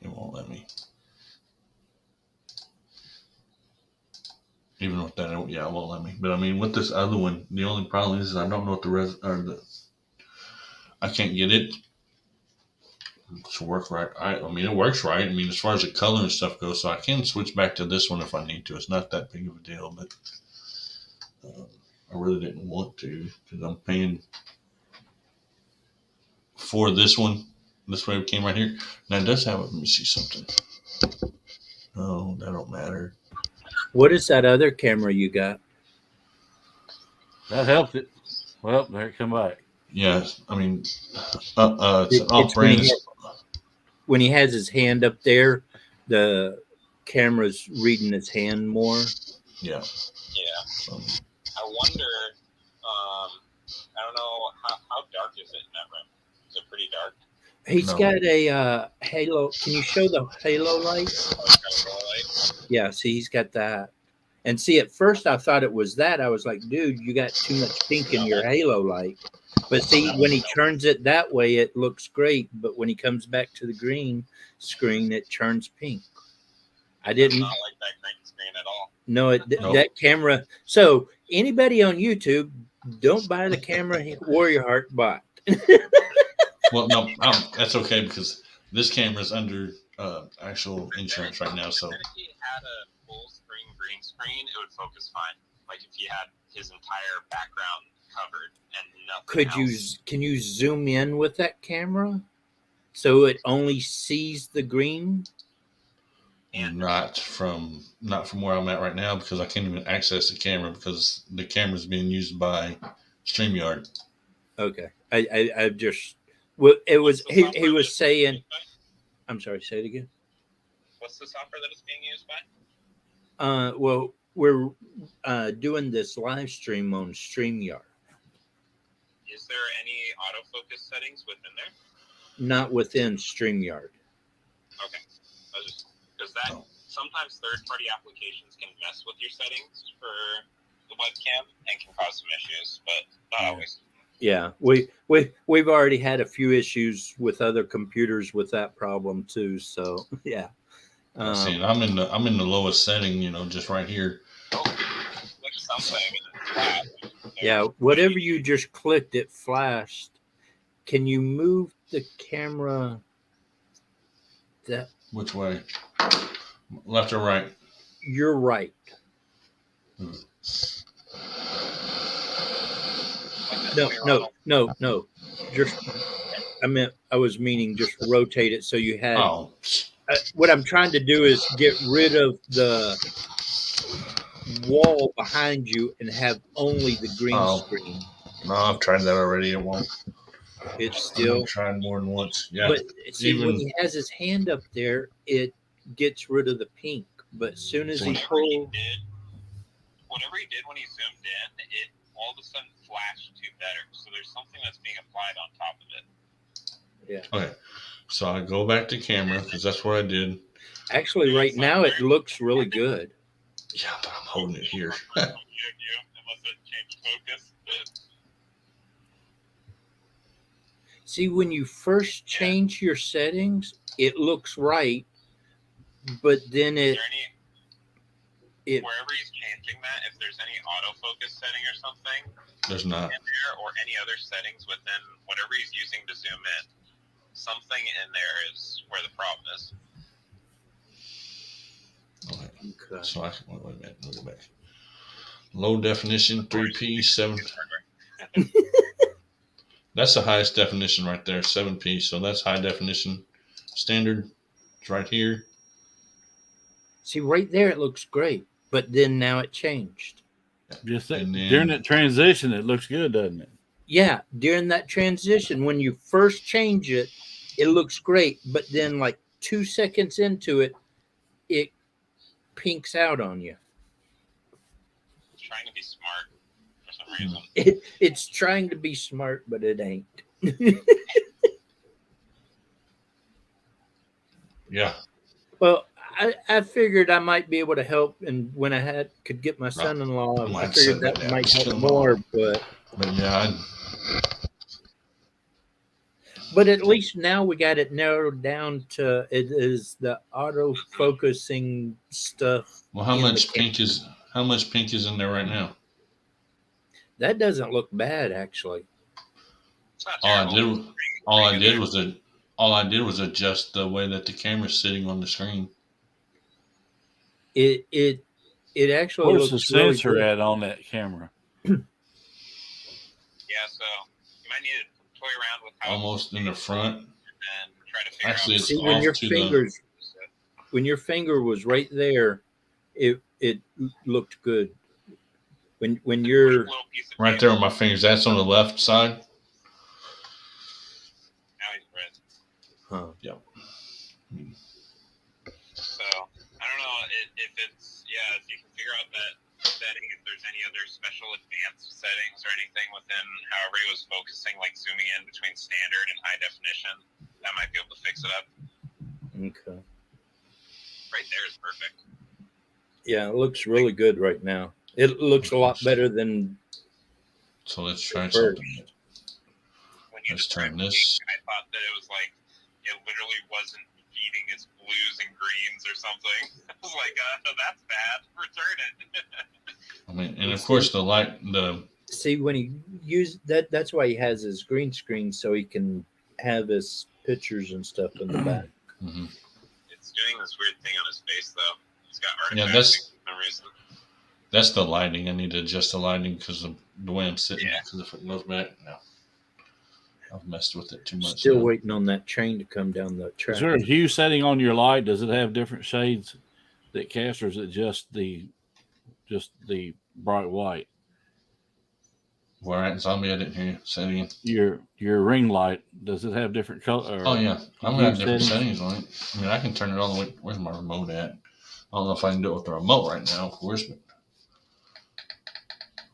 It won't let me. Even with that, it won't let me. But I mean, with this other one, the only problem is I don't know what I can't get it to work right. I mean, it works right. I mean, as far as the color and stuff goes, so I can switch back to this one if I need to. It's not that big of a deal, but I really didn't want to because I'm paying for this one. This webcam right here. Now it does have let me see something. Oh, that don't matter. What is that other camera you got? That helped it. Well, there it come back. Yeah, I mean, it's an off-brand. When he has his hand up there, the camera's reading his hand more. Yeah. Yeah. I wonder. I don't know how dark is it in that room. Is it pretty dark? He's got a halo. Can you show the halo light? Oh, it's got a halo light. Yeah, see, he's got that. And see, at first I thought it was that. I was like, dude, you got too much pink in your halo light. But see, when he turns it that way, it looks great. But when he comes back to the green screen, it turns pink. I didn't not like that green screen at all. No, that camera. So anybody on YouTube, don't buy the camera Warrior Heart bought. Well, no, that's okay because this camera is under actual insurance right now. So if he had a full screen green screen, it would focus fine. Like if he had his entire background covered and nothing else. Can you zoom in with that camera so it only sees the green? And not from where I'm at right now because I can't even access the camera because the camera is being used by StreamYard. Okay, I just it was he was saying. I'm sorry, say it again. What's the software that it's being used by? Well, we're doing this live stream on StreamYard. Is there any autofocus settings within there? Not within StreamYard. Okay. Because sometimes third-party applications can mess with your settings for the webcam and can cause some issues, but not always. Yeah, we've already had a few issues with other computers with that problem too. So yeah. See, I'm in the lowest setting, just right here. Yeah, whatever you just clicked, it flashed. Can you move the camera? Which way? Left or right? You're right. No. Just I was meaning just rotate it so you had. Oh, what I'm trying to do is get rid of the wall behind you and have only the green screen. No, I've tried that already. It won't. It's still I've tried more than once. Yeah. But see, when Even he has his hand up there, it gets rid of the pink. But as soon as he pulls, whatever he did when he zoomed in, it all of a sudden flashed to better. So there's something that's being applied on top of it. Yeah. Okay. So I go back to camera because that's what I did. Actually, right now it looks really good. Yeah, but I'm holding it here. Unless it changed focus. See, when you first change your settings, it looks right, but then it wherever he's changing that, if there's any autofocus setting or something, There's not. in there, or any other settings within whatever he's using to zoom in, something in there is where the problem is. Okay. So wait a minute. Let me go back. Low definition, 3P, 7. That's the highest definition right there, 7P. So that's high definition. Standard, it's right here. See, right there it looks great, but then now it changed. Just during that transition, it looks good, doesn't it? Yeah, during that transition, when you first change it, it looks great, but then like 2 seconds into it, it pinks out on you. It's trying to be smart for some reason. It's trying to be smart, but it ain't. Yeah. Well, I figured I might be able to help, and when I could get my son-in-law, I figured that might help more. But yeah, but at least now we got it narrowed down to it is the auto focusing stuff. Well, how much pink is in there right now? That doesn't look bad, actually. All I did was adjust the way that the camera's sitting on the screen. It actually Where's looks the sensor really at on that camera? Yeah, so you might need to toy around with how almost in the front. And try to figure Actually, out. it's See, off when your finger was right there, it looked good. When you're right there on my fingers, that's on the left side. Now he's red. Huh. Yep. So I don't know if it's if you can figure out that setting, if there's any other special advanced settings or anything within however he was focusing, like zooming in between standard and high definition, that might be able to fix it up. okay. Right there is perfect. Yeah, it looks really good right now. It looks a lot better than. So let's try something. Let's turn this. I thought that it was like it literally wasn't feeding its blues and greens or something. I was like, that's bad. Return it. I mean, and of course the See, when he used that's why he has his green screen, so he can have his pictures and stuff in the back. Mm-hmm. It's doing this weird thing on his face, though. He's got artifacts for no reason. That's the lighting. I need to adjust the lighting because of the way I'm sitting. Because if it goes back, no. I've messed with it too much. Still waiting on that train to come down the track. Is there a hue setting on your light? Does it have different shades that cast, or is it just the bright white? Where at Zombie? I didn't hear you. Say it again. Your ring light, does it have different color? Oh yeah, I'm gonna have different settings on it. I mean, I can turn it all the way. Where's my remote at? I don't know if I can do it with the remote right now, of course, but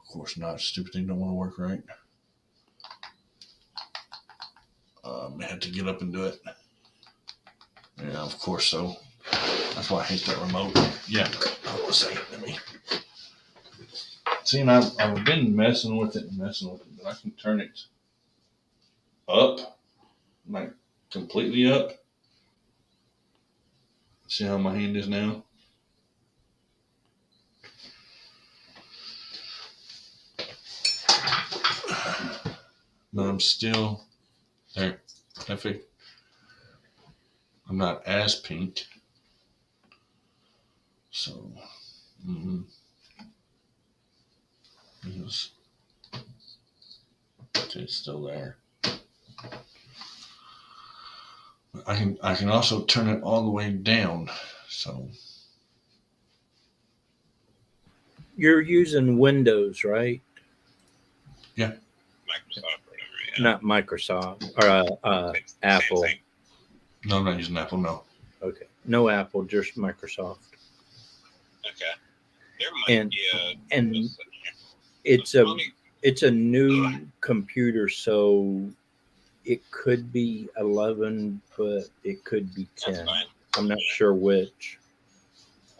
of course not. Stupid thing don't want to work right. I had to get up and do it. Yeah, of course so. That's why I hate that remote. Yeah. Hold on a second. Let me. See, and I've been messing with it, but I can turn it up, like completely up. See how my hand is now? But I'm still there. Perfect. I'm not as pink. So, it's still there. I can also turn it all the way down. So You're using Windows, right? yeah. Microsoft or whatever. Yeah. Not Microsoft or Apple. Same thing. No, I'm not using Apple. No. Okay, no Apple, just Microsoft. Okay. There might And be and it's it's a new computer, so it could be 11, but it could be 10. That's fine. I'm not sure which.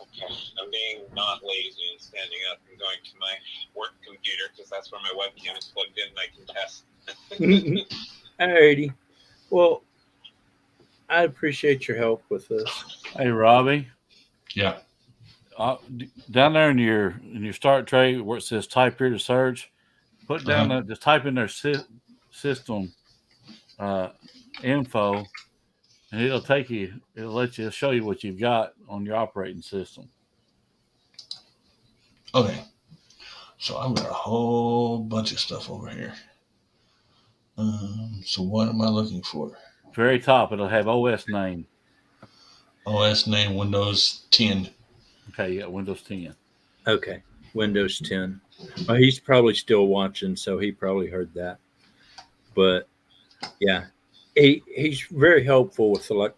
Okay. I'm being not lazy and standing up and going to my work computer because that's where my webcam is plugged in and I can test. Alrighty. Well, I appreciate your help with this. Hey, Robbie. Yeah. Down there in your start tray where it says type here to search, put down just type in their system info, and it'll show you what you've got on your operating system. Okay. So I've got a whole bunch of stuff over here. So what am I looking for? Very top, it'll have OS name. OS name Windows 10. Okay, you got Windows 10. Okay, Windows 10. Well, he's probably still watching, so he probably heard that. But yeah, he's very helpful with like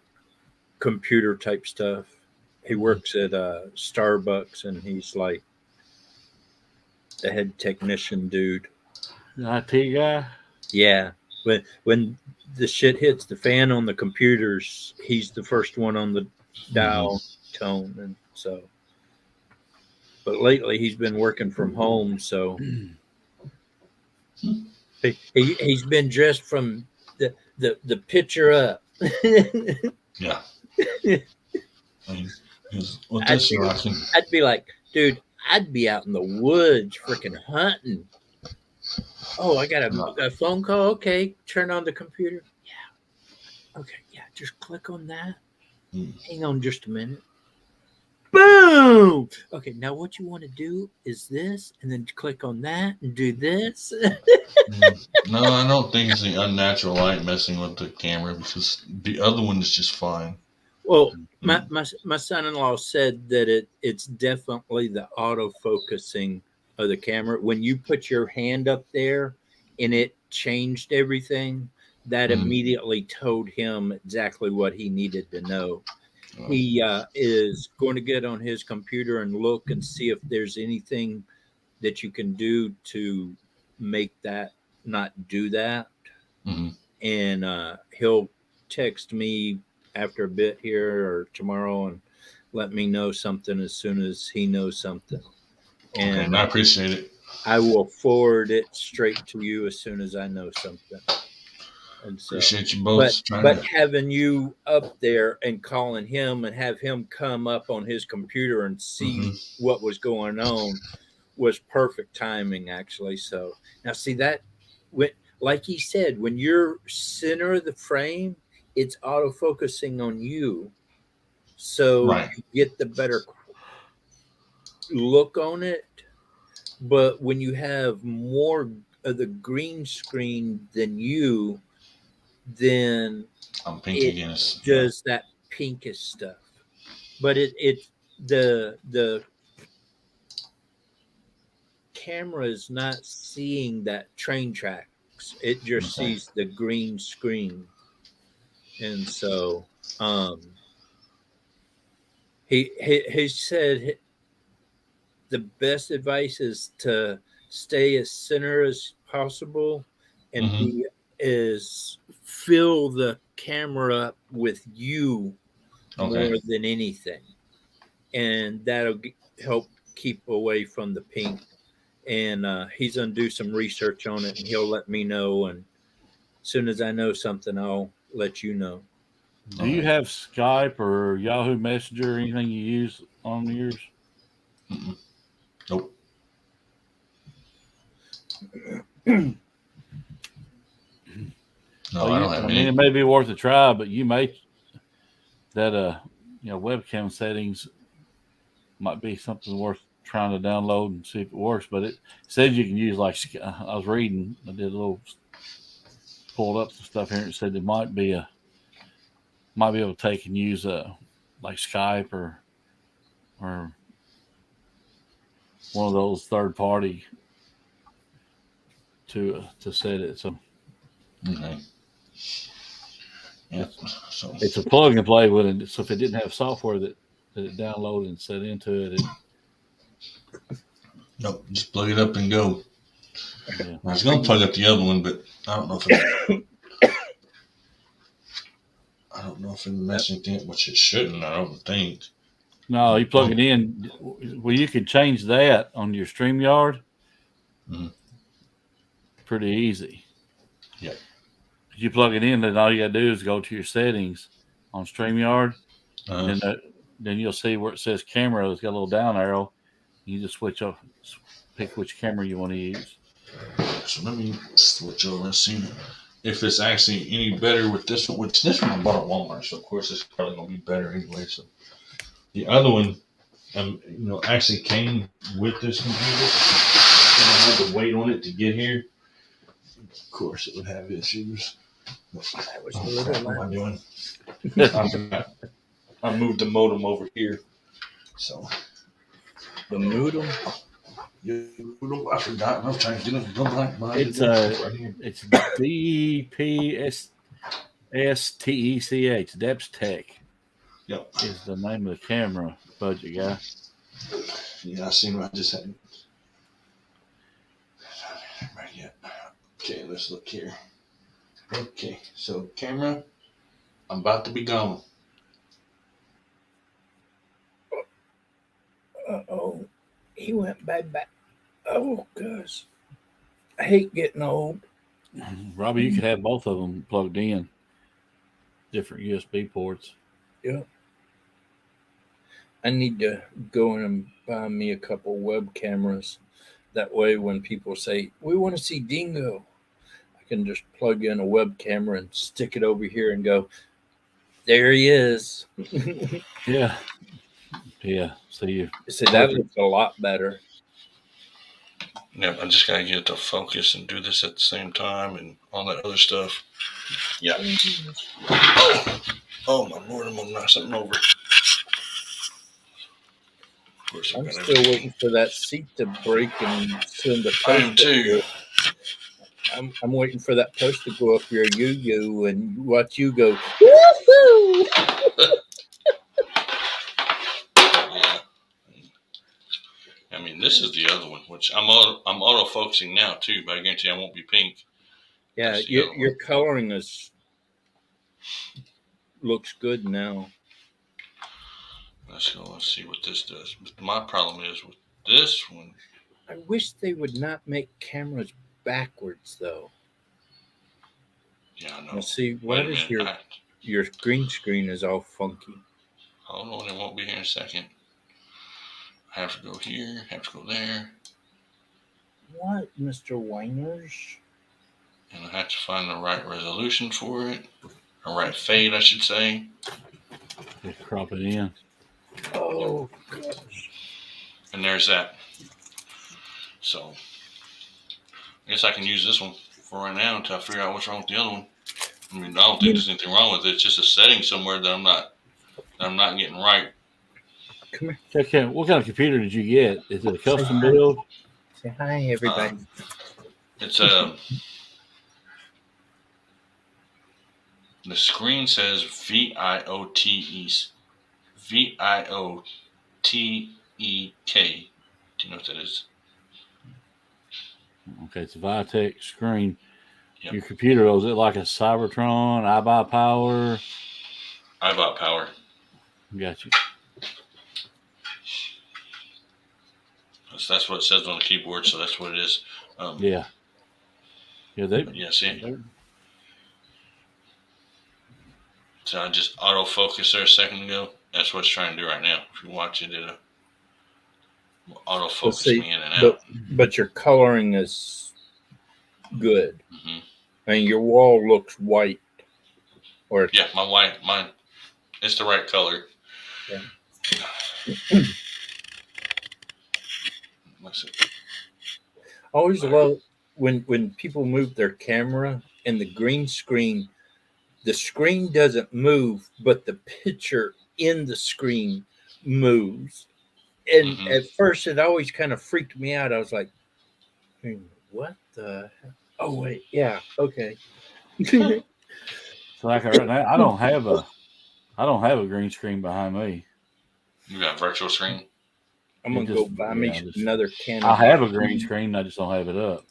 computer type stuff. He works at Starbucks, and he's like the head technician dude. IT guy? Yeah. When the shit hits the fan on the computers, he's the first one on the dial tone. And so, but lately he's been working from home, so he's been dressed from the picture up. Yeah. With this, I'd be like, dude, I'd be out in the woods freaking hunting. Oh, I got a phone call. Okay, turn on the computer. Yeah. Okay, yeah, just click on that. Hang on just a minute. Boom! Okay, now what you want to do is this, and then click on that and do this. No, I don't think it's the unnatural light messing with the camera because the other one is just fine. Well, my son-in-law said that it's definitely the auto-focusing of the camera. When you put your hand up there and it changed everything, that immediately told him exactly what he needed to know. He is going to get on his computer and look and see if there's anything that you can do to make that not do that. And he'll text me after a bit here or tomorrow and let me know something as soon as he knows something. And I appreciate it. I will forward it straight to you as soon as I know something. And so, appreciate you both. But having you up there and calling him and have him come up on his computer and see what was going on was perfect timing, actually. So now see that, like he said, when you're center of the frame, it's auto-focusing on you. So you get the better look on it. But when you have more of the green screen than you, then it does that pinkish stuff. But the camera is not seeing that train tracks. It just sees the green screen. And so he said the best advice is to stay as center as possible and fill the camera up with you more than anything. And that'll help keep away from the pink. And he's going to do some research on it and he'll let me know. And as soon as I know something, I'll let you know. Do you have Skype or Yahoo Messenger or anything you use on yours? Nope. No, I don't have any. It may be worth a try, but you may that webcam settings might be something worth trying to download and see if it works. But it says you can use I was reading, I did a little pulled up some stuff here and it said there might be might be able to take and use like Skype or one of those third party to set it. So Okay. Yeah. So it's a plug and play with it. So if it didn't have software that it downloaded and set into it, nope, just plug it up and go. yeah. I was gonna plug up the other one, but I don't know if it messed anything, which it shouldn't. I don't think. No, you plug it in. Well, you can change that on your StreamYard. Mhm. Pretty easy. Yeah. If you plug it in, then all you got to do is go to your settings on StreamYard. Then you'll see where it says camera. It's got a little down arrow. You just pick which camera you want to use. So let me switch over and see if it's actually any better with this one. Which this one I bought at Walmart, so of course it's probably gonna be better anyway. So the other one, actually came with this computer, and I had to wait on it to get here. Of course, it would have issues. What am I doing? I forgot. I moved the modem over here. So the modem. I forgot. I was trying to get it. Go back. It's DPSTECH. Depth Tech. Yep. Is the name of the camera budget guy. Yeah, I seen what I just had. Right yet. Okay, let's look here. Okay, so camera, I'm about to be gone. Uh-oh. He went back. Oh, gosh. I hate getting old. Robbie, you could have both of them plugged in. Different USB ports. Yeah. I need to go in and buy me a couple web cameras. That way when people say, we want to see Dingo, I can just plug in a web camera and stick it over here and go, there he is. Yeah. Yeah. See, that looks a lot better. Yeah, I just gotta get it to focus and do this at the same time and all that other stuff. Yeah. Oh my Lord, I'm gonna knock something over. Of course, I'm still waiting for that seat to break and send a post. I am too. I'm waiting for that post to go up your you and watch you go, woohoo! Yeah. I mean, this is the other one, which I'm auto focusing now too, but I guarantee I won't be pink. Yeah, your coloring looks good now. Let's see what this does. But my problem is with this one. I wish they would not make cameras backwards, though. Yeah, I know. Now, see, why does your green screen is all funky? Hold on, it won't be here in a second. I have to go here, have to go there. What, Mr. Weiners? And I have to find the right resolution for it. The right fade, I should say. Just crop it in. Oh, gosh. And there's that. So, I guess I can use this one for right now until I figure out what's wrong with the other one. I mean, I don't think there's anything wrong with it. It's just a setting somewhere that I'm not getting right. Come here. Okay, what kind of computer did you get? Is it a custom build? Say hi, everybody. It's the screen says VIOTEK. Do you know what that is? Okay, it's a Vitek screen. Yep. Your computer, is it like a Cybertron, iBuyPower? iBuyPower. Got you. So that's what it says on the keyboard, so that's what it is. Yeah. See? So I just autofocus there a second ago. That's what it's trying to do right now. If you watch it, it'll autofocus me in and out. But your coloring is good. Mm-hmm. And your wall looks white. Yeah, mine, it's the right color. Yeah. Let's see. I always love when people move their camera and the green screen the screen doesn't move, but the picture in the screen moves. And at first, it always kind of freaked me out. I was like, what the hell? Oh, wait. Yeah. Okay. So like right now, I don't have a green screen behind me. You got virtual screen? I'm going to go buy me another can. I have a green screen. I just don't have it up.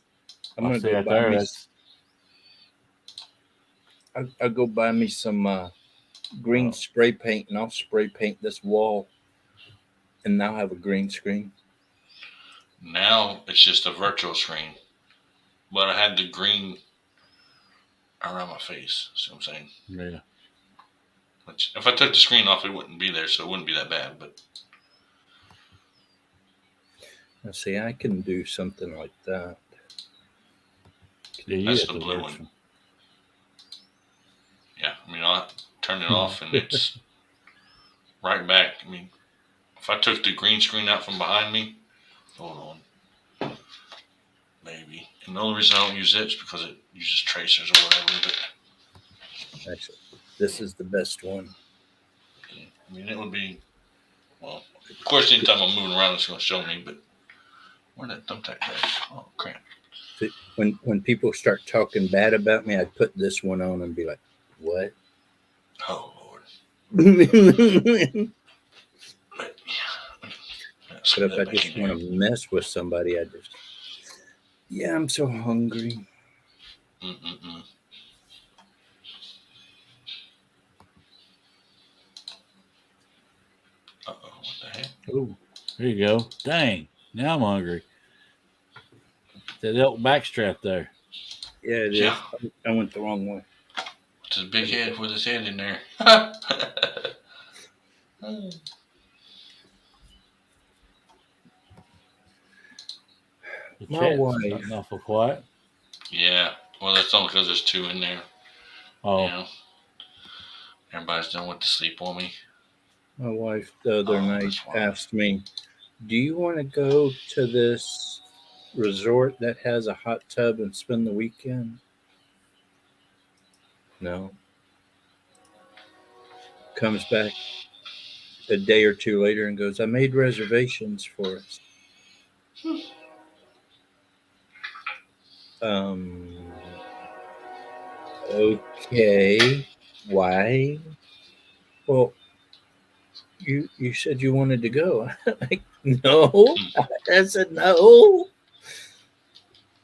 I'm going to go buy me. I'll go buy me some green spray paint, and I'll spray paint this wall, and now have a green screen. Now it's just a virtual screen, but I had the green around my face. See what I'm saying? Yeah. Which, if I took the screen off, it wouldn't be there, so it wouldn't be that bad. But now, see, I can do something like that. Yeah, that's the blue one. Yeah, I mean, I'll turn it off, and it's right back. I mean, if I took the green screen out from behind me, hold on, maybe. And the only reason I don't use it is because it uses tracers or whatever. But actually, this is the best one. Yeah, I mean, it would be, well, of course, anytime I'm moving around, it's going to show me, but where'd that thumbtack go? Oh, crap. When people start talking bad about me, I'd put this one on and be like, what? Oh, Lord. But if I just want to mess with somebody, yeah, I'm so hungry. Uh-oh, what the heck? Oh, there you go. Dang, now I'm hungry. That elk backstrap there. Yeah, it is. I went the wrong way. It's his big head with his head in there. My wife. Not awful quiet. Yeah, well, that's only because there's two in there. Oh. You know, everybody's done with the sleep on me. My wife the other night asked me, do you want to go to this resort that has a hot tub and spend the weekend? No. Comes back a day or two later and goes, I made reservations for us. Okay. Why? Well, you said you wanted to go. Like, no. I said no.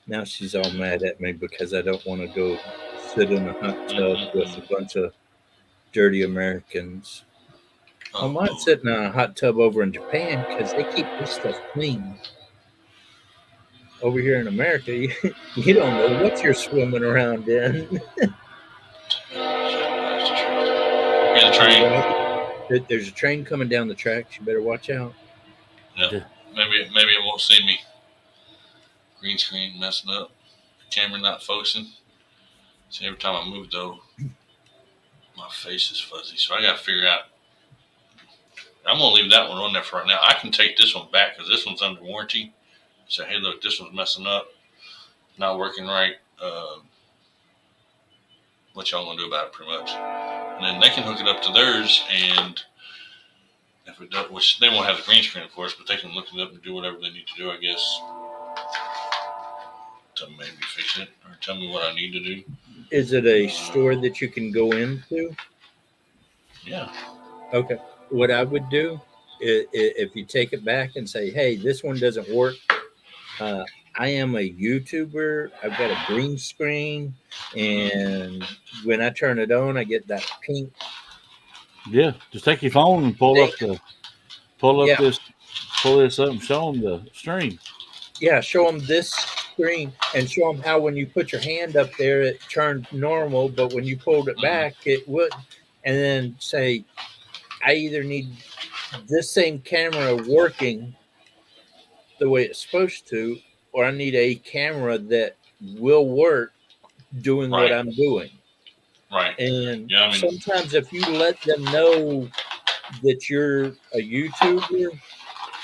Now she's all mad at me because I don't want to go sit in a hot tub with a bunch of dirty Americans. I might sit in a hot tub over in Japan because they keep this stuff clean. Over here in America, you don't know what you're swimming around in. Hear the train? There's a train coming down the tracks. You better watch out. Yeah. Maybe it won't see me. Green screen messing up. Camera not focusing. See, every time I move, though, my face is fuzzy. So I got to figure out. I'm going to leave that one on there for right now. I can take this one back because this one's under warranty. Say, hey, look, this one's messing up. Not working right. What y'all going to do about it, pretty much. And then they can hook it up to theirs, and if it does, which they won't have the green screen, of course, but they can look it up and do whatever they need to do, I guess, to maybe fix it or tell me what I need to do. Is it a store that you can go into? Yeah. Okay. What I would do is, if you take it back and say, hey, this one doesn't work. I am a YouTuber. I've got a green screen, and when I turn it on, I get that pink. Yeah, just take your phone and pull this up and show them the stream. Yeah, show them this screen and show them how when you put your hand up there, it turned normal, but when you pulled it back, it would. And then say, I either need this same camera working the way it's supposed to, or I need a camera that will work doing what I'm doing. Right. And sometimes if you let them know that you're a YouTuber,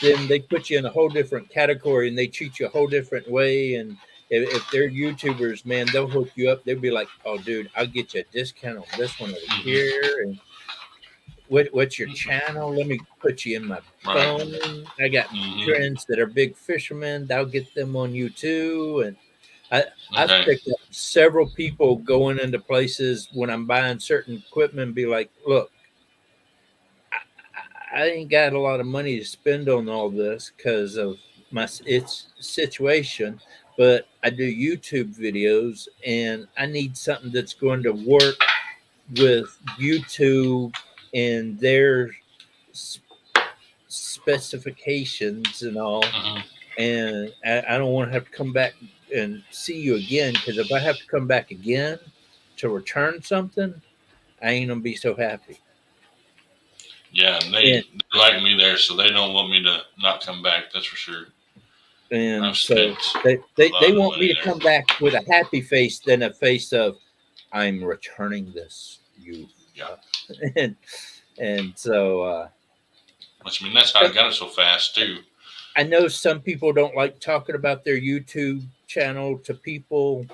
then they put you in a whole different category and they treat you a whole different way. And if they're YouTubers, man, they'll hook you up. They'll be like, "Oh, dude, I'll get you a discount on this one over here." And what's your channel? Let me put you in my phone. I got friends that are big fishermen. I'll get them on you too. And I've picked up several people going into places when I'm buying certain equipment and be like, "Look, I ain't got a lot of money to spend on all this because of its situation, but I do YouTube videos and I need something that's going to work with YouTube and their specifications and all. And I don't want to have to come back and see you again, because if I have to come back again to return something, I ain't gonna be so happy." Yeah, they like me there, so they don't want me to not come back. That's for sure. And so they want me to come back with a happy face than a face of, "I'm returning this." And so which, I mean, that's how I got it so fast too. I know some people don't like talking about their YouTube channel to people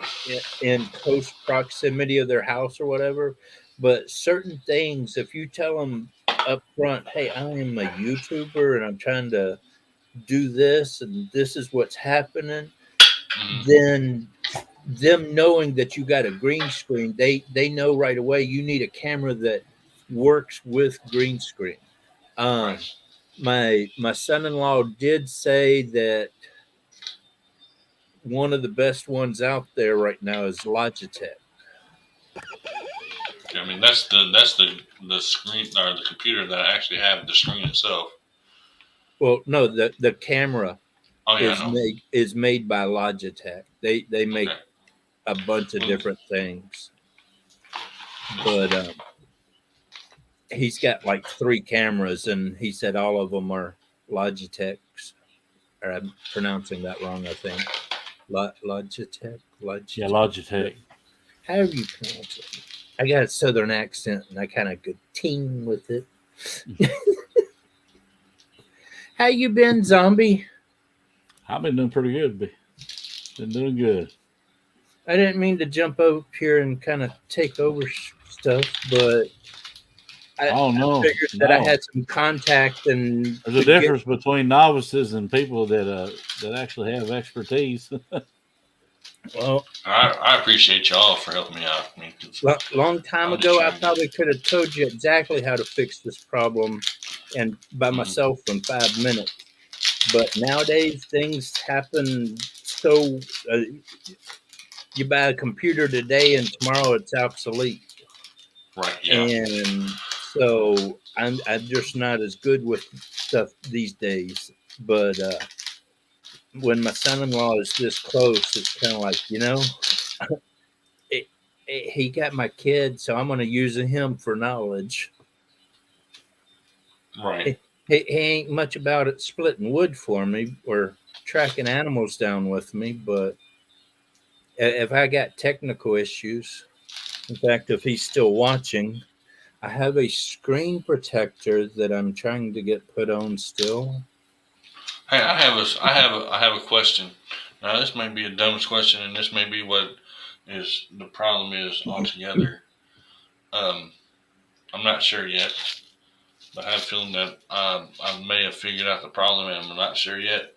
in close proximity of their house or whatever, but certain things, if you tell them up front, "Hey, I am a YouTuber and I'm trying to do this and this is what's happening," then them knowing that you got a green screen, they know right away you need a camera that works with green screen. My son-in-law did say that one of the best ones out there right now is Logitech. I mean, that's the screen or the computer that I actually have, the screen itself. Well, no, the camera is made by Logitech. They make a bunch of different things, but he's got like 3 cameras, and he said all of them are Logitech's. Or I'm pronouncing that wrong, I think. Logitech. Yeah, Logitech. However you pronounce it. I got a southern accent, and I kind of go ting with it. How you been, Zombie? I've been doing pretty good. Been doing good. I didn't mean to jump up here and kind of take over stuff, but I figured that I had some contact. And there's a difference between novices and people that actually have expertise. Well, I appreciate y'all for helping me out. I mean, long time ago, I probably could have told you exactly how to fix this problem, and by myself in 5 minutes. But nowadays, things happen so. You buy a computer today, and tomorrow it's obsolete. Right. Yeah. And so I'm just not as good with stuff these days. But when my son-in-law is this close, it's kind of like, he got my kid, so I'm going to use him for knowledge. Right. He ain't much about it splitting wood for me or tracking animals down with me, but if I got technical issues, in fact, if he's still watching, I have a screen protector that I'm trying to get put on still. Hey, I have a question. Now, this may be a dumbest question, and this may be what is the problem is altogether. I'm not sure yet, but I have a feeling that I may have figured out the problem, and I'm not sure yet.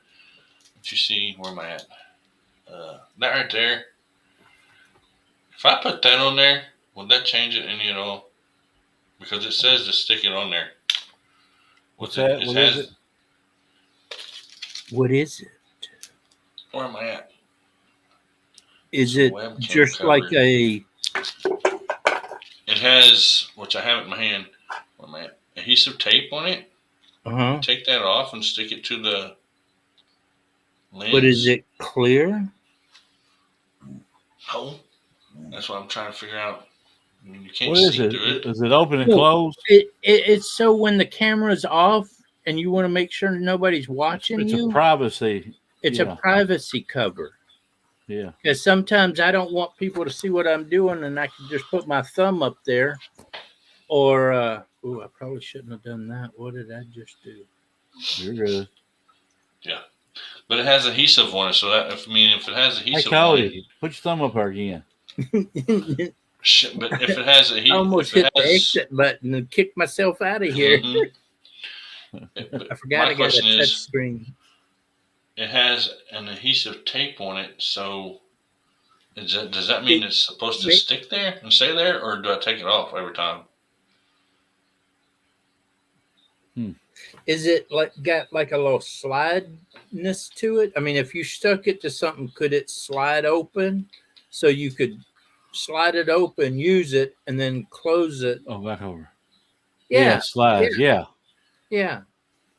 But you see, where am I at? That right there. If I put that on there, would that change it any at all? Because it says to stick it on there. What's that? What is it? What is it? Where am I at? Is it just cover. Like a... It has, which I have in my hand, where am I at? Adhesive tape on it. Take that off and stick it to the lens. But is it clear? No. That's what I'm trying to figure out. I mean, you can't see through it. Is it open and closed? It's so when the camera's off and you want to make sure nobody's watching it's you. It's a privacy. It's a privacy cover. Yeah. Because sometimes I don't want people to see what I'm doing, and I can just put my thumb up there. Or, I probably shouldn't have done that. What did I just do? You're good. Yeah. But it has adhesive on it, so that if it has Hey, adhesive on it, Cody, put your thumb up there again. but if it has I almost if it hit the has, exit button and kicked myself out of here. but I forgot my I got a question touch is, screen. it has an adhesive tape on it, so does that mean it's supposed to stick there and stay there, or do I take it off every time? Is it got like a little slideness to it? I mean, if you stuck it to something, could it slide open so you could slide it open, use it, and then close it? Oh, back over. Yeah, it slides. Yeah.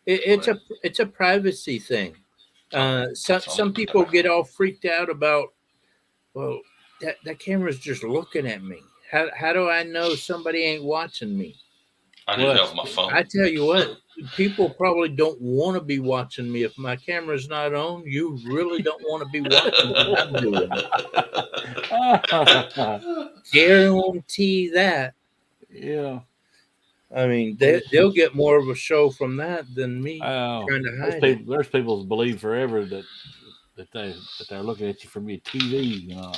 It's a privacy thing. Some people get all freaked out about, well, that camera's just looking at me. How do I know somebody ain't watching me? I do that with my phone. I tell you what, people probably don't want to be watching me. If my camera's not on, you really don't want to be watching what I'm doing. Guarantee that. Yeah. I mean, they'll get more of a show from that than me trying to hide it. There's people who believe forever that they're looking at you from your TV, you know.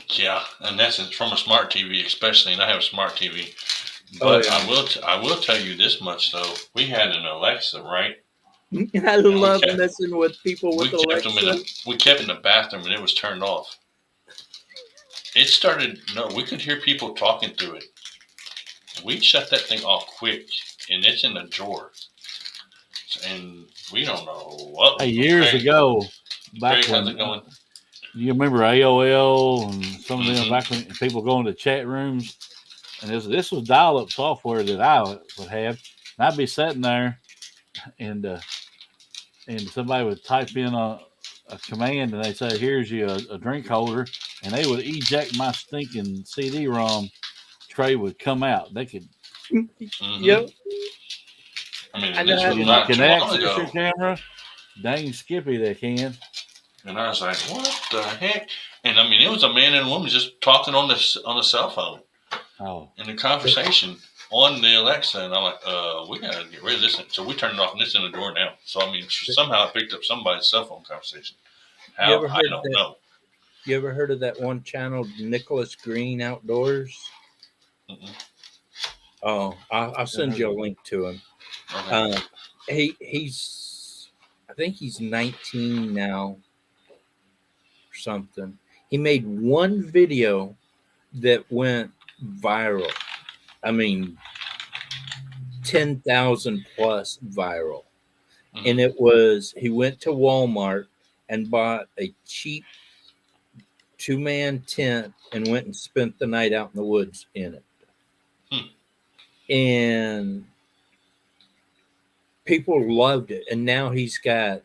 Yeah, and that's from a smart TV, especially, and I have a smart TV. But I will tell you this much though: we had an Alexa, right? I love messing with people with Alexa. We kept it in the bathroom, and it was turned off. It started. No, we could hear people talking through it. We shut that thing off quick, and it's in the drawer. And we don't know what. Hey, years ago, back when you remember AOL and some of them, back when people go into chat rooms, and this was dial-up software that I would have, and I'd be sitting there, and somebody would type in a command, and they'd say, "Here's you a drink holder," and they would eject my stinking CD-ROM tray would come out. They could. Yep. I mean, this was not too long ago. Your camera, dang Skippy, they can. And I was like, "What the heck?" And I mean, it was a man and a woman just talking on the cell phone. Oh. In the conversation on the Alexa, and I'm like, we gotta get rid of this. So we turned it off, and it's in the drawer now. So I mean, somehow I picked up somebody's cell phone conversation. How I don't know. You ever heard of that one channel, Nicholas Green Outdoors? Mm-mm. Oh, I'll send you a link to him. Okay. I think he's 19 now or something. He made one video that went viral. I mean, 10,000 plus viral. Mm-hmm. And it was, he went to Walmart and bought a cheap 2-man tent and went and spent the night out in the woods in it. And people loved it. And now he's got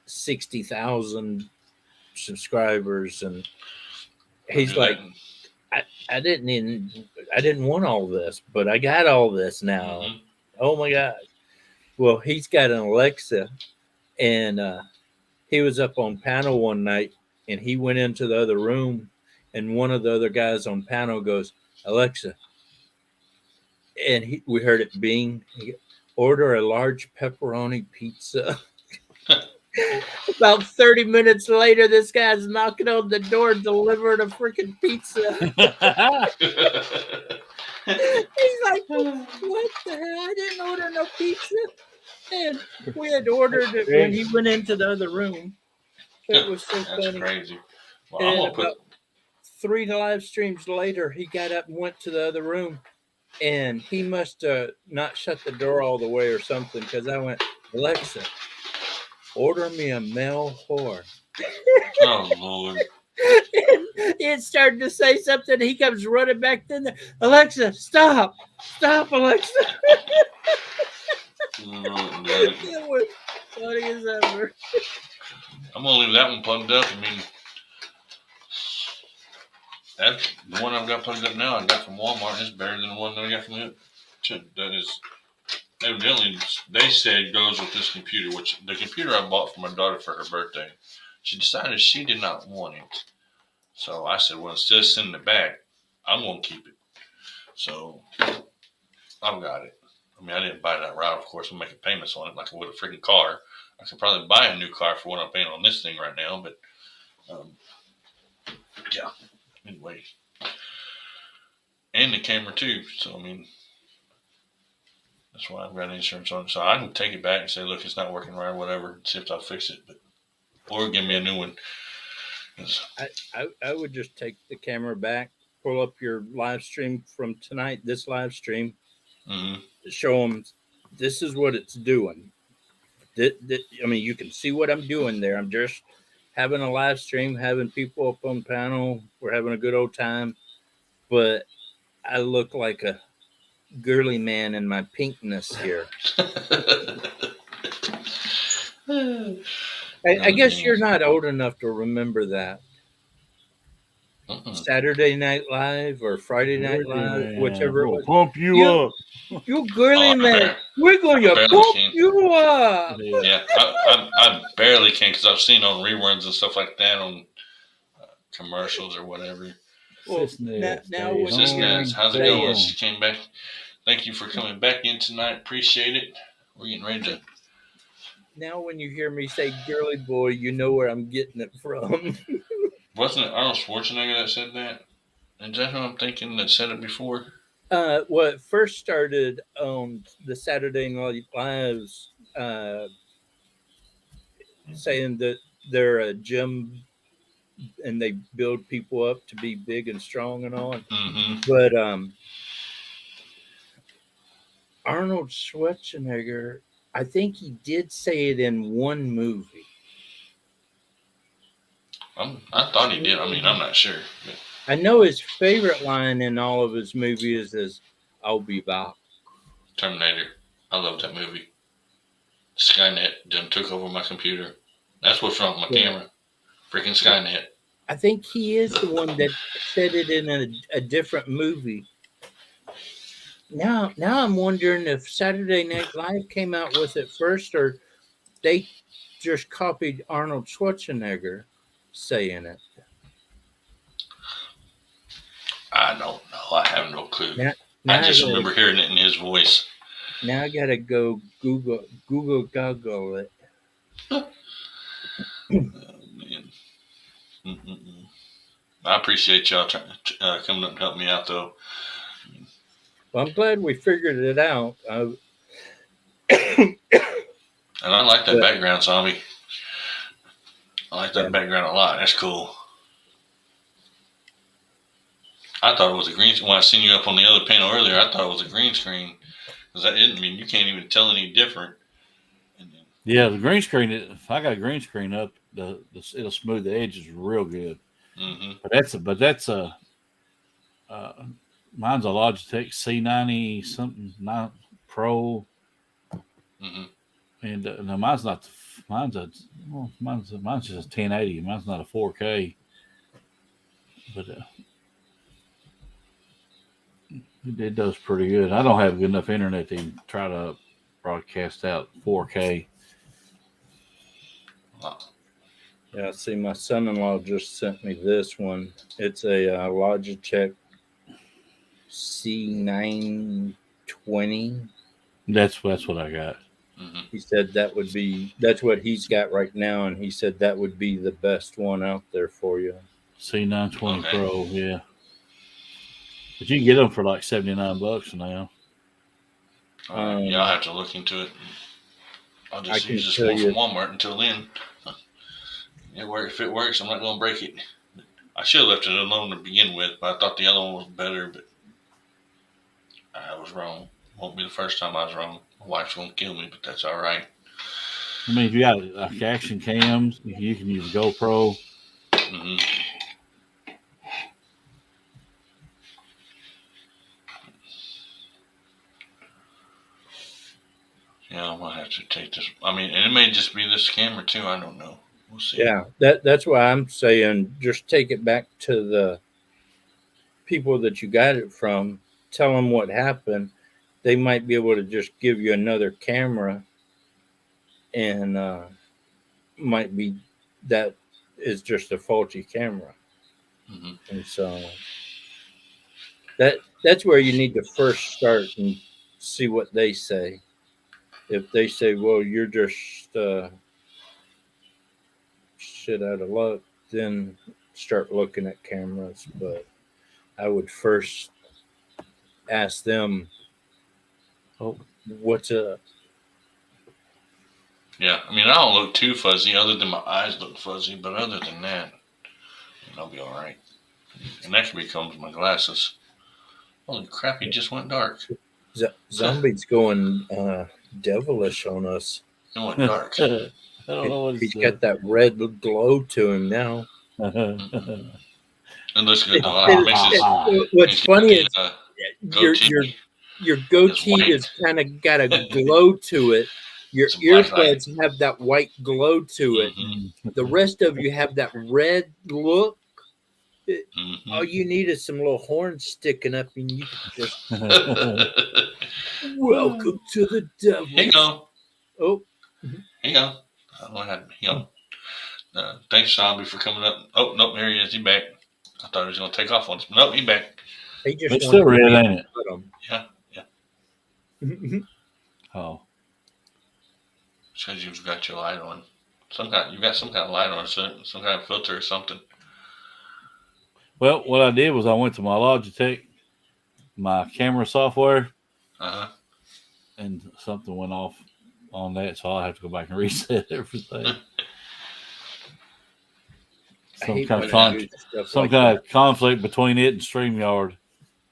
60,000 subscribers, and he's like, I didn't want all this, but I got all this now. Mm-hmm. Oh my God. Well, he's got an Alexa, and he was up on panel one night, and he went into the other room, and one of the other guys on panel goes, "Alexa," and we heard it bing. Order a large pepperoni pizza. About 30 minutes later, this guy's knocking on the door, delivering a freaking pizza. He's like, "What the hell? I didn't order no pizza." And we had ordered it when he went into the other room. It was so funny. That's crazy. Well, and about 3 live streams later, he got up and went to the other room, and he must not shut the door all the way or something, because I went, "Alexa, order me a male whore." Oh, Lord. It started to say something. He comes running back in there. "Alexa, stop. Stop, Alexa." It was funny as ever. I'm going to leave that one plugged up. I mean, that's the one I've got plugged up now. I got from Walmart. It's better than the one that I got from it. That is, evidently, they said goes with this computer, which the computer I bought for my daughter for her birthday. She decided she did not want it. So I said, well, instead of sending it back, I'm going to keep it. So I've got it. I mean, I didn't buy that route, of course. I'm making payments on it like I would a freaking car. I could probably buy a new car for what I'm paying on this thing right now, but yeah. Anyway, and the camera too. So I mean, that's why I've got insurance on it. So I can take it back and say, look, it's not working right or whatever. See if I'll fix it, or give me a new one. I would just take the camera back, pull up your live stream from tonight, this live stream, show them this is what it's doing. I mean, you can see what I'm doing there. I'm just having a live stream, having people up on panel. We're having a good old time, but I look like a girly man in my pinkness here. I guess you're not old enough to remember that. Saturday Night Live or Friday Night Live, whichever it was. Pump you up. You girly man. We're going to pump you up. Yeah, I barely can because I've seen on reruns and stuff like that on commercials or whatever. Well, now how's it going? She came back. Thank you for coming back in tonight. Appreciate it. We're getting ready to. Now, when you hear me say "girly boy," you know where I'm getting it from. Wasn't it Arnold Schwarzenegger that said that? Is that who I'm thinking that said it before? Well, it first started on the Saturday Night Lives, saying that they're a gym and they build people up to be big and strong and all. But Arnold Schwarzenegger, I think he did say it in one movie. I thought he did. I mean, I'm not sure. But. I know his favorite line in all of his movies is, "I'll be back." Terminator. I love that movie. Skynet done took over my computer. That's what's wrong with my camera. Freaking Skynet. I think he is the one that said it in a different movie. Now I'm wondering if Saturday Night Live came out with it first, or they just copied Arnold Schwarzenegger saying it. I don't know. I have no clue. I just remember hearing it in his voice. Now I gotta go Google it. Oh, man. I appreciate y'all coming up and helping me out, though. Well, I'm glad we figured it out. And I like that background, Zombie. I like that background a lot. That's cool. I thought it was a green screen. When I seen you up on the other panel earlier, I thought it was a green screen. Because that didn't mean you can't even tell any different. Yeah, the green screen, if I got a green screen up, it'll smooth the edges real good. But that's a mine's a Logitech C90 something Pro. And no, mine's just a 1080. Mine's not a 4K. But it does pretty good. I don't have good enough internet to even try to broadcast out 4K. Yeah, see, my son-in-law just sent me this one. It's a Logitech C920. That's what I got. He said that's what he's got right now, and he said that would be the best one out there for you. C920 Pro, yeah. But you can get them for like $79 now. Yeah, I'll have to look into it. I'll just use this one from Walmart until then. If it works, I'm not going to break it. I should have left it alone to begin with, but I thought the other one was better, but I was wrong. Won't be the first time I was wrong. My wife's going to kill me, but that's all right. I mean, if you got like action cams, you can use GoPro. Yeah, I'm going to have to take this. I mean, and it may just be this camera too. I don't know. We'll see. Yeah, that's why I'm saying just take it back to the people that you got it from. Tell them what happened. They might be able to just give you another camera, and might be that is just a faulty camera. And so that's where you need to first start and see what they say. If they say, well, you're just shit out of luck, then start looking at cameras. But I would first ask them, Oh, what's up? Yeah, I mean, I don't look too fuzzy, other than my eyes look fuzzy. But other than that, I'll be all right. And that can become my glasses. Holy crap! He just went dark. Zombie's going devilish on us. It went dark. I don't know what He's it's got that red glow to him now. It looks good though. What's funny is goatee. your goatee has kind of got a glow to it. Your earbuds have that white glow to it. Mm-hmm. The rest of you have that red look. Mm-hmm. All you need is some little horns sticking up, and you can just welcome to the devil. Here you go. Oh, here you go. I don't know what happened. Here you go. Thanks, Zombie, for coming up. Oh, nope, there he is. He's back. I thought he was going to take off once. Nope, he's back. It's still red, ain't it? Yeah. Oh. It's because you've got your light on. You've got some kind of light on, some kind of filter or something. Well, what I did was I went to my Logitech, my camera software, and something went off on that, so I'll have to go back and reset everything. Some kind of conflict between it and StreamYard.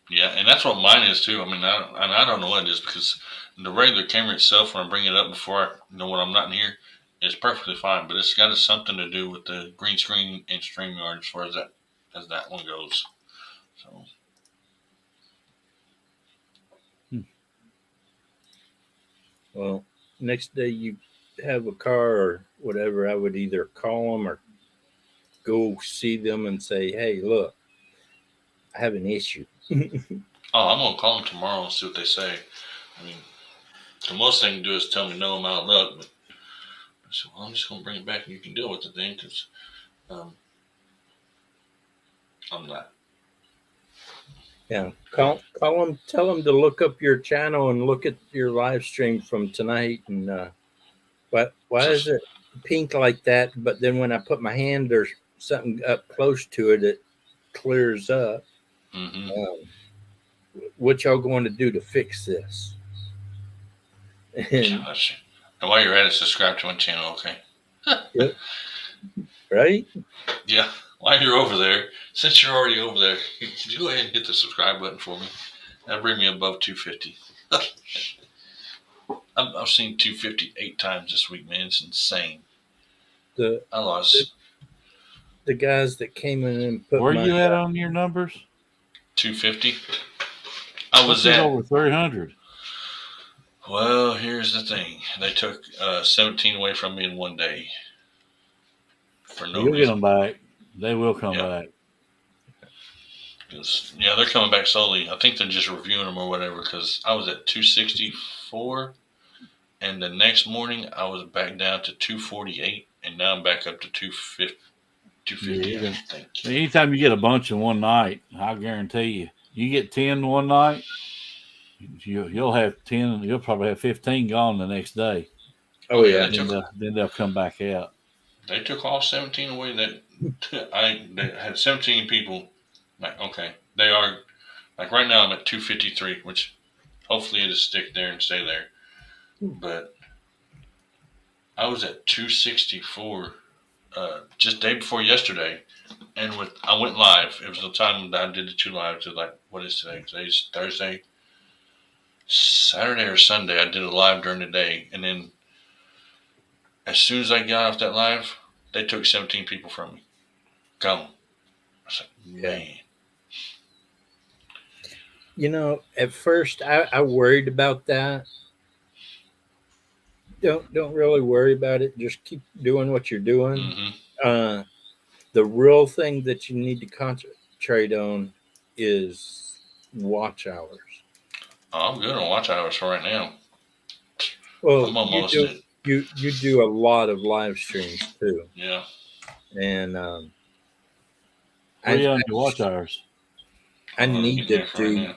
Yeah, and that's what mine is too. I mean, I don't know what it is, because the regular camera itself, when I bring it up before when I'm not in here, is perfectly fine. But it's got something to do with the green screen and StreamYard as far as that one goes. So. Well, next day you have a car or whatever, I would either call them or go see them and say, hey, look, I have an issue. I'm going to call them tomorrow and see what they say. I mean, the most they can do is tell me no, I'm out of luck. But I said, well, I'm just going to bring it back and you can deal with it then, because I'm not. Yeah, call them, tell them to look up your channel and look at your live stream from tonight. And why is it pink like that? But then when I put my hand or something up close to it, it clears up. Mm-hmm. What y'all going to do to fix this? And while you're at it, subscribe to my channel, okay? Yep. Right? Yeah. While you're over there, since you're already over there, could you go ahead and hit the subscribe button for me? That'll bring me above 250. I've seen 250 8 times this week, man. It's insane. I lost. The guys that came in and put. Where you at on your numbers? 250. I was at over 300. Well, here's the thing. They took 17 away from me in one day. For no reason. You'll get them back. They will come back. Yeah, they're coming back slowly. I think they're just reviewing them or whatever, because I was at 264, and the next morning I was back down to 248, and now I'm back up to 250. Yeah, I think. Anytime you get a bunch in one night, I guarantee you get 10 one night, you'll have 10. You'll probably have 15 gone the next day. Oh yeah, then they'll come back out. They took all 17 away. They had 17 people. Like, okay, they are like right now. I'm at 253, which hopefully it'll stick there and stay there. But I was at 264 just day before yesterday, and I went live. It was the time that I did the 2 lives. Like, what is today? Today's Thursday, Saturday or Sunday. I did a live during the day, and then as soon as I got off that live, they took 17 people from me. Gone. I was like, man. You know, at first I worried about that. Don't really worry about it. Just keep doing what you're doing. Mm-hmm. The real thing that you need to concentrate on is watch hours. Oh, I'm good on watch hours for right now. Well, I'm almost you do a lot of live streams too. Yeah. And what are you on your watch hours? I need to do.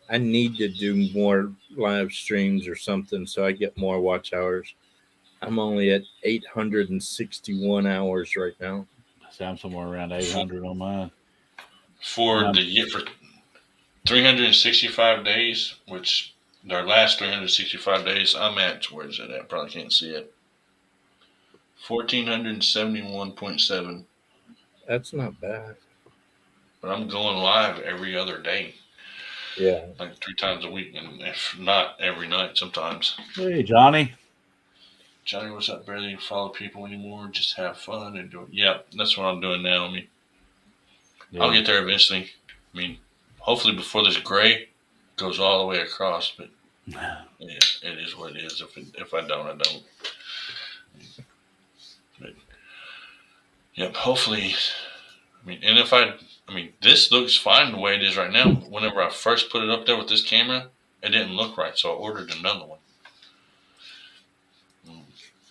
I need to do more live streams or something so I get more watch hours. I'm only at 861 hours right now. So I'm somewhere around 800 on mine. For the year, for 365 days, which their last 365 days, I'm at, where is it at? Probably can't see it. 1,471.7. That's not bad. But I'm going live every other day. Yeah. Like 3 times a week, and if not every night sometimes. Hey, Johnny. Johnny, what's up? Barely follow people anymore. Just have fun and do it. Yeah, that's what I'm doing now. I mean, I'll get there eventually. I mean, hopefully before this gray goes all the way across, but yeah, it is what it is. If I don't, I don't. But, yep, hopefully. I mean, and this looks fine the way it is right now. Whenever I first put it up there with this camera, it didn't look right, so I ordered another one.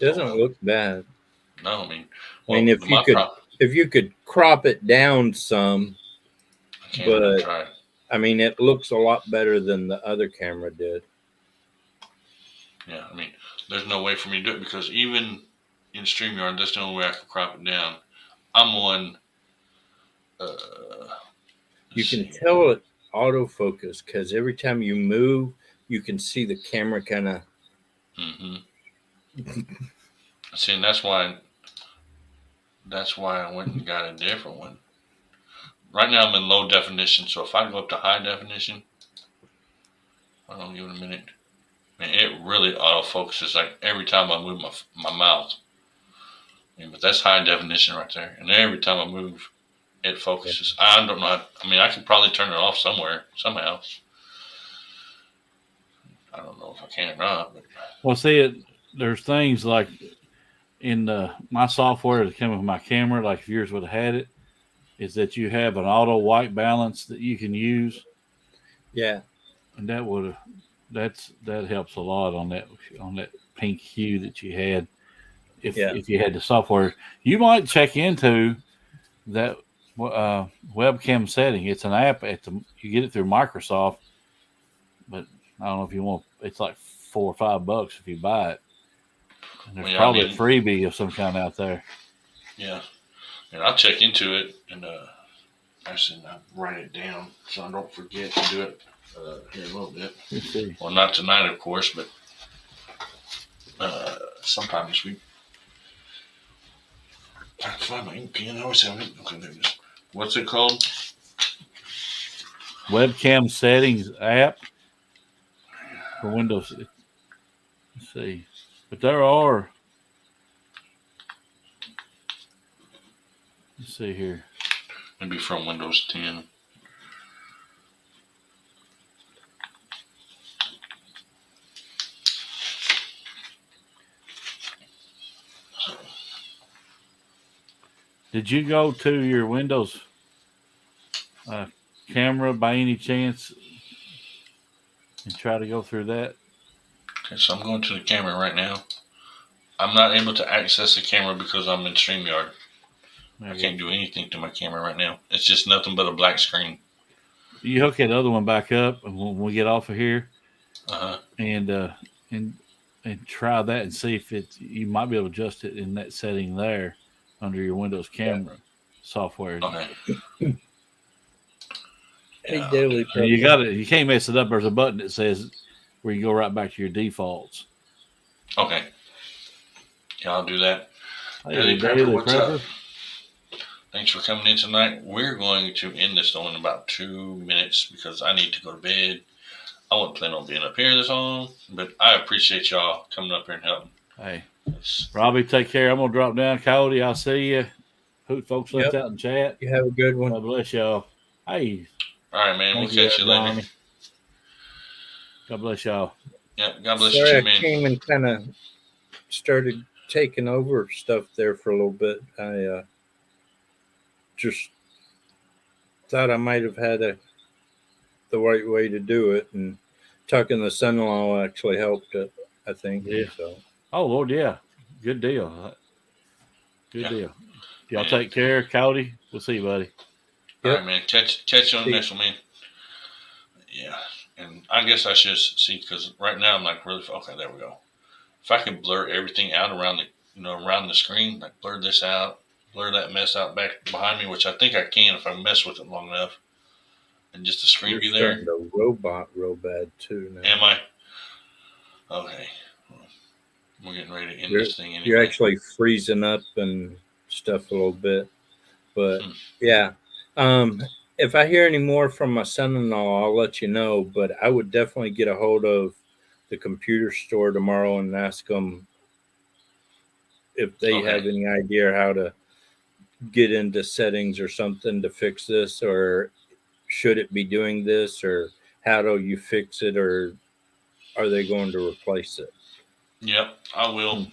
Doesn't look bad. No, I mean, if you could crop it down some, but I mean, it looks a lot better than the other camera did. Yeah, I mean, there's no way for me to do it because even in StreamYard, that's the only way I can crop it down. I'm on. You can tell it autofocus because every time you move, you can see the camera kind of. Mm-hmm. See, and that's why I went and got a different one. Right now I'm in low definition, so if I go up to high definition, I don't give it a minute. Man, it really autofocuses like every time I move my mouth. I mean, but that's high definition right there, and every time I move, it focuses. Yeah. I don't know. I could probably turn it off somehow. I don't know if I can or not. But. Well, see, there's things like in my software that came with my camera, like if yours would have had it, is that you have an auto white balance that you can use. Yeah, and that helps a lot on that pink hue that you had. If you had the software, you might check into that webcam setting. It's an app you get it through Microsoft, but I don't know if you want. It's like $4 or $5 if you buy it. And there's probably a freebie of some kind out there. Yeah, and I'll check into it and actually write it down so I don't forget to do it here in a little bit. Let's see. Well, not tonight, of course, but sometime this week. I can find my ink pen. I always have it. Okay, there it is. What's it called? Webcam settings app for Windows. Let's see. But there are. Let's see here. Maybe from Windows 10. Did you go to your Windows camera by any chance and try to go through that? Okay, so I'm going to the camera right now. I'm not able to access the camera because I'm in StreamYard. I can't do anything to my camera right now. It's just nothing but a black screen. You hook that other one back up, and when we get off of here, and try that and see if you might be able to adjust it in that setting there under your Windows camera software. Okay. You got it. You can't mess it up. There's a button that says where you go right back to your defaults. Okay. Yeah, I'll do that. Hey, Daily what's up? Thanks for coming in tonight. We're going to end this in about 2 minutes because I need to go to bed. I wasn't planning on being up here this long, but I appreciate y'all coming up here and helping. Hey, Robbie, take care. I'm going to drop down. Cody, I'll see you. Hoot folks left out in chat. You have a good one. God bless y'all. Hey. All right, man. We'll catch you later. God bless y'all. Yep. God bless you, man. I came and kind of started taking over stuff there for a little bit. I just thought I might have had the right way to do it, and talking the son-in-law actually helped it, I think. Yeah. So. Oh, Lord, yeah. Good deal. Good deal. Y'all take care. Cody, we'll see you, buddy. All right, man. Catch you on the next one, man. Yeah. And I guess I should see, because right now I'm like really okay. There we go. If I could blur everything out around around the screen, like blur this out, blur that mess out back behind me, which I think I can if I mess with it long enough, and just the screen You're be there. starting to robot real bad too now. Am I? Okay. Well, we're getting ready to end this thing anyway. You're actually freezing up and stuff a little bit, but yeah. If I hear any more from my son-in-law, I'll let you know. But I would definitely get a hold of the computer store tomorrow and ask them if they have any idea how to get into settings or something to fix this, or should it be doing this, or how do you fix it, or are they going to replace it? Yep, I will.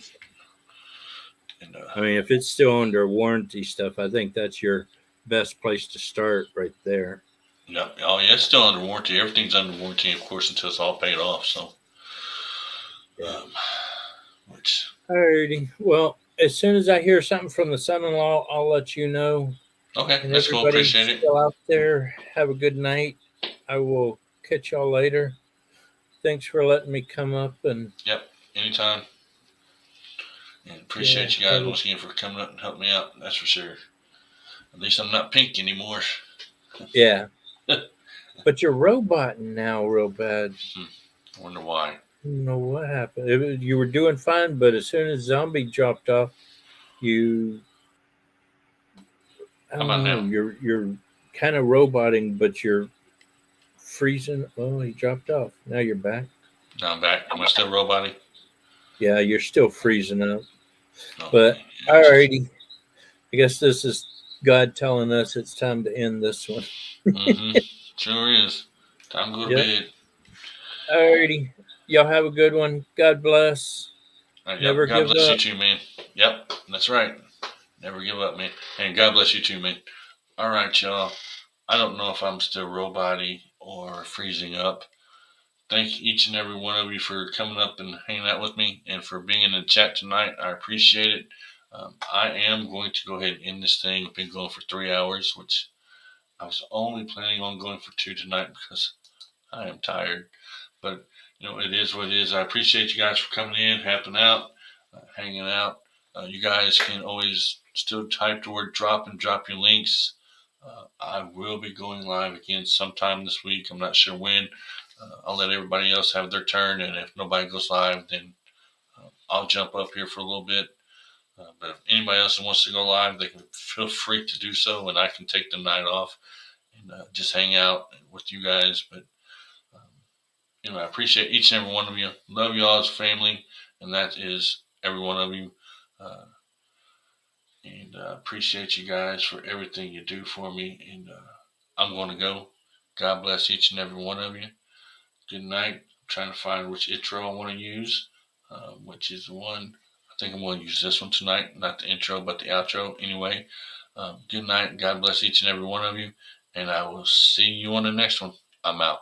And, I mean, if it's still under warranty stuff, I think that's your best place to start right there. Yep. Oh, yeah, it's still under warranty. Everything's under warranty, of course, until it's all paid off. So, yeah. Which. Alrighty. Well, as soon as I hear something from the son-in-law, I'll let you know. Okay, and let's go. Appreciate it. Still out there, have a good night. I will catch y'all later. Thanks for letting me come up and. Yep. Anytime. And appreciate you guys once again for coming up and helping me out. That's for sure. At least I'm not pink anymore. Yeah. But you're roboting now real bad. I wonder why. I don't know what happened. You were doing fine, but as soon as Zombie dropped off, you. I don't know. You're kind of roboting, but you're freezing. Oh, he dropped off. Now you're back. Now I'm back. Am I still roboting? Yeah, you're still freezing up. But alrighty. I guess this is God telling us it's time to end this one. Sure is. Time to go to bed. Alrighty. Y'all have a good one. God bless. Never God bless you too, man. Yep, that's right. Never give up, man. And God bless you too, man. All right, y'all. I don't know if I'm still roboty or freezing up. Thank each and every one of you for coming up and hanging out with me and for being in the chat tonight. I appreciate it. I am going to go ahead and end this thing. I've been going for 3 hours, which I was only planning on going for 2 tonight because I am tired. But, it is what it is. I appreciate you guys for coming in, helping out, hanging out. You guys can always still type the word drop and drop your links. I will be going live again sometime this week. I'm not sure when. I'll let everybody else have their turn, and if nobody goes live, then I'll jump up here for a little bit. But if anybody else wants to go live, they can feel free to do so, and I can take the night off and just hang out with you guys. But I appreciate each and every one of you. Love you all as family, and that is every one of you. And appreciate you guys for everything you do for me. And I'm going to go. God bless each and every one of you. Good night. I'm trying to find which intro I want to use, which is the one. I think I'm going to use this one tonight. Not the intro, but the outro. Anyway, good night. God bless each and every one of you. And I will see you on the next one. I'm out.